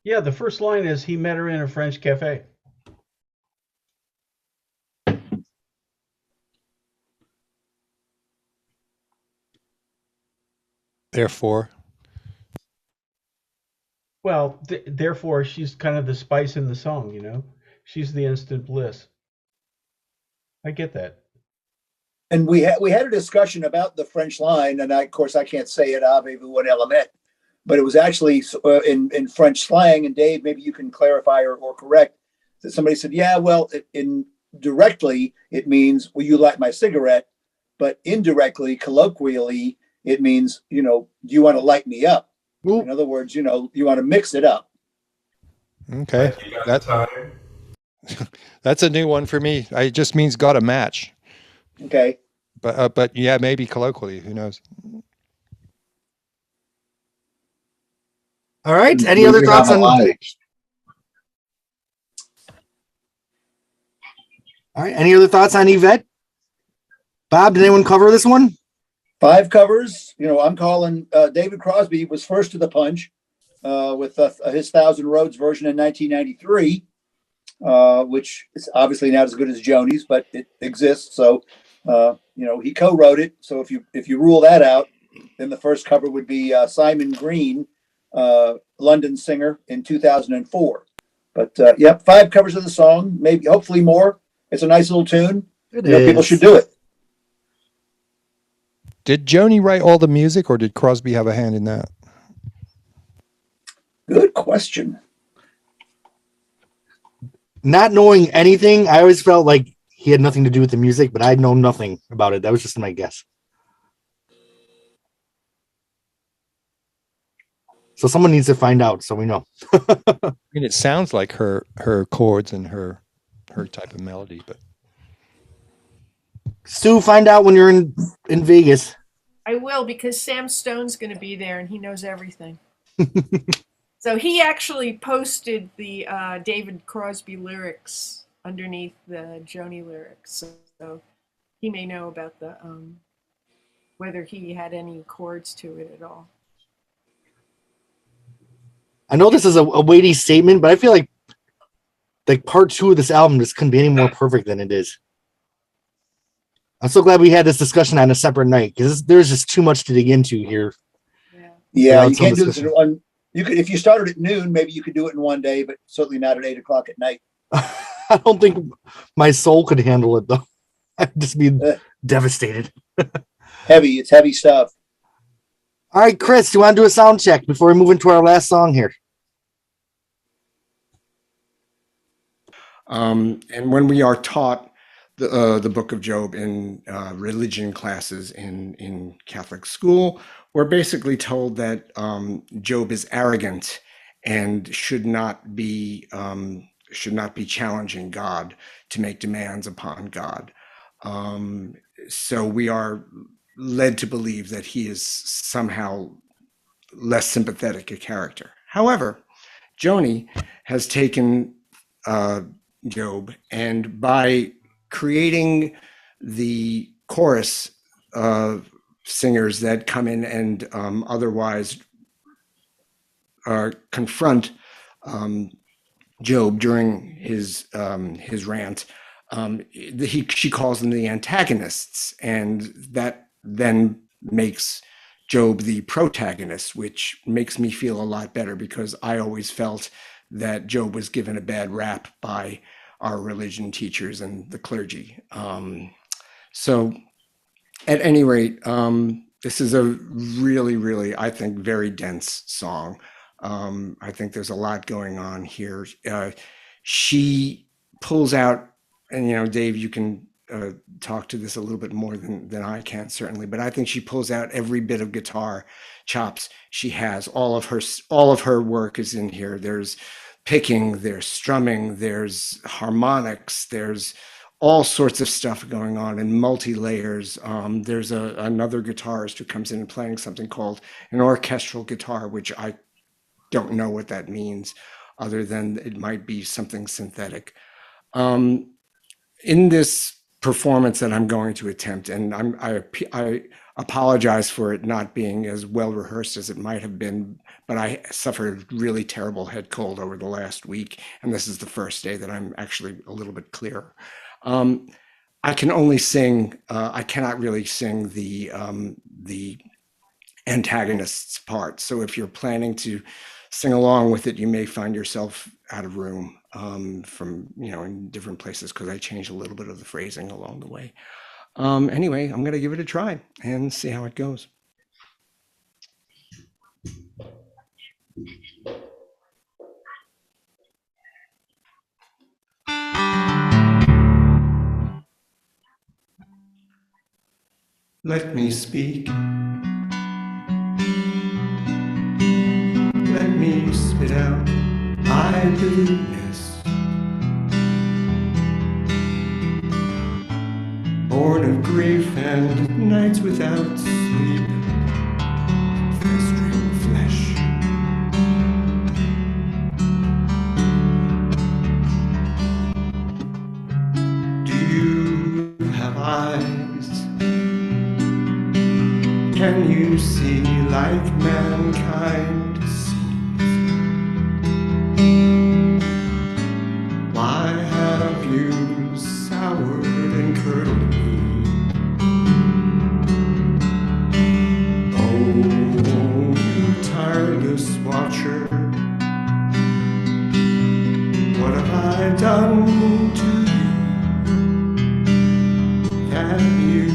J: Yeah, the first line is he met her in a French cafe.
H: Therefore,
J: Well, therefore, she's kind of the spice in the song, you know? She's the instant bliss. I get that.
B: And we had a discussion about the French line, and of course I can't say it, avez-vous un element, but it was actually in French slang. And Dave, maybe you can clarify or correct that somebody said, yeah, well, in directly it means will you light my cigarette, but indirectly, colloquially, it means do you want to light me up?
A: Ooh.
B: In other words, you want to mix it up.
H: okay,
K: Like, you got the time.
H: that's a new one for me. It just means got a match.
B: Okay.
H: But yeah, maybe colloquially, who knows?
A: All right. Any
F: Do
A: other
F: you
A: thoughts
F: have a
A: on?
F: light?
A: All right. Any other thoughts on Yvette? Bob, did anyone cover this one?
B: 5 covers. I'm calling David Crosby was first to the punch with his Thousand Roads version in 1993, which is obviously not as good as Joni's, but it exists. So, he co-wrote it. So if you rule that out, then the first cover would be Simon Green, London singer in 2004. But 5 covers of the song, maybe hopefully more. It's a nice little tune. People should do it.
H: Did Joni write all the music, or did Crosby have a hand in that?
B: Good question.
A: Not knowing anything, I always felt like he had nothing to do with the music, but I know nothing about it. That was just my guess. So someone needs to find out so we know.
H: I mean, it sounds like her chords and her type of melody, but
A: Stu, find out when you're in Vegas.
C: I will, because Sam Stone's going to be there and he knows everything. So he actually posted the David Crosby lyrics underneath the Joni lyrics. So he may know about the whether he had any chords to it at all.
A: I know this is a weighty statement, but I feel like part 2 of this album just couldn't be any more perfect than it is. I'm so glad we had this discussion on a separate night because there's just too much to dig into here.
B: Yeah, you can't do this in one. You could, if you started at noon, maybe you could do it in one day, but certainly not at 8 o'clock at night.
A: I don't think my soul could handle it though. I'd just be devastated.
B: It's heavy stuff.
A: All right, Chris, do you want to do a sound check before we move into our last song here?
D: And when we are taught the Book of Job in religion classes in Catholic school, we're basically told that Job is arrogant and should not be challenging God to make demands upon God. So we are led to believe that he is somehow less sympathetic a character. However, Joni has taken Job, and by creating the chorus singers that come in and otherwise confront Job during his rant, she calls them the antagonists, and that then makes Job the protagonist, which makes me feel a lot better because I always felt that Job was given a bad rap by our religion teachers and the clergy. So at any rate, this is a really, really, I think, very dense song. I think there's a lot going on here. She pulls out, and Dave, you can talk to this a little bit more than I can, certainly, but I think she pulls out every bit of guitar chops she has. All of her work is in here. There's picking, there's strumming, there's harmonics, there's all sorts of stuff going on in multi-layers. There's another guitarist who comes in and playing something called an orchestral guitar, which I don't know what that means, other than it might be something synthetic. In this performance that I'm going to attempt, and I apologize for it not being as well rehearsed as it might have been, but I suffered a really terrible head cold over the last week, and this is the first day that I'm actually a little bit clearer. I can only sing, I cannot really sing the antagonist's part. So if you're planning to sing along with it, you may find yourself out of room from, in different places, because I changed a little bit of the phrasing along the way. Anyway, I'm going to give it a try and see how it goes. Let me speak. Let me spit out my blueness. Born of grief and nights without sleep, festering flesh. Do you have eyes? Can you see like mankind sees? Why have you soured and curdled me? Oh, you tireless watcher, what have I done to you that you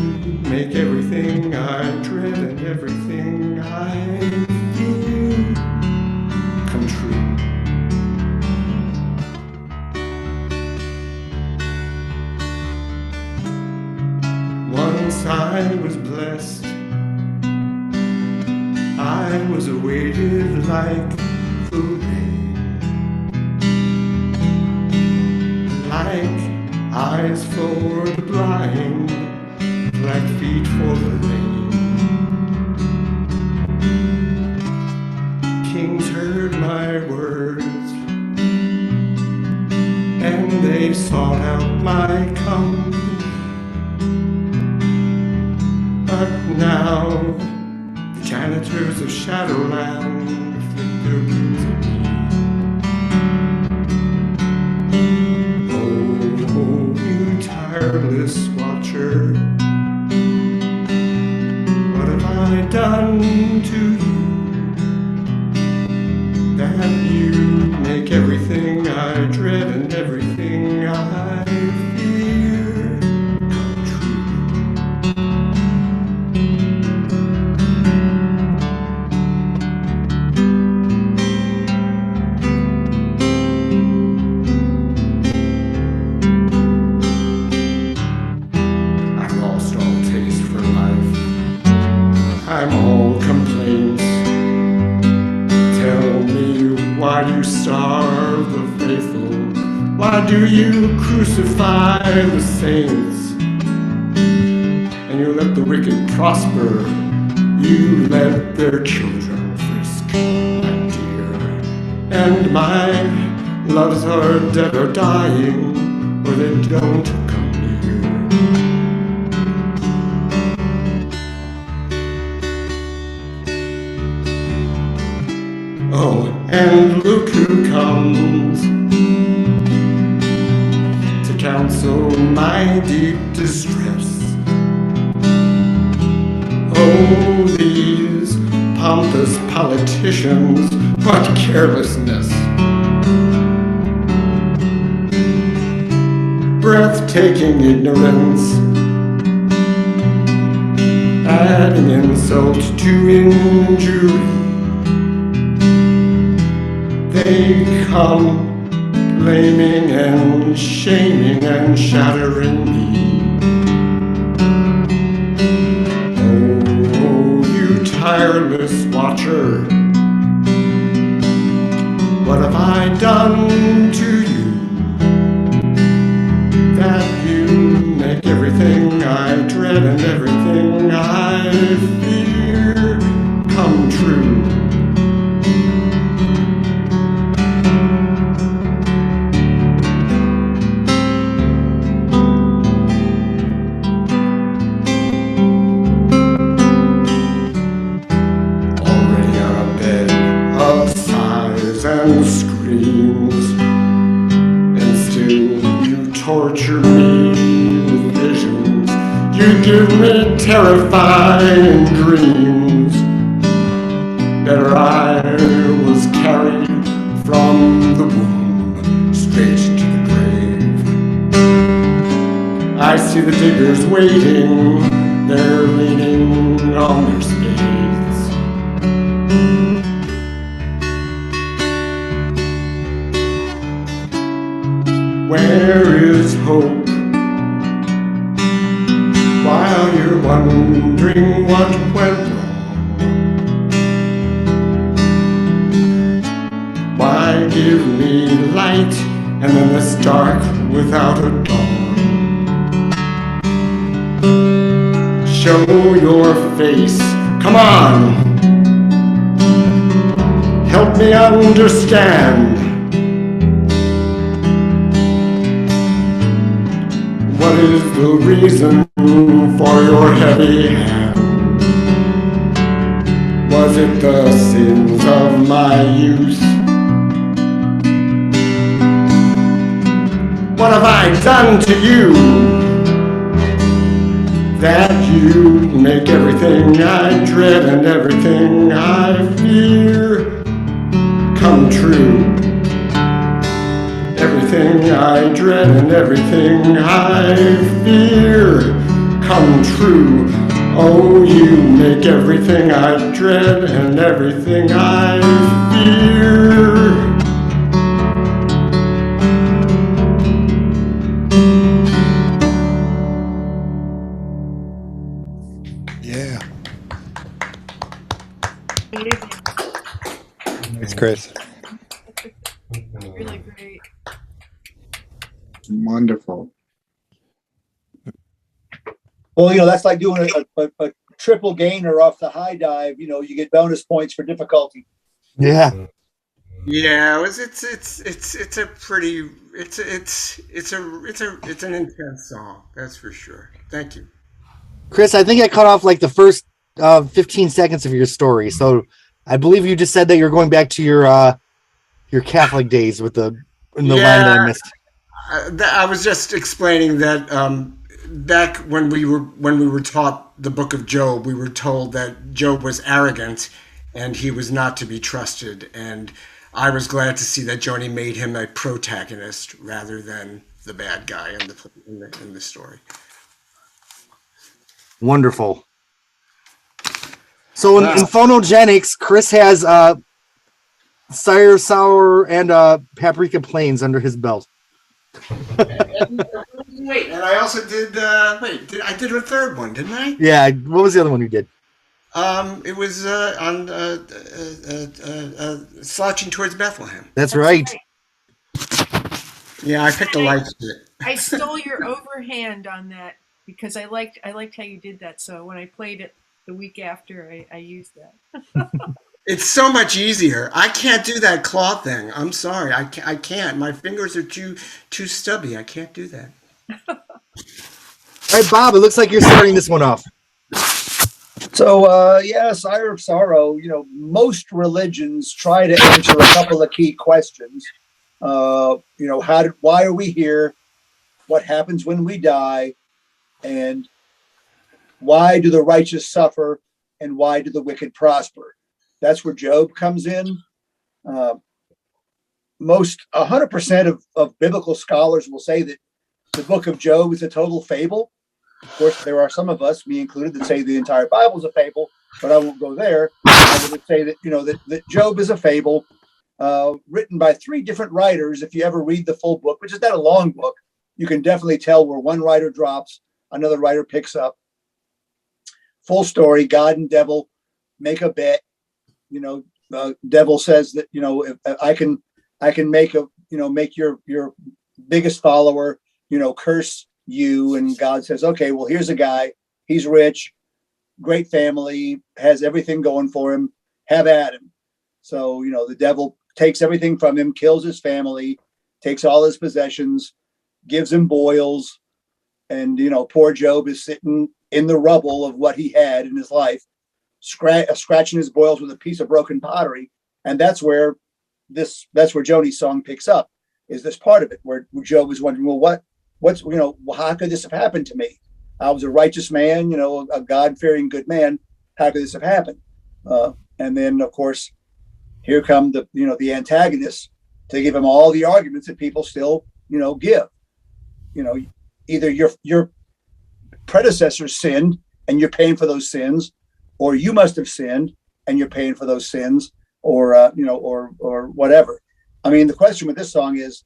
D: make everything I dread and everything I fear come true? Once I was blessed, I was awaited like the rain, like eyes for the blind, like feet for the lame. Kings heard my words, and they sought out my company. But now the janitors of Shadowland flick their blues at me. Oh, you tireless watcher, what have I done to you that you make everything I dread and everything I fear come true? I've lost all taste for life. I'm all complaints. Tell me, why do you starve the faithful? Why do you crucify the saints? And you let the wicked prosper. You let their children frisk, my dear. And my loves are dead or dying, or they don't come near. Oh, and look who comes to counsel my deep distress. Oh, these pompous politicians, what carelessness! Breathtaking ignorance, adding insult to injury. They come blaming and shaming and shattering me. Oh, you tireless watcher, what have I done to you that you make everything I dread and everything I fear come true?
L: screams, and still you torture me with visions. You give me terrifying dreams. Better I was carried from the womb straight to the grave. I see the diggers waiting, they're leaning on their spades. Where is hope? While you're wondering what went wrong, why give me light and then this dark without a dawn? Show your face, come on, help me understand. What is the reason for your heavy hand? Was it the sins of my youth? What have I done to you that you make everything I dread and everything I fear come true? Everything I dread and everything I fear come true. Oh, you make everything I dread and everything I fear.
H: Yeah. It's Chris.
C: Really great.
F: Wonderful.
B: Well, you know, that's like doing a triple gainer off the high dive. You know, you get bonus points for difficulty.
A: Yeah.
D: Yeah, it's a pretty it's an intense song, that's for sure. Thank you.
A: Chris, I think I cut off like the first 15 seconds of your story. So I believe you just said that you're going back to your Catholic days with the line that I missed.
D: I was just explaining that back when we were taught the book of Job, we were told that Job was arrogant and he was not to be trusted. And I was glad to see that Joni made him a protagonist rather than the bad guy in the story.
A: Wonderful. So in Phonogenics, Chris has Sire, Sour, and Paprika Plains under his belt.
D: Wait, and I also did. I did a third one, didn't I?
A: Yeah. What was the other one you did?
D: It was on Slouching Towards Bethlehem.
A: That's right.
D: Yeah, I picked the light stick.
C: I stole your overhand on that because I liked how you did that. So when I played it the week after, I used that.
D: It's so much easier. I can't do that claw thing. I'm sorry. I can't. My fingers are too stubby. I can't do that.
A: All right, Bob, it looks like you're starting this one off.
B: So, Sire of Sorrow, you know, most religions try to answer a couple of key questions. You know, why are we here? What happens when we die? And why do the righteous suffer? And why do the wicked prosper? That's where Job comes in. 100% of biblical scholars will say that the book of Job is a total fable. Of course, there are some of us, me included, that say the entire Bible is a fable, but I won't go there. I would say that, you know, that Job is a fable written by 3 different writers. If you ever read the full book, which is not a long book, you can definitely tell where one writer drops, another writer picks up. Full story, God and devil make a bet. You know, devil says that, you know, if I can make your biggest follower, you know, curse you. And God says, okay, well, here's a guy. He's rich, great family, has everything going for him. Have at him. So, you know, the devil takes everything from him, kills his family, takes all his possessions, gives him boils. And, you know, poor Job is sitting in the rubble of what he had in his life, scratching his boils with a piece of broken pottery. And that's where that's where Joni's song picks up, is this part of it where Job is wondering, well, what's, how could this have happened to me? I was a righteous man, a God-fearing good man. How could this have happened? And then, of course, here come the antagonists to give him all the arguments that people still, give. Either your predecessors sinned and you're paying for those sins, or you must have sinned and you're paying for those sins, or whatever. I mean, the question with this song is,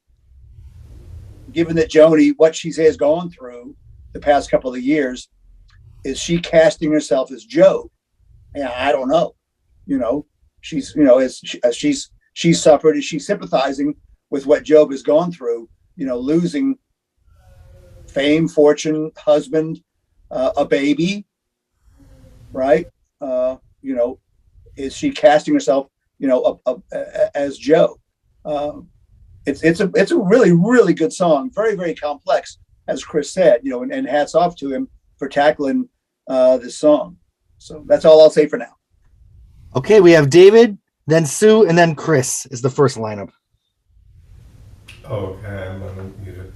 B: given that Joni, what she has gone through the past couple of years, is she casting herself as Job? Yeah, I don't know. She's, as she's suffered, is she sympathizing with what Job has gone through, losing fame, fortune, husband, a baby, right? Is she casting herself, as Job? It's a really, really good song. Very, very complex, as Chris said, and hats off to him for tackling this song. So that's all I'll say for now.
A: Okay, we have David, then Sue, and then Chris is the first lineup.
K: Okay, I'm unmuted.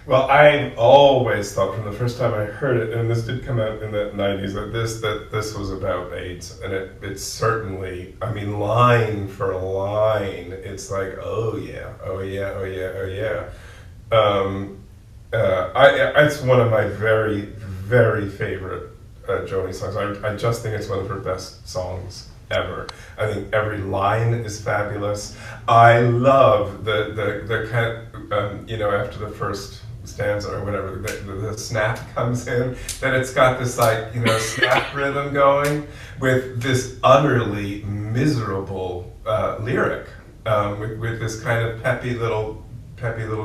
K: Well, I always thought from the first time I heard it, and this did come out in the 90s, that this was about AIDS. And it's certainly, I mean, line for line, it's like, oh yeah. It's one of my very, very favorite Joni songs. I just think it's one of her best songs ever. I think every line is fabulous. I love the kind of, after the first stanza or whatever, the snap comes in, that it's got this snap rhythm going with this utterly miserable lyric, with this kind of peppy little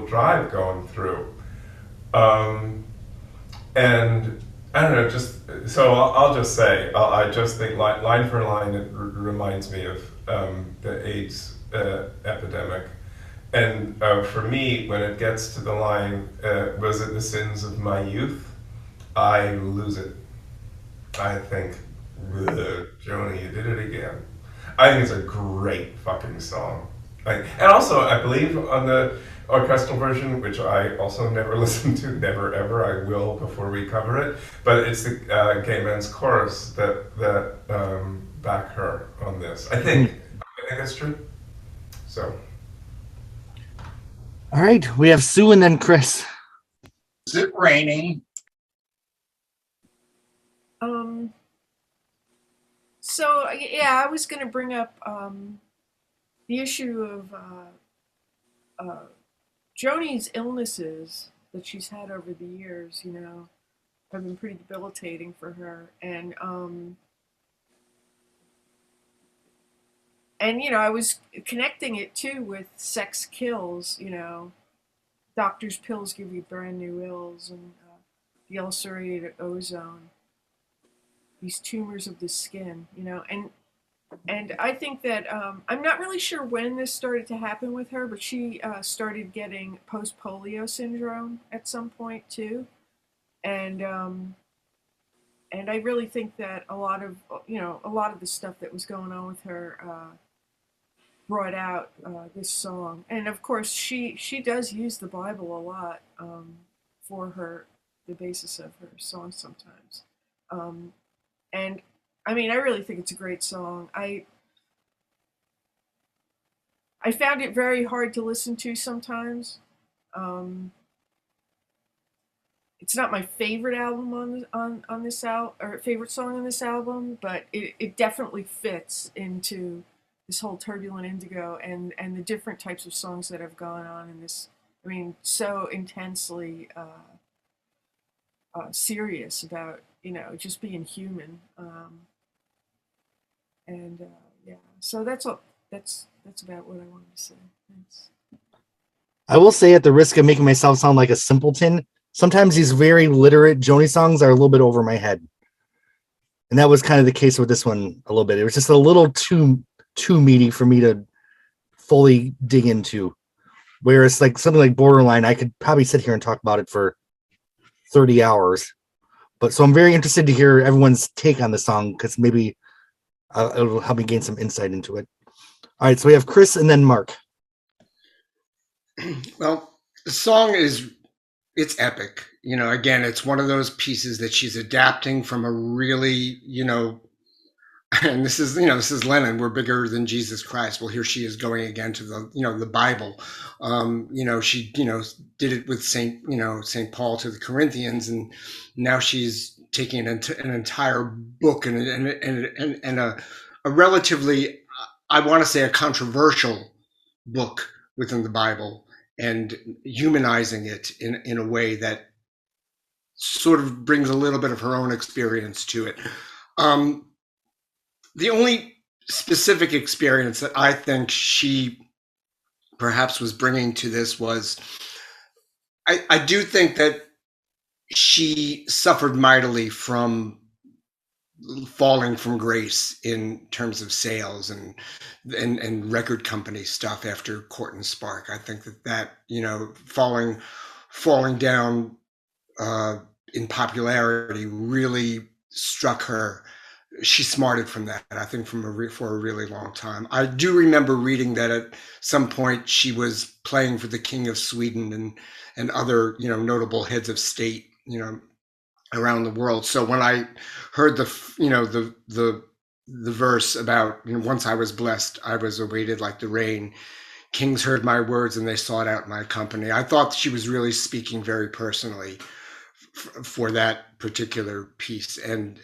K: drive going through. And I don't know, so I'll just say, I just think line for line, it reminds me of the AIDS epidemic. And for me, when it gets to the line, was it the sins of my youth? I lose it. I think, Joni, you did it again. I think it's a great fucking song. And also, I believe on the orchestral version, which I also never listened to, never ever, I will before we cover it, but it's the gay men's chorus that back her on this. I think that's true. So.
A: All right, we have Sue and then Chris.
F: Is it raining?
C: So yeah, I was going to bring up the issue of Joni's illnesses that she's had over the years. Have been pretty debilitating for her, and I was connecting it too with sex kills. Doctors' pills give you brand new ills, and the ulcerated ozone, these tumors of the skin, and I think that I'm not really sure when this started to happen with her, but she started getting post-polio syndrome at some point too, and I really think that a lot of the stuff that was going on with her brought out this song. And of course she does use the Bible a lot for the basis of her songs sometimes. And I mean, I really think it's a great song. I found it very hard to listen to sometimes. It's not my favorite album on this album, or favorite song on this album, but it definitely fits into this whole Turbulent Indigo and the different types of songs that have gone on in this. I mean, so intensely serious about just being human. Yeah, so that's all. That's about what I wanted to say. Thanks.
A: I will say, at the risk of making myself sound like a simpleton, sometimes these very literate Joni songs are a little bit over my head, and that was kind of the case with this one a little bit. It was just a little too meaty for me to fully dig into. Whereas like something like Borderline, I could probably sit here and talk about it for 30 hours. But so I'm very interested to hear everyone's take on the song, because maybe it'll help me gain some insight into it. All right, so we have Chris and then Mark.
D: Well, the song it's epic. Again, it's one of those pieces that she's adapting from a really, and this is Lennon. We're bigger than Jesus Christ. Well, here she is going again to the Bible. She, did it with Saint Paul to the Corinthians, and now she's taking an entire book and a relatively, I want to say, a controversial book within the Bible, and humanizing it in a way that sort of brings a little bit of her own experience to it. The only specific experience that I think she perhaps was bringing to this was, I do think that she suffered mightily from falling from grace in terms of sales and record company stuff after Court and Spark. I think that falling down in popularity really struck her. She smarted from that, I think, for a really long time. I do remember reading that at some point she was playing for the King of Sweden and other notable heads of state around the world. So when I heard the verse about once I was blessed, I was awaited like the rain. Kings heard my words and they sought out my company. I thought she was really speaking very personally for that particular piece. And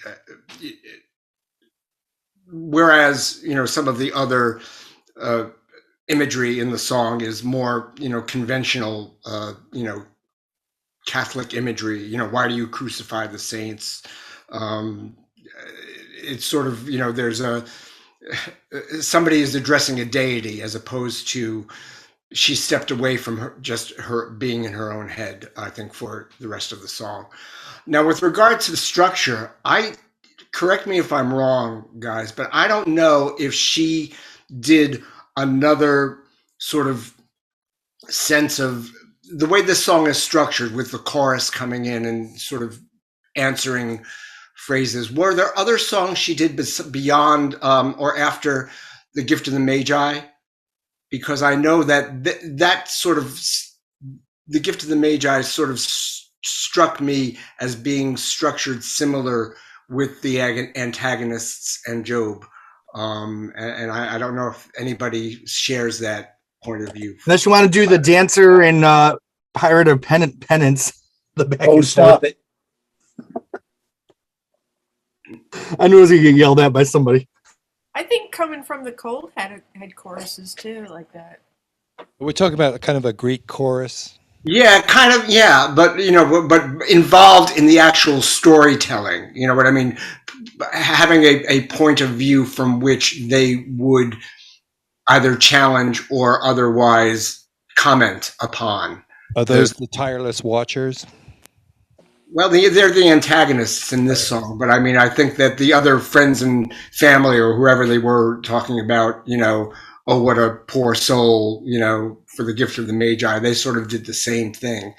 D: whereas some of the other imagery in the song is more conventional Catholic imagery, why do you crucify the saints? It's sort of, there's somebody is addressing a deity, as opposed to she stepped away from her being in her own head, I think, for the rest of the song. Now, with regard to the structure, correct me if I'm wrong, guys, but I don't know if she did another sort of sense of the way this song is structured, with the chorus coming in and sort of answering phrases. Were there other songs she did beyond or after The Gift of the Magi? Because I know that that sort of, The Gift of the Magi sort of struck me as being structured similar with the antagonists and Job. And I don't know if anybody shares that point of view.
A: Unless you want to do the dancer and pirate of penance. The back and
B: stop
A: forth.
B: it.
A: I knew I was going to get yelled at by somebody.
C: I think Coming from the Cold had choruses too, like that.
H: We're talking about kind of a Greek chorus.
D: Yeah, kind of, yeah, but but involved in the actual storytelling. You know what I mean? Having a point of view from which they would either challenge or otherwise comment upon.
H: Are those the tireless watchers?
D: Well, they're the antagonists in this song, but I mean, I think that the other friends and family or whoever they were talking about, oh, what a poor soul, for the gift of the Magi, they sort of did the same thing.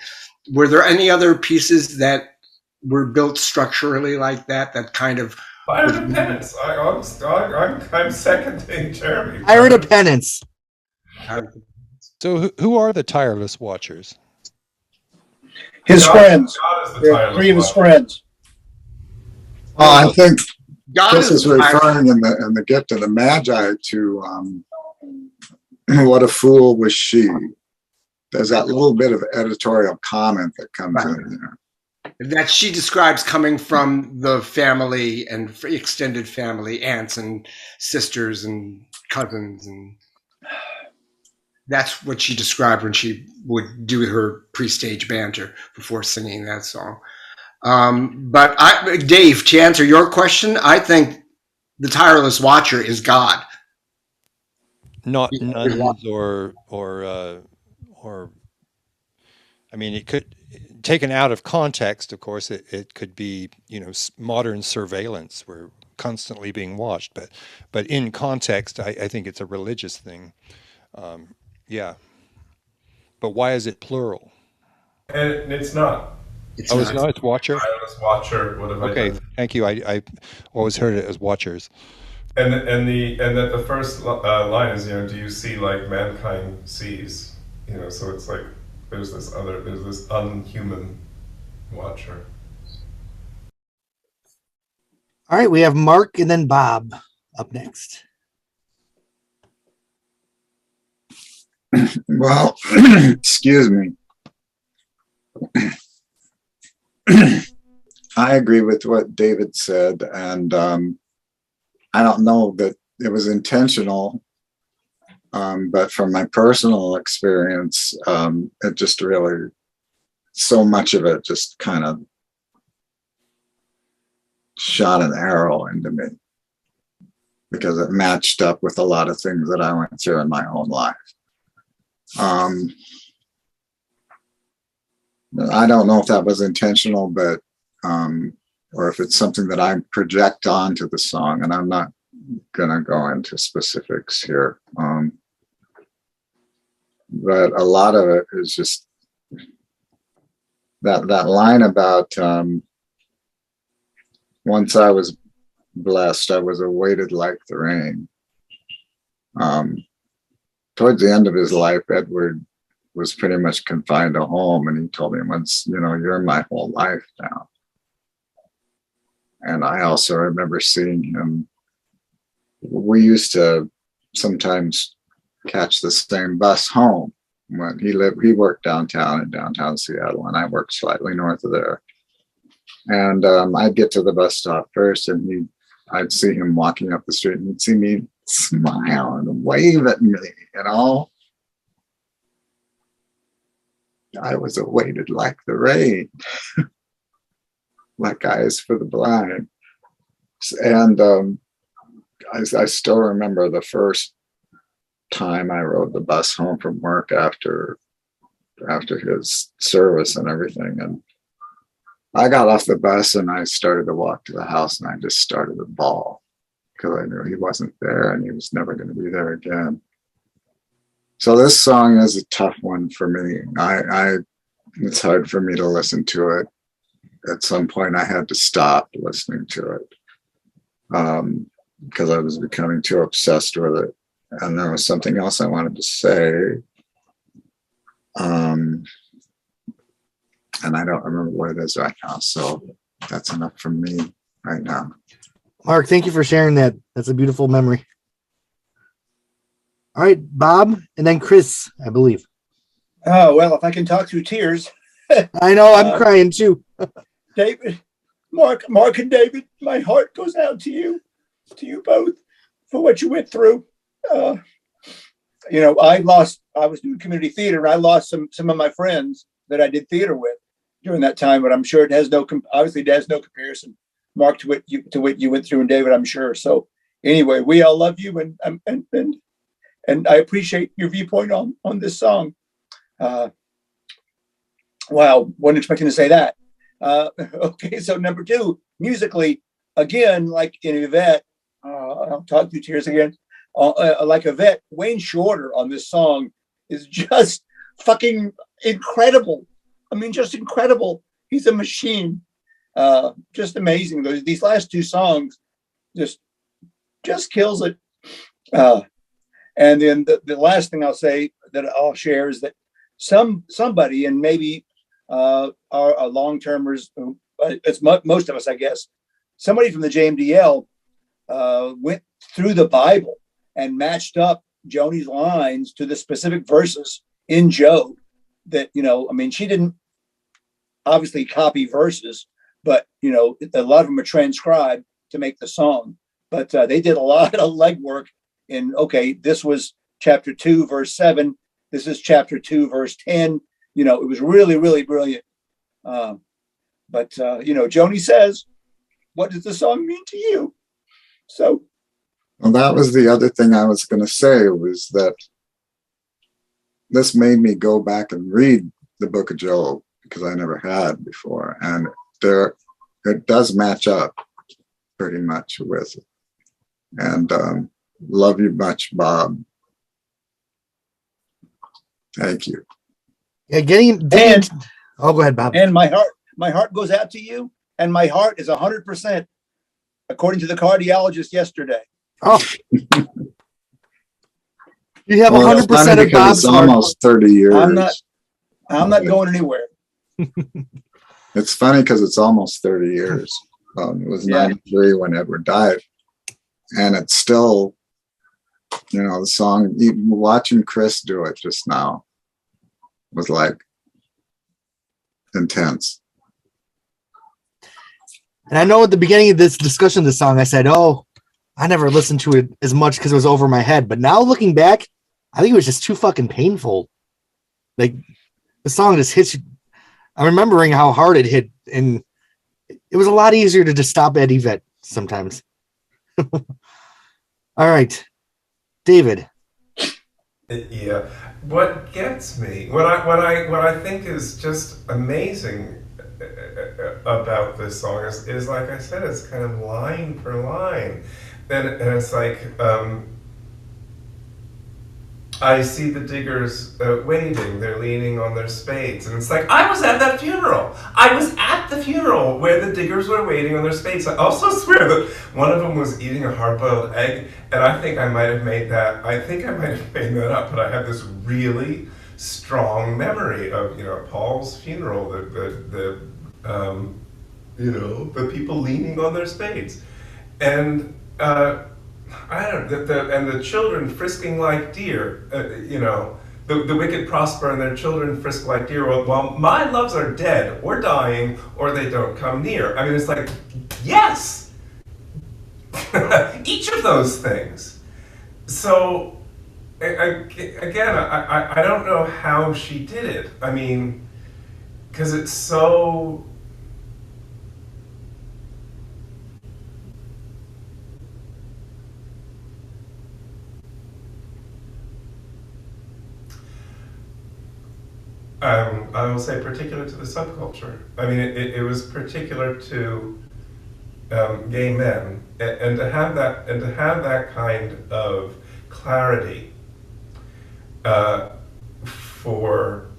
D: Were there any other pieces that were built structurally like that kind of...
K: Pirate of Penance. I'm seconding Jeremy.
A: Pirate of Penance.
H: So who are the tireless watchers?
B: His friends.
K: God is the
B: They're
K: tireless
B: three of his
K: watcher.
B: friends.
F: I think
D: God
F: Chris is
D: the
F: referring in the Gift of the Magi to what a fool was she. There's that little bit of editorial comment that comes in there.
D: that she describes coming from the family and extended family, aunts and sisters and cousins, and that's what she described when she would do her pre-stage banter before singing that song. But Dave, to answer your question, I think the tireless watcher is God.
H: Not nuns or I mean, it could, taken out of context, of course, it could be, modern surveillance. We're constantly being watched, but in context, I think it's a religious thing. Yeah. But why is it plural?
K: And it's not.
D: It's
H: not. It's watcher.
K: Tireless watcher would have
H: Okay,
K: been.
H: thank you. I always heard it as watchers.
K: and that the first line is, do you see like mankind sees? So it's like there's this unhuman watcher.
A: All right, we have Mark and then Bob up next.
F: Well, excuse me. I agree with what David said, and I don't know that it was intentional, but from my personal experience, it just really, so much of it just kind of shot an arrow into me because it matched up with a lot of things that I went through in my own life. I don't know if that was intentional, but or if it's something that I project onto the song, and I'm not gonna go into specifics here. But a lot of it is just that line about once I was blessed, I was awaited like the rain. Towards the end of his life, Edward was pretty much confined to home, and he told me once, you're my whole life now. And I also remember seeing him. We used to sometimes catch the same bus home. When he worked in downtown Seattle, and I worked slightly north of there. And I'd get to the bus stop first, and I'd see him walking up the street, and he'd see me smile and wave at me, I was awaited like the rain, like eyes for the blind. And I still remember the first time I rode the bus home from work after his service and everything. And I got off the bus and I started to walk to the house, and I just started to bawl because I knew he wasn't there and he was never going to be there again. So this song is a tough one for me. It's hard for me to listen to it. At some point I had to stop listening to it because I was becoming too obsessed with it. And there was something else I wanted to say. And I don't remember what it is right now. So that's enough from me right now.
A: Mark, thank you for sharing that. That's a beautiful memory. All right, Bob, and then Chris, I believe.
B: Oh, well, if I can talk through tears.
A: I know, I'm crying too.
B: David, Mark and David, my heart goes out to you both for what you went through. I was doing community theater, and I lost some of my friends that I did theater with during that time, but I'm sure it has no comparison, Mark, to what you went through, and David, I'm sure. So anyway, we all love you, and I appreciate your viewpoint on this song. Wow, wasn't expecting to say that. Okay, so number 2, musically, again, like in Yvette, I'll talk through tears again. Like Yvette, Wayne Shorter on this song is just fucking incredible. I mean, just incredible. He's a machine. Just amazing. These last 2 songs just kills it. And then the last thing I'll say that I'll share is that somebody, and maybe our long-termers, it's most of us, I guess, somebody from the JMDL went through the Bible and matched up Joni's lines to the specific verses in Job that, she didn't obviously copy verses, but, a lot of them are transcribed to make the song. But they did a lot of legwork in, okay, this was chapter 2, verse 7. This is chapter 2, verse 10. It was really, really brilliant. But Joni says, what does the song mean to you? So.
F: Well, that was the other thing I was going to say, was that this made me go back and read the book of Job, because I never had before. And it does match up pretty much with it. And love you much, Bob. Thank you.
A: Yeah, oh, go ahead, Bob.
B: And my heart goes out to you, and my heart is 100%, according to the cardiologist yesterday.
A: Oh, you have
F: Well, it's
A: 100%
F: funny
A: of
F: because
A: Bob's
F: it's
A: heart.
F: almost 30 years.
B: I'm not going anywhere.
F: It's funny because it's almost 30 years. It was 93 when Edward died. And it's still, the song, even watching Chris do it just now was like intense.
A: And I know at the beginning of this discussion of the song, I said, oh, I never listened to it as much because it was over my head. But now looking back, I think it was just too fucking painful. Like, the song just hits you. I'm remembering how hard it hit, and it was a lot easier to just stop at Yvette sometimes. All right, David.
K: Yeah, what gets me, what I think is just amazing about this song is like I said, it's kind of line for line, and it's like I see the diggers waiting, they're leaning on their spades, and it's like, I was at that funeral. I was at the funeral where the diggers were waiting on their spades. I also swear that one of them was eating a hard-boiled egg, and I think I might have made that up, but I have this really strong memory of, Paul's funeral, the people leaning on their spades. And, I don't know, and the children frisking like deer, the wicked prosper and their children frisk like deer, while my loves are dead or dying or they don't come near. I mean, it's like, yes! Each of those things. So, again, I don't know how she did it. I mean, because it's so... I will say particular to the subculture. I mean, it was particular to gay men, and to have that kind of clarity for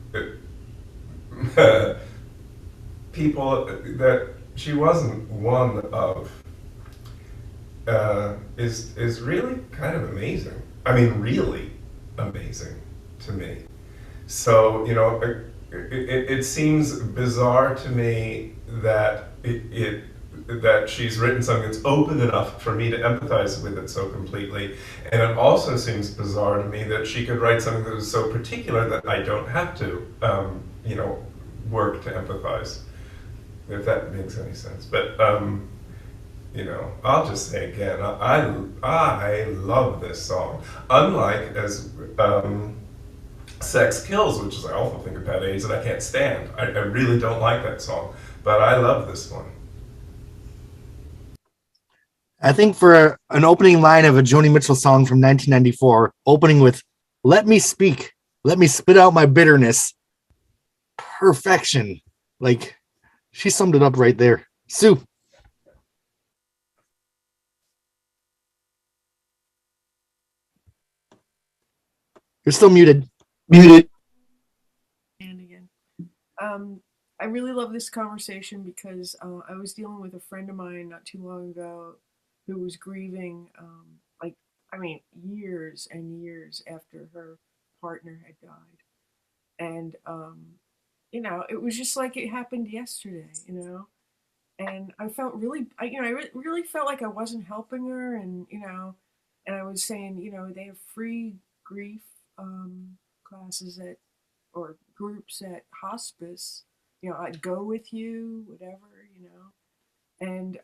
K: people that she wasn't one of is really kind of amazing. I mean, really amazing to me. So, it seems bizarre to me that that she's written something that's open enough for me to empathize with it so completely. And it also seems bizarre to me that she could write something that was so particular that I don't have to, work to empathize, if that makes any sense. But, I'll just say again, I love this song. Unlike as, Sex Kills, which is I also think about AIDS that I can't stand. I really don't like that song, but I love this one.
A: I think for an opening line of a Joni Mitchell song from 1994, opening with "Let me speak, let me spit out my bitterness," perfection. Like, she summed it up right there. Sue. You're still muted.
C: And again, I really love this conversation because I was dealing with a friend of mine not too long ago who was grieving, years and years after her partner had died. And, it was just like it happened yesterday, and I felt really, really felt like I wasn't helping her. And, and I was saying, they have free grief classes or groups at hospice, I'd go with you, whatever, and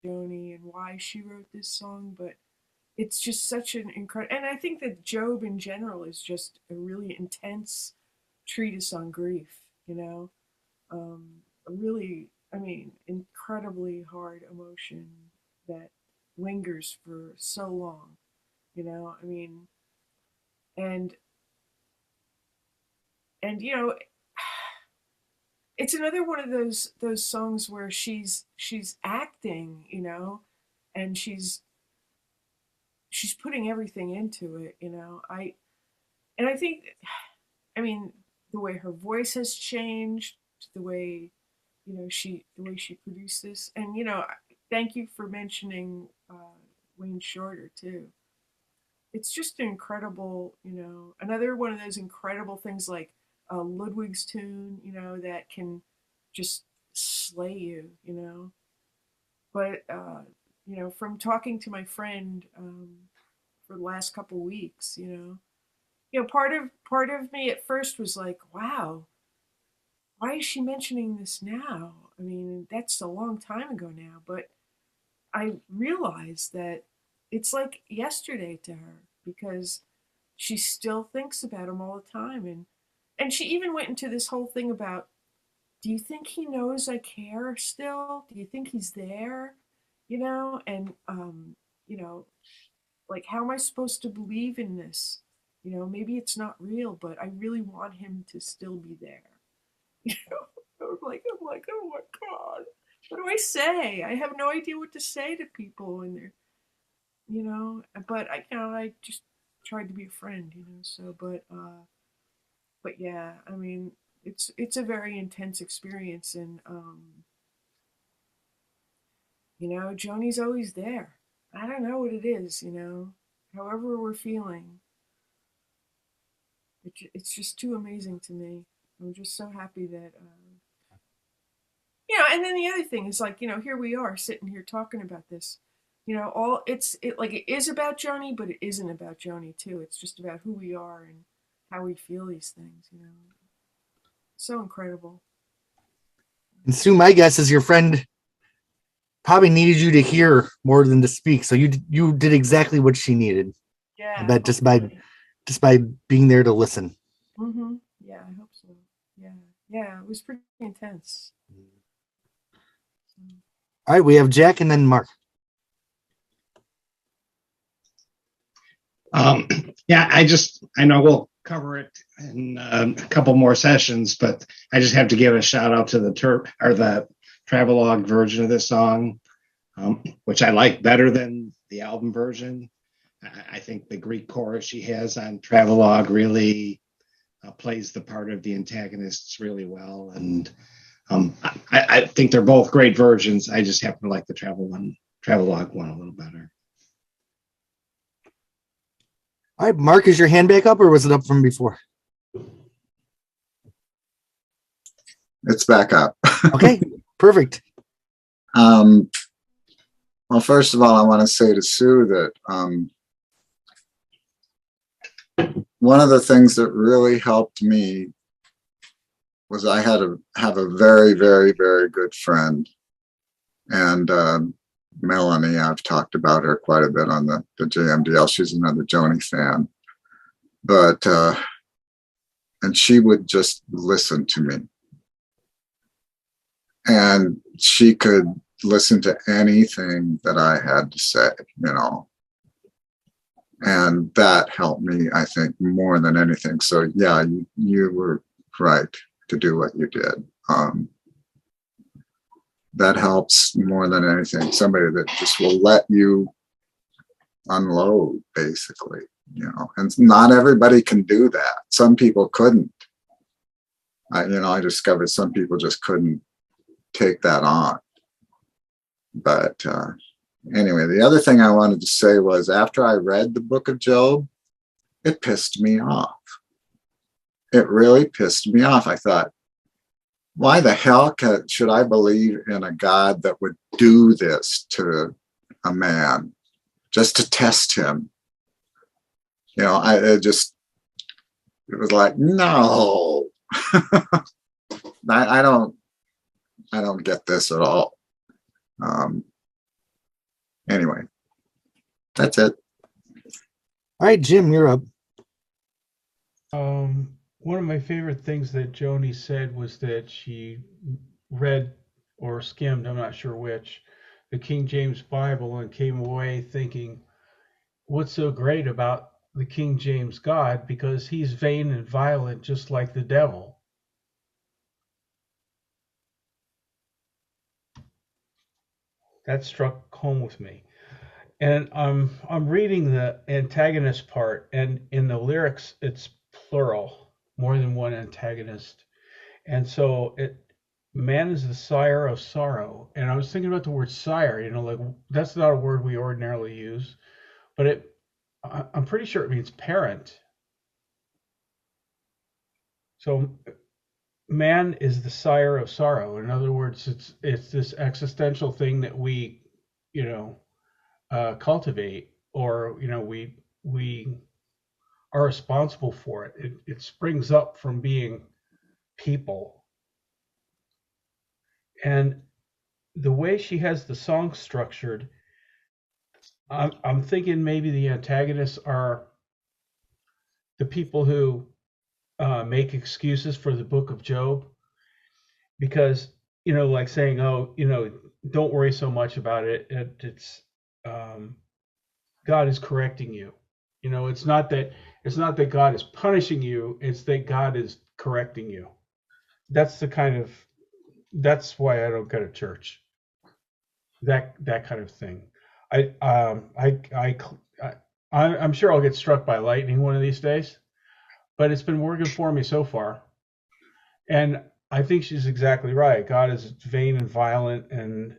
C: Joni and why she wrote this song. But it's just such an incredible, and I think that Job in general is just a really intense treatise on grief, a really, incredibly hard emotion that lingers for so long, and it's another one of those songs where she's acting, and she's putting everything into it, I think, the way her voice has changed, the way she produced this, and thank you for mentioning Wayne Shorter too. It's just an incredible, another one of those incredible things like Ludwig's tune, that can just slay you. But from talking to my friend for the last couple weeks, part of me at first was like, wow, why is she mentioning this now? I mean, that's a long time ago now, but I realized that it's like yesterday to her because she still thinks about him all the time, and she even went into this whole thing about, do you think he knows I care still? Do you think he's there? And like, how am I supposed to believe in this? Maybe it's not real, but I really want him to still be there. I'm like, oh my God, what do I say? I have no idea what to say to people when they're, but I just tried to be a friend, so, but yeah, I mean, it's a very intense experience, and, Joni's always there. I don't know what it is, however we're feeling. It's just too amazing to me. I'm just so happy that, and then the other thing is, like, here we are sitting here talking about this. It is about Joni, but it isn't about Joni too. It's just about who we are and how we feel these things. So incredible.
A: And Sue, my guess is your friend probably needed you to hear more than to speak, so you did exactly what she needed.
C: Yeah.
A: I bet just by being there to listen.
C: Mm-hmm. Yeah, I hope so. Yeah. Yeah, it was pretty intense.
A: All right, we have Jack and then Mark.
E: Yeah, I know we'll cover it in a couple more sessions, but I just have to give a shout out to the Travelogue version of this song, which I like better than the album version. I think the Greek chorus she has on Travelogue really plays the part of the antagonists really well, and I think they're both great versions. I just happen to like the Travelogue one a little better.
A: All right, Mark, is your hand back up or was it up from before?
F: It's back up.
A: Okay, perfect.
F: Well, first of all, I want to say to Sue that one of the things that really helped me was I had to have a very, very, very good friend. And Melanie, I've talked about her quite a bit on the JMDL. She's another Joni fan. But, and she would just listen to me. And she could listen to anything that I had to say, And that helped me, I think, more than anything. So, yeah, you were right to do what you did. That helps more than anything. Somebody that just will let you unload, basically, And not everybody can do that. Some people couldn't. I discovered some people just couldn't take that on. But anyway, the other thing I wanted to say was after I read the book of Job, it pissed me off. It really pissed me off. I thought, why the hell should I believe in a God that would do this to a man just to test him? It was like, no, I don't get this at all. Anyway, that's it.
A: All right, Jim, you're up.
J: One of my favorite things that Joni said was that she read or skimmed, I'm not sure which, the King James Bible and came away thinking, what's so great about the King James God? Because he's vain and violent, just like the devil. That struck home with me. And I'm reading the antagonist part, and in the lyrics, it's plural, more than one antagonist. And so it man is the sire of sorrow. And I was thinking about the word sire, like that's not a word we ordinarily use, but I'm pretty sure it means parent. So man is the sire of sorrow. In other words, it's this existential thing that we, cultivate, or we are responsible for it. It springs up from being people. And the way she has the song structured, I'm thinking maybe the antagonists are the people who make excuses for the book of Job, because like saying, oh, don't worry so much about it. It's God is correcting you. It's not that God is punishing you, it's that God is correcting you. That's why I don't go to church. That kind of thing. I'm sure I'll get struck by lightning one of these days, but it's been working for me so far. And I think she's exactly right. God is vain and violent, and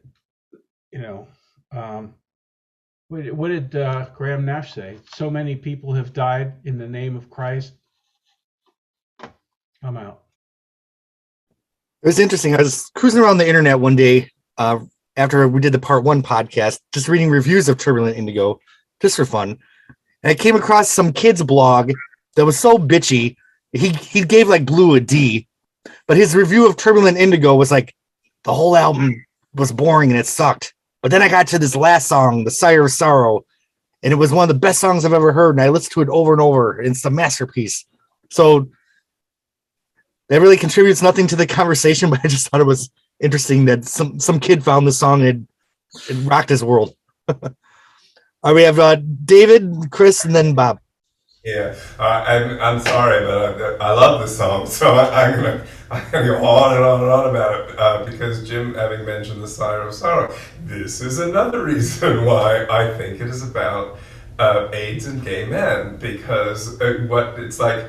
J: what did Graham Nash say? So many people have died in the name of Christ. I'm out.
A: It was interesting. I was cruising around the internet one day after we did the part 1 podcast, just reading reviews of Turbulent Indigo, just for fun. And I came across some kid's blog that was so bitchy. He gave like Blue a D, but his review of Turbulent Indigo was like, the whole album was boring and it sucked. But then I got to this last song, The Sire of Sorrow, and it was one of the best songs I've ever heard. And I listened to it over and over. And it's a masterpiece. So that really contributes nothing to the conversation, but I just thought it was interesting that some kid found this song and it rocked his world. All right, we have David, Chris, and then Bob.
K: Yeah, I'm sorry, but I love this song, so I'm gonna go on and on and on about it because Jim, having mentioned the Sire of Sorrow, this is another reason why I think it is about AIDS and gay men, because what it's like,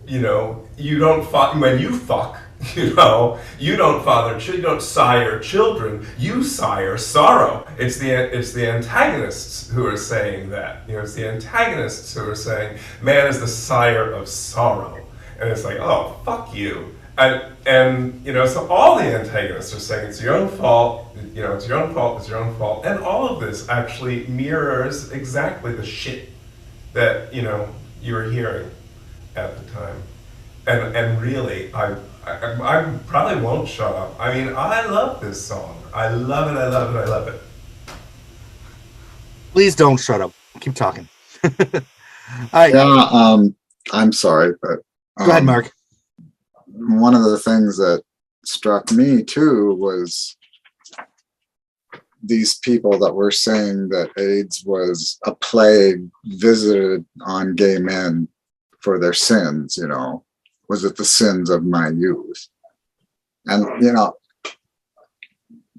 K: you don't fuck when you fuck. You don't you don't sire children, you sire sorrow. It's the antagonists who are saying that. It's the antagonists who are saying man is the sire of sorrow. And it's like, oh, fuck you. And so all the antagonists are saying it's your own fault, it's your own fault, it's your own fault. And all of this actually mirrors exactly the shit that, you were hearing at the time. And really, I probably won't shut up. I mean, I love this song. I love it, I love it, I love it.
A: Please don't shut up. Keep talking. All right.
F: Yeah, I'm sorry, but
A: go ahead, Mark.
F: One of the things that struck me too was these people that were saying that AIDS was a plague visited on gay men for their sins, was it the sins of my youth? And,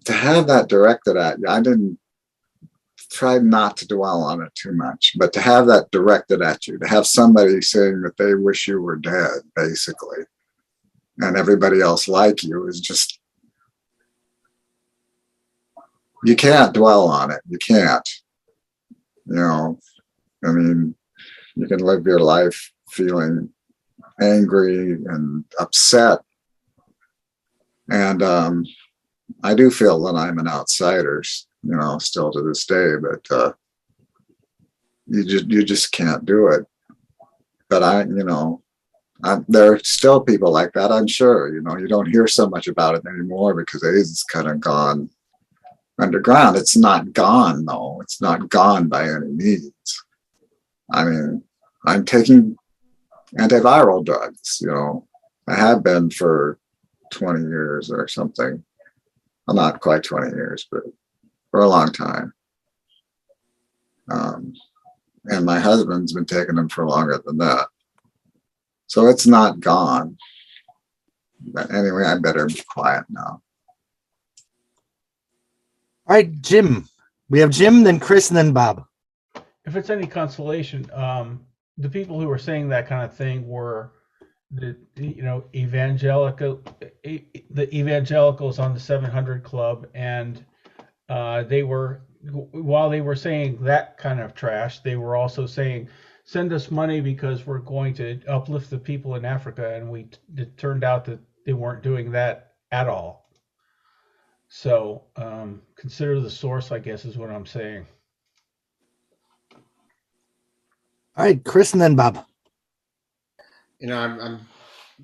F: to have that directed at you, I didn't try not to dwell on it too much, but to have that directed at you, to have somebody saying that they wish you were dead, basically, and everybody else like you is just, you can't dwell on it. You can't, I mean, you can live your life feeling angry and upset, and I do feel that I'm an outsider, still to this day, but you just can't do it. But there are still people like that, I'm sure. You don't hear so much about it anymore because AIDS is kind of gone underground. It's not gone, though. It's not gone by any means. I mean, I'm taking antiviral drugs, I have been for 20 years or something. Well, not quite 20 years, but for a long time. And my husband's been taking them for longer than that. So it's not gone. But anyway, I better be quiet now.
A: All right, Jim. We have Jim, then Chris, and then Bob.
J: If it's any consolation, the people who were saying that kind of thing were the evangelicals on the 700 Club, and they were, while they were saying that kind of trash, they were also saying, send us money because we're going to uplift the people in Africa, and it turned out that they weren't doing that at all. So consider the source, I guess, is what I'm saying.
A: All right, Chris, and then Bob.
D: I'm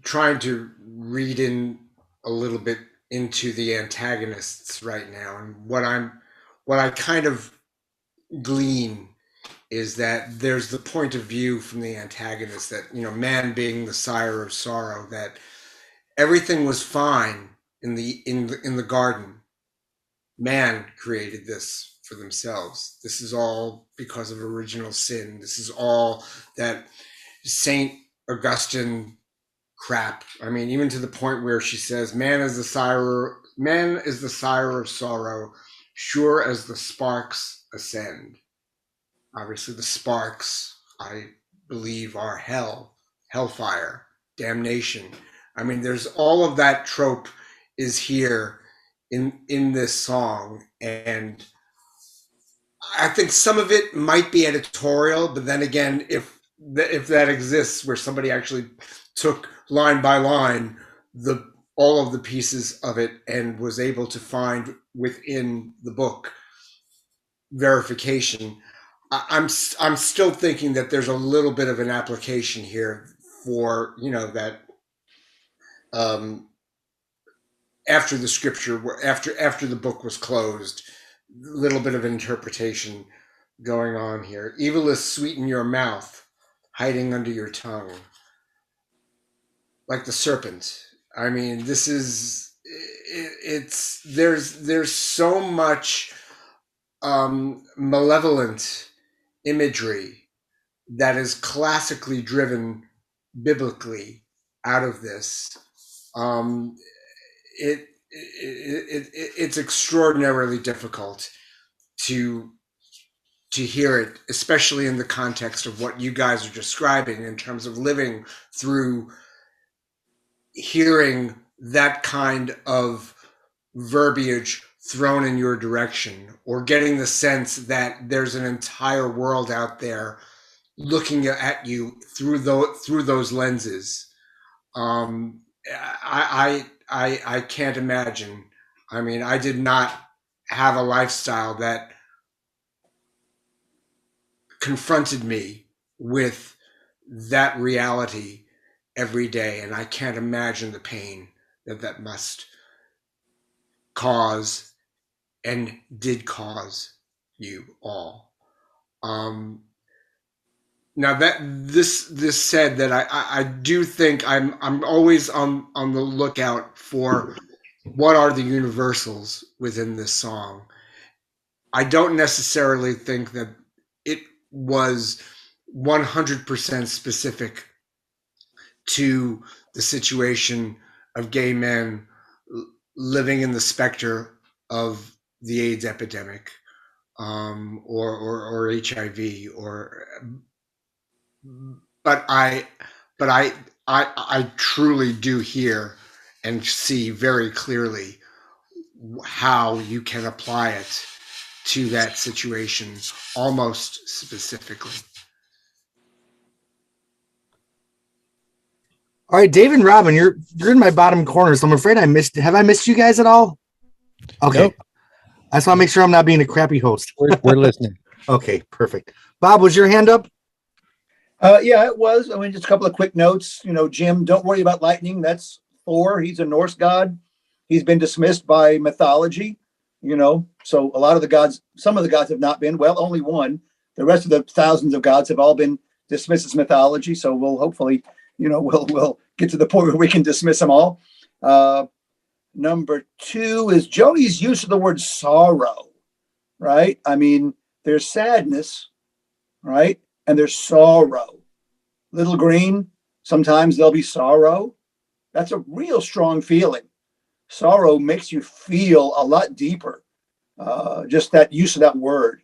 D: trying to read in a little bit into the antagonists right now, and what I kind of glean is that there's the point of view from the antagonist that, man being the sire of sorrow, that everything was fine in the garden. Man created this for themselves. This is all because of original sin. This is all that Saint Augustine crap. I mean, even to the point where she says, man is the sire of sorrow, sure as the sparks ascend. Obviously, the sparks, I believe, are hellfire, damnation. I mean, there's all of that trope is here in this song, and I think some of it might be editorial, but then again, if that exists, where somebody actually took line by line all of the pieces of it and was able to find within the book verification, I'm still thinking that there's a little bit of an application here for that after the scripture, after the book was closed, a little bit of interpretation going on here. Evil is sweet in your mouth, hiding under your tongue, like the serpent. I mean, this is there's so much malevolent imagery that is classically driven biblically out of this. It's extraordinarily difficult to hear it, especially in the context of what you guys are describing in terms of living through hearing that kind of verbiage thrown in your direction, or getting the sense that there's an entire world out there looking at you through those lenses. I can't imagine. I mean, I did not have a lifestyle that confronted me with that reality every day, and I can't imagine the pain that must cause and did cause you all. Now that this said, that I do think I'm always on the lookout for what are the universals within this song. I don't necessarily think that it was 100% specific to the situation of gay men living in the specter of the AIDS epidemic, or HIV, but I truly do hear and see very clearly how you can apply it to that situation almost specifically.
A: All right, Dave and Robin, you're in my bottom corner, so I'm afraid have I missed you guys at all? Okay. Nope. I just want to make sure I'm not being a crappy host.
H: We're listening.
A: Okay, perfect. Bob, was your hand up?
B: Yeah, it was. I mean, just a couple of quick notes. Jim, don't worry about lightning. That's Thor. He's a Norse god. He's been dismissed by mythology, so a lot of the gods, some of the gods have not been, well, only one. The rest of the thousands of gods have all been dismissed as mythology. So we'll hopefully, we'll get to the point where we can dismiss them all. Number two is Joni's use of the word sorrow, right? I mean, there's sadness, right? And there's sorrow. Little green, sometimes there'll be sorrow. That's a real strong feeling. Sorrow makes you feel a lot deeper. Just that use of that word.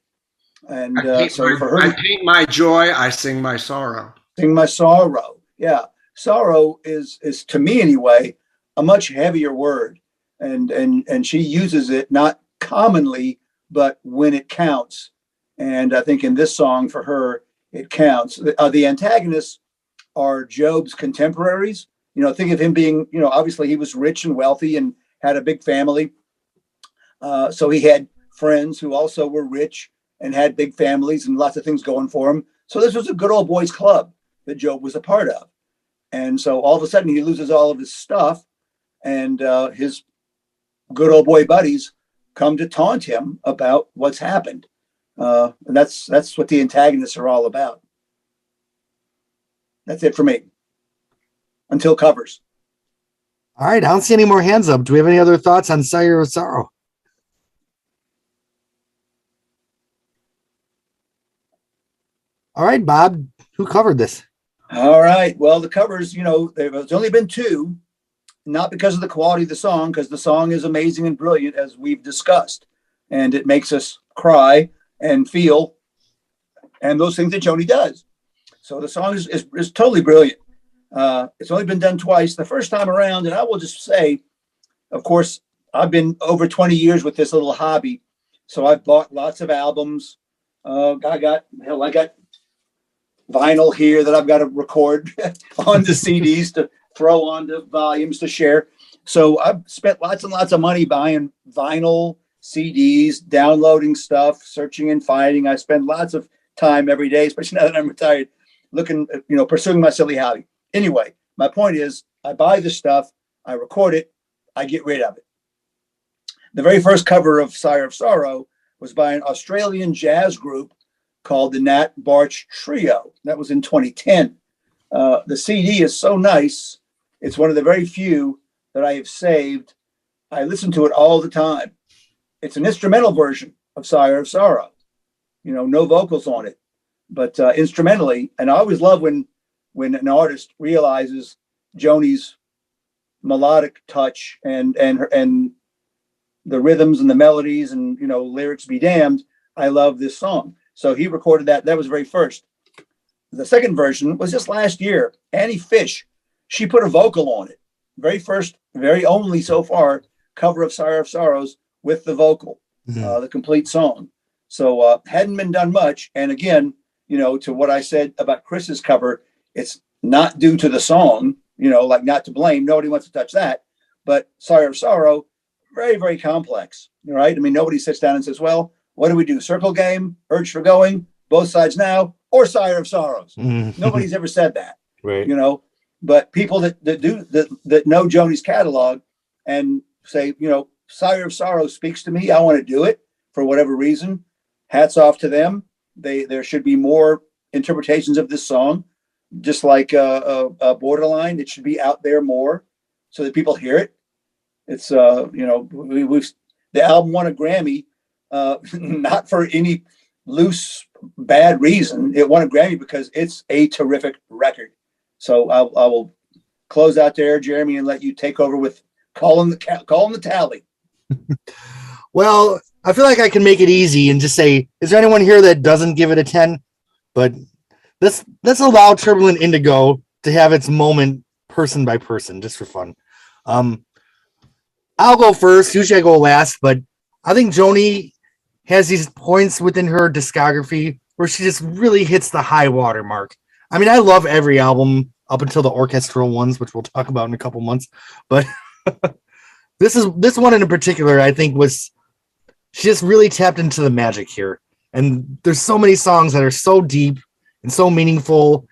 B: And so for her,
D: I paint my joy, I sing my sorrow.
B: Sing my sorrow. Yeah. Sorrow is to me anyway, a much heavier word. And she uses it not commonly, but when it counts. And I think in this song for her, it counts. The antagonists are Job's contemporaries. Think of him being, obviously he was rich and wealthy and had a big family. So he had friends who also were rich and had big families and lots of things going for him. So this was a good old boys club that Job was a part of. And so all of a sudden he loses all of his stuff, and his good old boy buddies come to taunt him about what's happened. And that's what the antagonists are all about. That's it for me. Until covers.
A: All right, I don't see any more hands up. Do we have any other thoughts on Sire of Sorrow? All right, Bob, who covered this?
B: All right. Well, the covers, there's only been two, not because of the quality of the song, because the song is amazing and brilliant, as we've discussed, and it makes us cry and feel, and those things that Joni does. So the song is totally brilliant. It's only been done twice. The first time around, and I will just say, of course, I've been over 20 years with this little hobby, so I've bought lots of albums. I got vinyl here that I've got to record onto CDs to throw onto volumes to share. So I've spent lots and lots of money buying vinyl, CDs, downloading stuff, searching and finding. I spend lots of time every day, especially now that I'm retired, looking, pursuing my silly hobby. Anyway, my point is, I buy this stuff, I record it, I get rid of it. The very first cover of Sire of Sorrow was by an Australian jazz group called the Nat Barch Trio. That was in 2010. The CD is so nice. It's one of the very few that I have saved. I listen to it all the time. It's an instrumental version of Sire of Sorrow. No vocals on it, but instrumentally. And I always love when an artist realizes Joni's melodic touch and the rhythms and the melodies and lyrics be damned. I love this song. So he recorded that. That was very first. The second version was just last year. Annie Fish, she put a vocal on it. Very first, very only so far cover of Sire of Sorrows with the vocal, the complete song. So hadn't been done much. And again, to what I said about Chris's cover, it's not due to the song, like Not to Blame. Nobody wants to touch that. But Sire of Sorrow, very, very complex, right? I mean, nobody sits down and says, well, what do we do? Circle game, Urge for Going, Both Sides Now, or Sire of Sorrows? Nobody's ever said that,
A: right?
B: But people that know Joni's catalog and say, Sire of Sorrows speaks to me. I want to do it for whatever reason. Hats off to them. There should be more interpretations of this song, just like Borderline. It should be out there more so that people hear it. It's the album won a Grammy. Not for any loose, bad reason. It won a Grammy because it's a terrific record. So I will close out there, Jeremy, and let you take over with calling the tally.
A: Well, I feel like I can make it easy and just say, is there anyone here that doesn't give it a 10? But let's allow Turbulent Indigo to have its moment person by person, just for fun. I'll go first. Usually I go last, but I think Joni has these points within her discography where she just really hits the high water mark. I mean, I love every album up until the orchestral ones, which we'll talk about in a couple months. But this one in particular, I think she just really tapped into the magic here. And there's so many songs that are so deep and so meaningful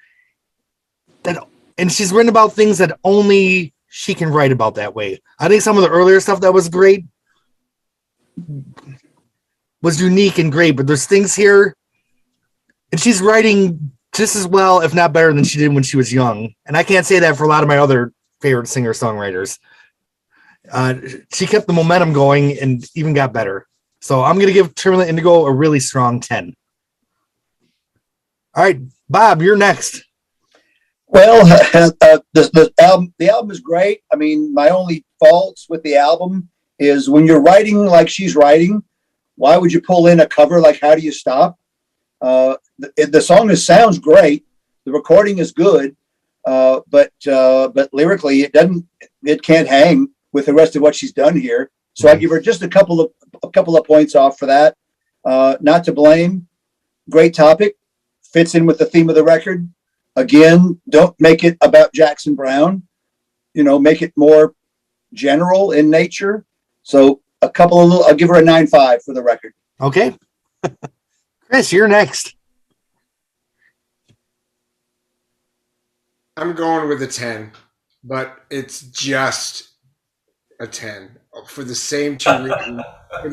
A: and she's written about things that only she can write about that way. I think some of the earlier stuff that was great was unique and great, but there's things here, and she's writing just as well, if not better, than she did when she was young. And I can't say that for a lot of my other favorite singer-songwriters. She kept the momentum going and even got better. So I'm going to give Turbulent Indigo a really strong 10. All right, Bob, you're next.
B: Well, the album is great. I mean, my only faults with the album is when you're writing like she's writing, why would you pull in a cover like How Do You Stop? The song sounds great. The recording is good. but lyrically, it can't hang with the rest of what she's done here. So I give her just a couple of points off for that. Not to blame. Great topic. Fits in with the theme of the record. Again, don't make it about Jackson Browne. Make it more general in nature. So I'll give her a 9.5 for the record.
A: Okay. Chris, you're next.
D: I'm going with a 10, but it's just a 10 for the same two reasons. For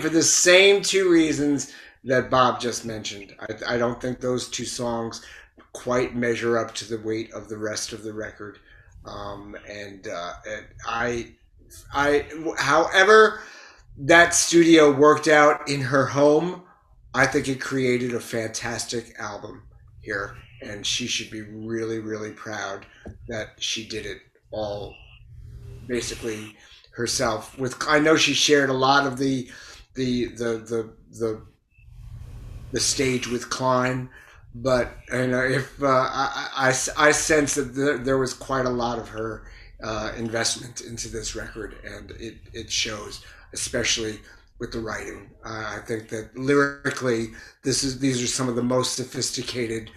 D: the same two reasons that Bob just mentioned. I don't think those two songs quite measure up to the weight of the rest of the record. However that studio worked out in her home, I think it created a fantastic album here, and she should be really, really proud that she did it all basically herself. I know she shared a lot of the stage with Klein, but if I sense that there was quite a lot of her investment into this record, and it shows, especially with the writing. I think that lyrically, these are some of the most sophisticated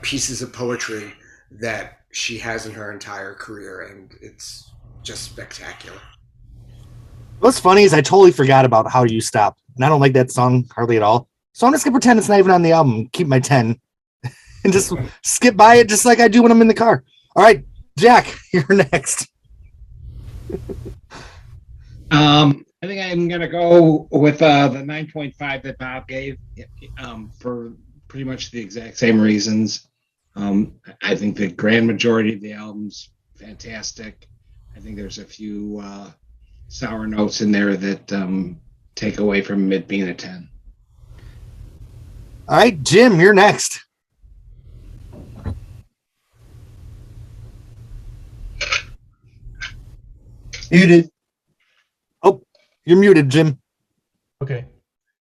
D: pieces of poetry that she has in her entire career, and it's just spectacular.
A: What's funny is I totally forgot about How You Stop, and I don't like that song hardly at all. So I'm just gonna pretend it's not even on the album, keep my 10, and just skip by it just like I do when I'm in the car. All right, Jack, you're next.
E: I think I'm gonna go with the 9.5 that Bob gave, for pretty much the exact same reasons. I think the grand majority of the album's fantastic. I think there's a few sour notes in there that take away from it being a 10.
A: All right, Jim, you're next.
B: Muted.
A: Oh, you're muted, Jim.
J: Okay.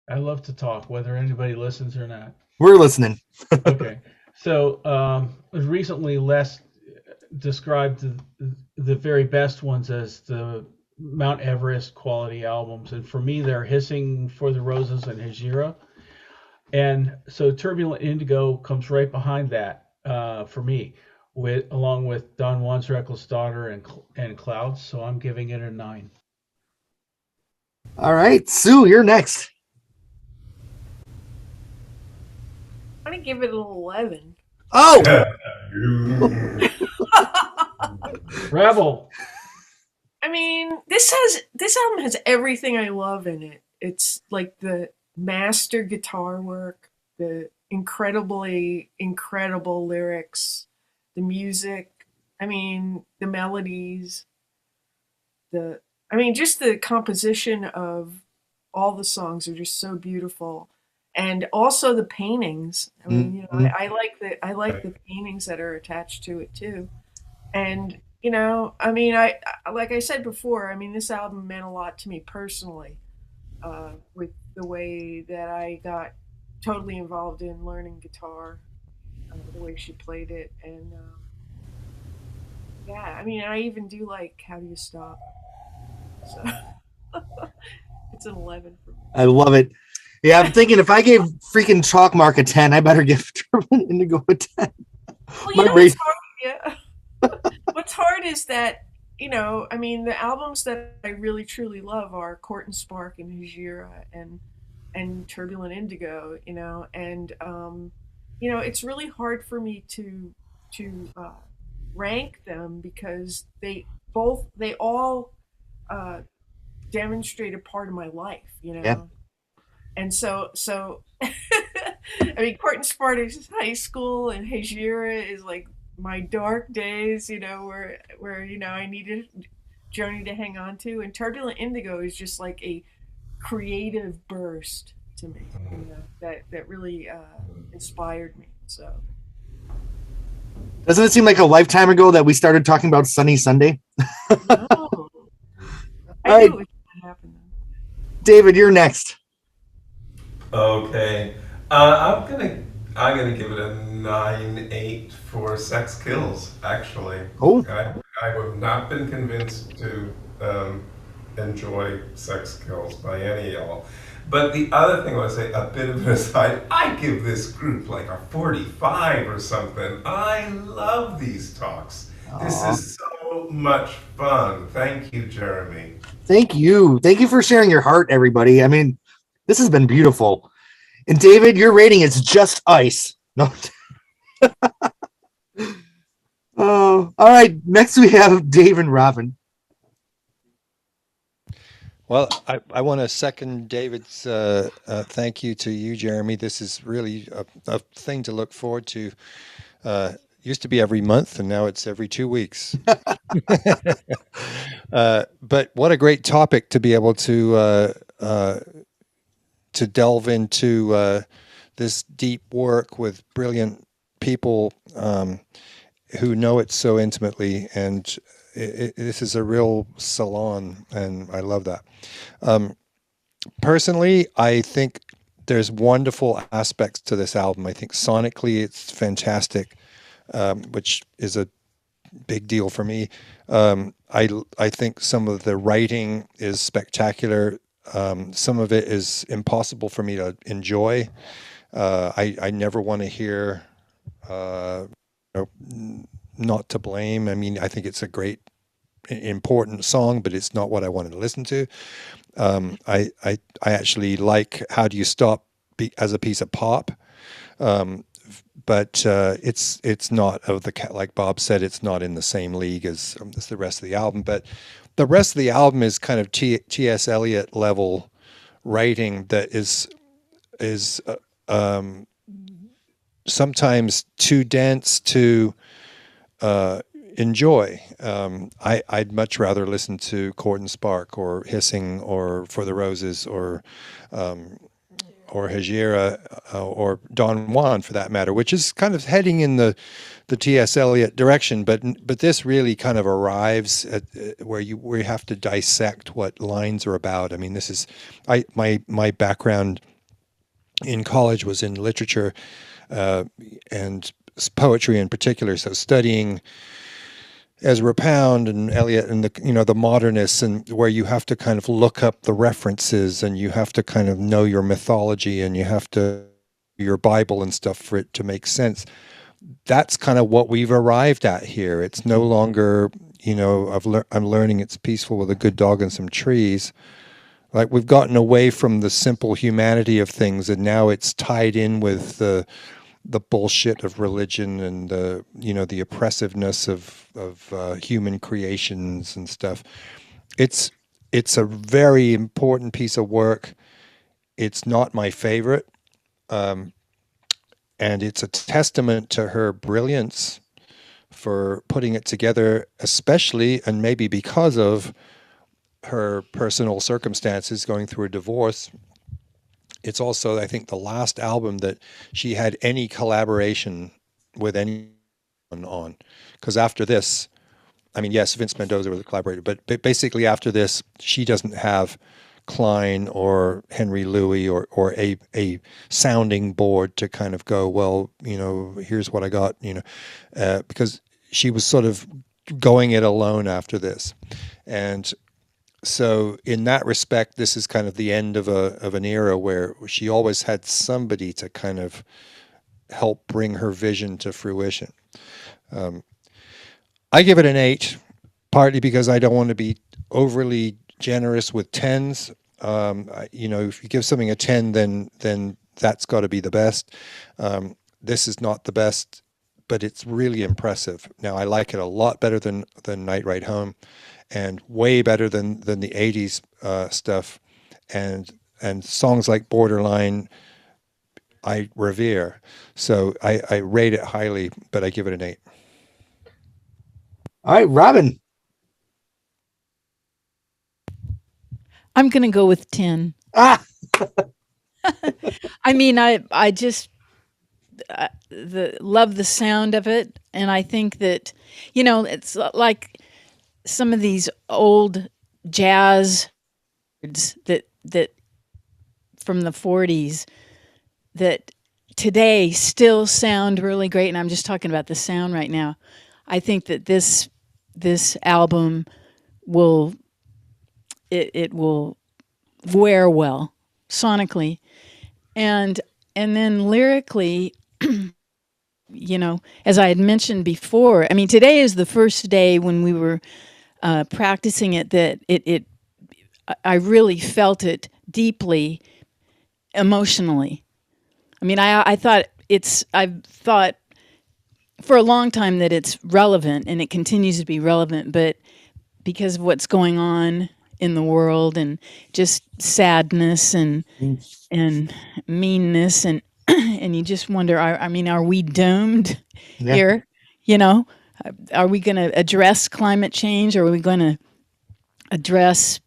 J: I love to talk, whether anybody listens or not.
A: We're listening.
J: Okay. So recently Les described the very best ones as the Mount Everest quality albums. And for me, they're Hissing for the Roses and Hejira. And so Turbulent Indigo comes right behind that for me, along with Don Juan's Reckless Daughter and Clouds. So I'm giving it a 9.
A: All right, Sue, you're next.
C: I'm gonna give it an 11.
A: Oh,
J: Rebel.
C: I mean, this album has everything I love in it. It's like the master guitar work, the incredibly incredible lyrics, the music, I mean, the melodies, just the composition of all the songs are just so beautiful. And also the paintings. I mean, I like the paintings that are attached to it too. And I like I said before, I mean, this album meant a lot to me personally, with the way that I got totally involved in learning guitar, the way she played it, and I even do like How Do You Stop? So it's an 11 for me.
A: I love it. Yeah, I'm thinking if I gave freaking Chalkmark a 10, I better give Turbulent Indigo a 10.
C: Well, what's hard? Yeah. What's hard is that, the albums that I really truly love are Court and Spark and Hejira and Turbulent Indigo, and it's really hard for me to rank them because they all demonstrate a part of my life,
A: Yeah.
C: And so I mean, Court and Spark is high school, and Hejira is like my dark days, where I needed Joni to hang on to, and Turbulent Indigo is just like a creative burst to me, that really inspired me. So
A: doesn't it seem like a lifetime ago that we started talking about Sunny Sunday?
C: No. I
A: All
C: knew
A: right.
C: it was gonna happen.
A: David, you're next.
K: Okay. I'm going to give it a 9.8 for Sex Kills, actually.
A: Oh.
K: I have not been convinced to enjoy Sex Kills by any of y'all. But the other thing I want to say, a bit of an aside, I give this group like a 45 or something. I love these talks. This is so much fun. Thank you, Jeremy.
A: Thank you. Thank you for sharing your heart, everybody. I mean, this has been beautiful. And David, your rating is just ice. No. Oh, all right. Next we have Dave and Robin.
H: Well, I want to second David's thank you to you, Jeremy. This is really a thing to look forward to. Used to be every month, and now it's every 2 weeks. But what a great topic to be able to delve into this deep work with brilliant people who know it so intimately, and this is a real salon, and I love that. Personally, I think there's wonderful aspects to this album. I think sonically it's fantastic, which is a big deal for me. I think some of the writing is spectacular. Some of it is impossible for me to enjoy. I never want to hear Not to Blame. I mean, I think it's a great, important song, but it's not what I wanted to listen to. I actually like How Do You Stop as a piece of pop, but it's not of the, like Bob said, it's not in the same league as the rest of the album. But the rest of the album is kind of T.S. Eliot level writing that is sometimes too dense to enjoy. I'd much rather listen to Court and Spark or Hissing or For the Roses or Hejira or Don Juan for that matter, which is kind of heading in the T.S. Eliot direction. But this really kind of arrives at where you have to dissect what lines are about. I mean, this is my background in college was in literature and poetry in particular. So studying Ezra Pound and Eliot and the modernists, and where you have to kind of look up the references and you have to kind of know your mythology and you have to your Bible and stuff for it to make sense. That's kind of what we've arrived at here. It's no longer, I'm learning it's peaceful with a good dog and some trees. Like, we've gotten away from the simple humanity of things, and now it's tied in with the bullshit of religion and the oppressiveness of human creations and stuff. It's a very important piece of work. It's not my favorite, and it's a testament to her brilliance for putting it together, especially and maybe because of her personal circumstances, going through a divorce. It's also, I think, the last album that she had any collaboration with anyone on. Because after this, I mean, yes, Vince Mendoza was a collaborator, but basically after this, she doesn't have Klein or Henry Louis or a sounding board to kind of go, well, here's what I got, because she was sort of going it alone after this. And so in that respect, this is kind of the end of an era where she always had somebody to kind of help bring her vision to fruition. I give it an 8, partly because I don't want to be overly generous with 10s. If you give something a 10, then that's got to be the best. This is not the best, but it's really impressive. Now, I like it a lot better than Night Ride Home, and way better than the 80s stuff, and songs like Borderline I revere. So I rate it highly, but I give it an 8.
A: All right, Robin.
I: I'm going to go with 10.
A: I
I: mean, I just love the sound of it, and I think that it's like some of these old jazz that from the 40s that today still sound really great. And I'm just talking about the sound right now. I think that this album will it will wear well sonically, and then lyrically. As I had mentioned before, I mean, today is the first day when we were practicing it that I really felt it deeply emotionally. I mean, I've thought for a long time that it's relevant, and it continues to be relevant, but because of what's going on in the world and just sadness and meanness and and you just wonder, are we doomed here? Are we going to address climate change, or are we going to address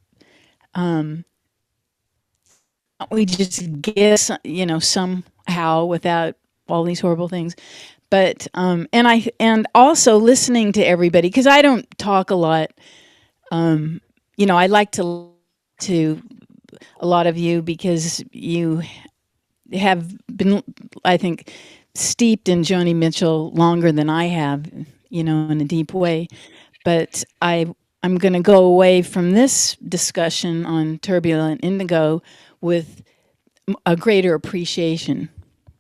I: we just guess somehow without all these horrible things? But and also listening to everybody, because I don't talk a lot. I like to a lot of you because you have been, I think, steeped in Joni Mitchell longer than I have, in a deep way. But I'm going to go away from this discussion on Turbulent Indigo with a greater appreciation,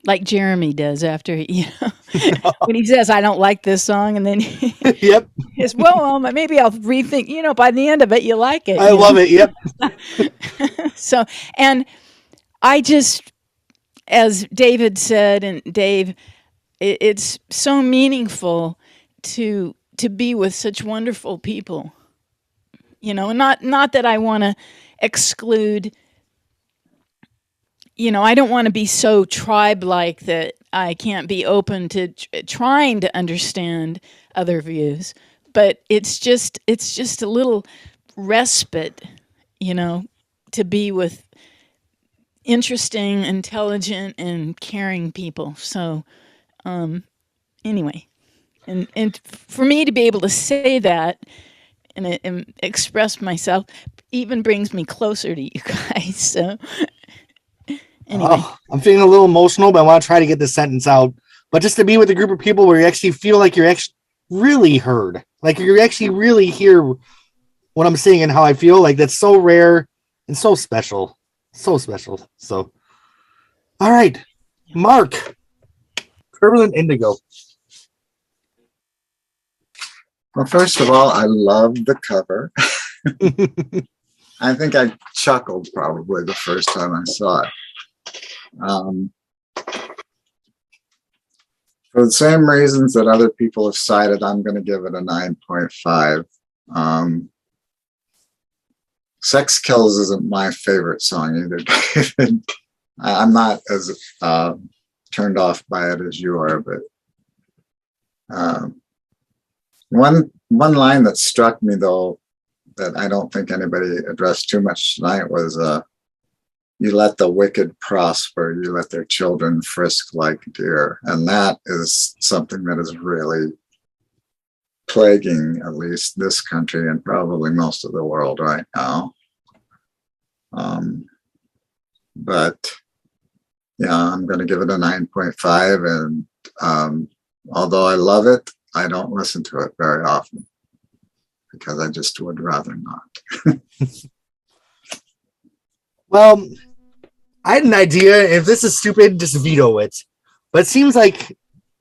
I: like Jeremy does after, when he says, I don't like this song, and then
A: Yep.
I: Yes, well, maybe I'll rethink, by the end of it, you like it.
A: I love it. Yep.
I: So, and I just, as David said, and Dave, it's so meaningful to be with such wonderful people, and not that I want to exclude. I don't want to be so tribe-like that I can't be open to trying to understand other views. But it's just a little respite, to be with interesting, intelligent, and caring people. So, anyway, and for me to be able to say that and express myself even brings me closer to you guys. So, anyway,
A: I'm feeling a little emotional, but I want to try to get this sentence out. But just to be with a group of people where you actually feel like you're actually really heard, like you actually really hear what I'm saying and how I feel, like that's so rare and so special. So special. So, all right, Mark, Turbulent Indigo.
F: Well, first of all, I love the cover. I think I chuckled probably the first time I saw it. For the same reasons that other people have cited, I'm going to give it a 9.5. Sex Kills isn't my favorite song either, David. I'm not as turned off by it as you are, but one line that struck me, though, that I don't think anybody addressed too much tonight was, you let the wicked prosper, you let their children frisk like deer. And that is something that is really plaguing at least this country and probably most of the world right now. But yeah, I'm going to give it a 9.5. And although I love it, I don't listen to it very often because I just would rather not.
A: Well, I had an idea. If this is stupid, just veto it. But it seems like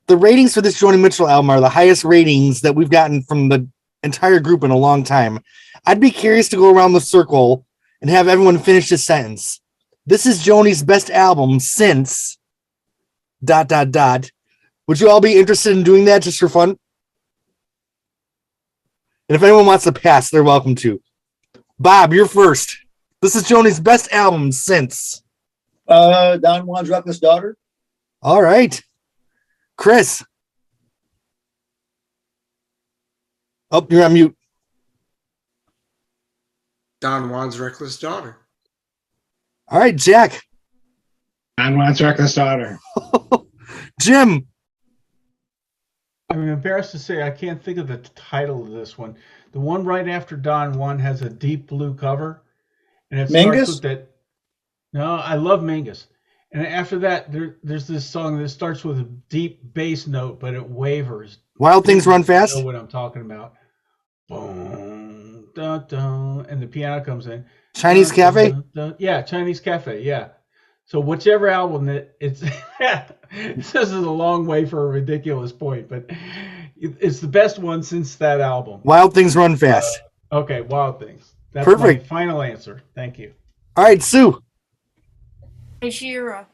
A: the ratings for this Joni Mitchell album are the highest ratings that we've gotten from the entire group in a long time. I'd be curious to go around the circle and have everyone finish this sentence. This is Joni's best album since ... Would you all be interested in doing that just for fun? And if anyone wants to pass, they're welcome to. Bob, you're first. This is Joni's best album since...
B: Don Juan's Reckless Daughter.
A: All right. Chris. Oh, you're on mute.
D: Don Juan's Reckless Daughter.
A: All right, Jack.
E: Don Juan's Reckless Daughter.
A: Jim.
J: I'm embarrassed to say I can't think of the title of this one. The one right after Don Juan has a deep blue cover, and it starts
B: Mingus?
J: with that. No, I love Mingus, And after that, there's this song that starts with a deep bass note, but it wavers.
A: Wild Things Run Fast.
J: You know what I'm talking about? Boom, dun, dun, and the piano comes in.
A: Chinese
J: Dun,
A: Cafe?
J: dun, dun. Yeah, Chinese Cafe. Yeah. So whichever album that it's, this is a long way for a ridiculous point, but it's the best one since that album.
A: Wild Things Run Fast.
J: Okay, Wild Things. That's
A: Perfect.
J: my final answer. Thank you.
A: All right, Sue.
C: Shira.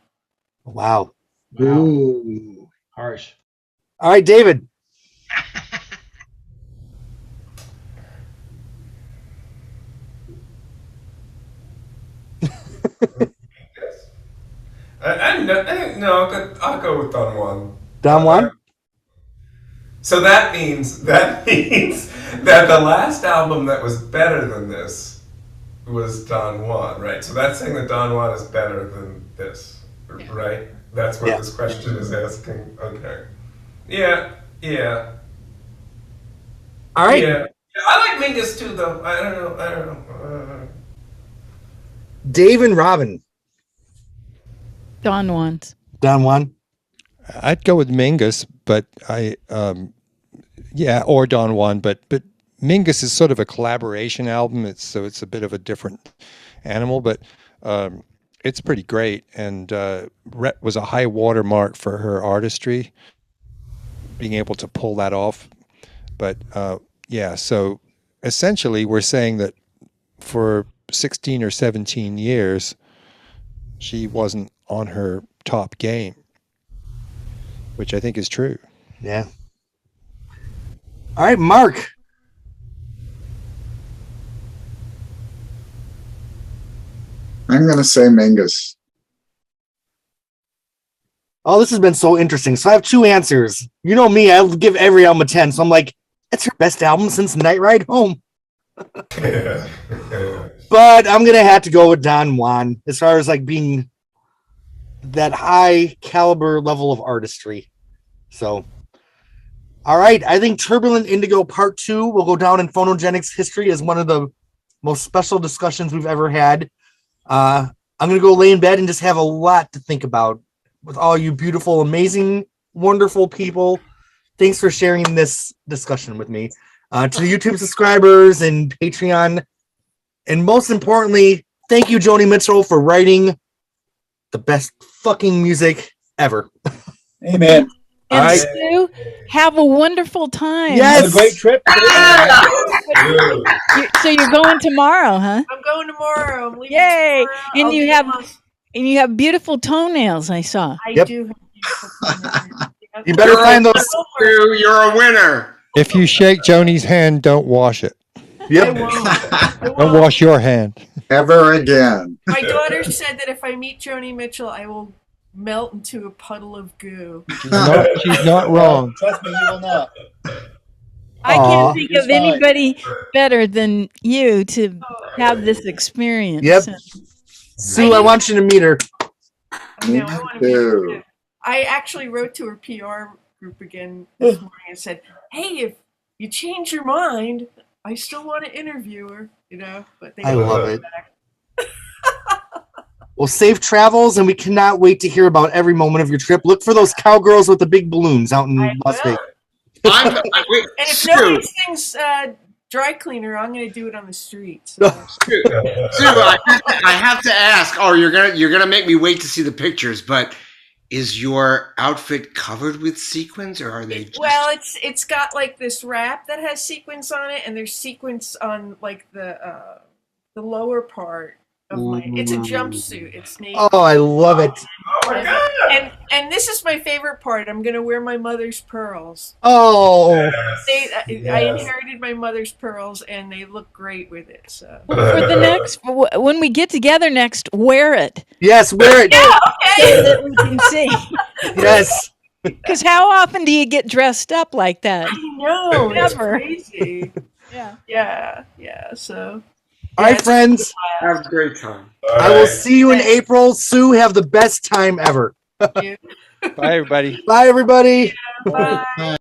A: Wow.
J: Wow.
E: Ooh.
J: Harsh.
A: All right, David.
K: No, I'll go with Don Juan.
A: Don Juan?
K: So that means that the last album that was better than this was Don Juan, right? So that's saying that Don Juan is better than this, right? That's what this question is asking. Okay. Yeah.
A: All right.
K: Yeah. I like Mingus too, though. I don't know.
A: Dave and Robin.
I: Don Juans.
A: Don Juan.
H: I'd go with Mingus, but or Don Juan, but Mingus is sort of a collaboration album. So it's a bit of a different animal, but it's pretty great, and Rhett was a high watermark for her artistry, being able to pull that off. But so essentially we're saying that for 16 or 17 years, she wasn't on her top game, which I think is true.
A: Yeah. All right, Mark.
F: I'm going to say Mingus.
A: Oh, this has been so interesting. So I have two answers. You know me, I'll give every album a 10. So I'm like, it's her best album since Night Ride Home. But I'm going to have to go with Don Juan as far as like being that high caliber level of artistry. So, all right. I think Turbulent Indigo Part 2 will go down in Phonogenics history as one of the most special discussions we've ever had. I'm going to go lay in bed and just have a lot to think about with all you beautiful, amazing, wonderful people. Thanks for sharing this discussion with me. To the YouTube subscribers and Patreon. And most importantly, thank you, Joni Mitchell, for writing the best fucking music ever.
B: Amen.
A: All
I: And
A: right.
I: Sue, have a wonderful time.
A: Yes.
B: Have a great trip.
I: So you're going tomorrow, huh?
C: I'm going tomorrow. I'm leaving
I: Yay!
C: tomorrow.
I: And
C: I'll
I: you
C: be
I: have
C: on-
I: and you have beautiful toenails, I saw.
C: I
A: Yep.
C: do have beautiful toenails.
A: You better find those.
D: You're a winner.
H: If you shake Joni's hand, don't wash it.
C: I
A: Yep.
C: won't. I
H: Don't
C: won't.
H: wash your hand.
F: Ever again.
C: My daughter said that if I meet Joni Mitchell, I will melt into a puddle of goo.
H: She's not wrong.
B: Trust me, you will not.
I: I
A: Aw.
I: can't think
B: You're
I: of
B: fine.
I: anybody better than you to have this experience.
A: Yep. Sue, I want you to meet her.
B: Me
C: No, I want to meet her
F: too.
C: too. I actually wrote to her PR group again this morning and said, "Hey, if you change your mind, I still want to interview her." You know, but they
A: I
C: didn't
A: love
C: get
A: it.
C: back.
A: Well, safe travels, and we cannot wait to hear about every moment of your trip. Look for those cowgirls with the big balloons out in
C: I
A: Las
C: will.
A: Vegas.
C: And if nobody sings dry cleaner, I'm going to do it on the street. So.
D: Sue, I have to ask. Oh, you're gonna make me wait to see the pictures. But is your outfit covered with sequins, or are they? Just...
C: Well, it's got like this wrap that has sequins on it, and there's sequins on like the lower part of my. It's a jumpsuit. It's navy.
A: Oh, I love it.
K: Oh my god!
C: And this is my favorite part. I'm gonna wear my mother's pearls.
A: Oh,
K: Yes.
C: I inherited my mother's pearls, and they look great with it. So
I: Well, for the next, when we get together next, wear it
A: yes, wear it.
I: so that we can see.
A: Yes.
I: Because how often do you get dressed up like that?
C: I know it's
I: Never.
C: crazy.
I: Yeah.
C: Yeah. So
A: All right, friends.
D: Have a great time.
A: I will see you in April. Sue, have the best time ever.
C: Thank you.
H: Bye, everybody.
A: Bye, everybody.
C: Bye.
F: Bye.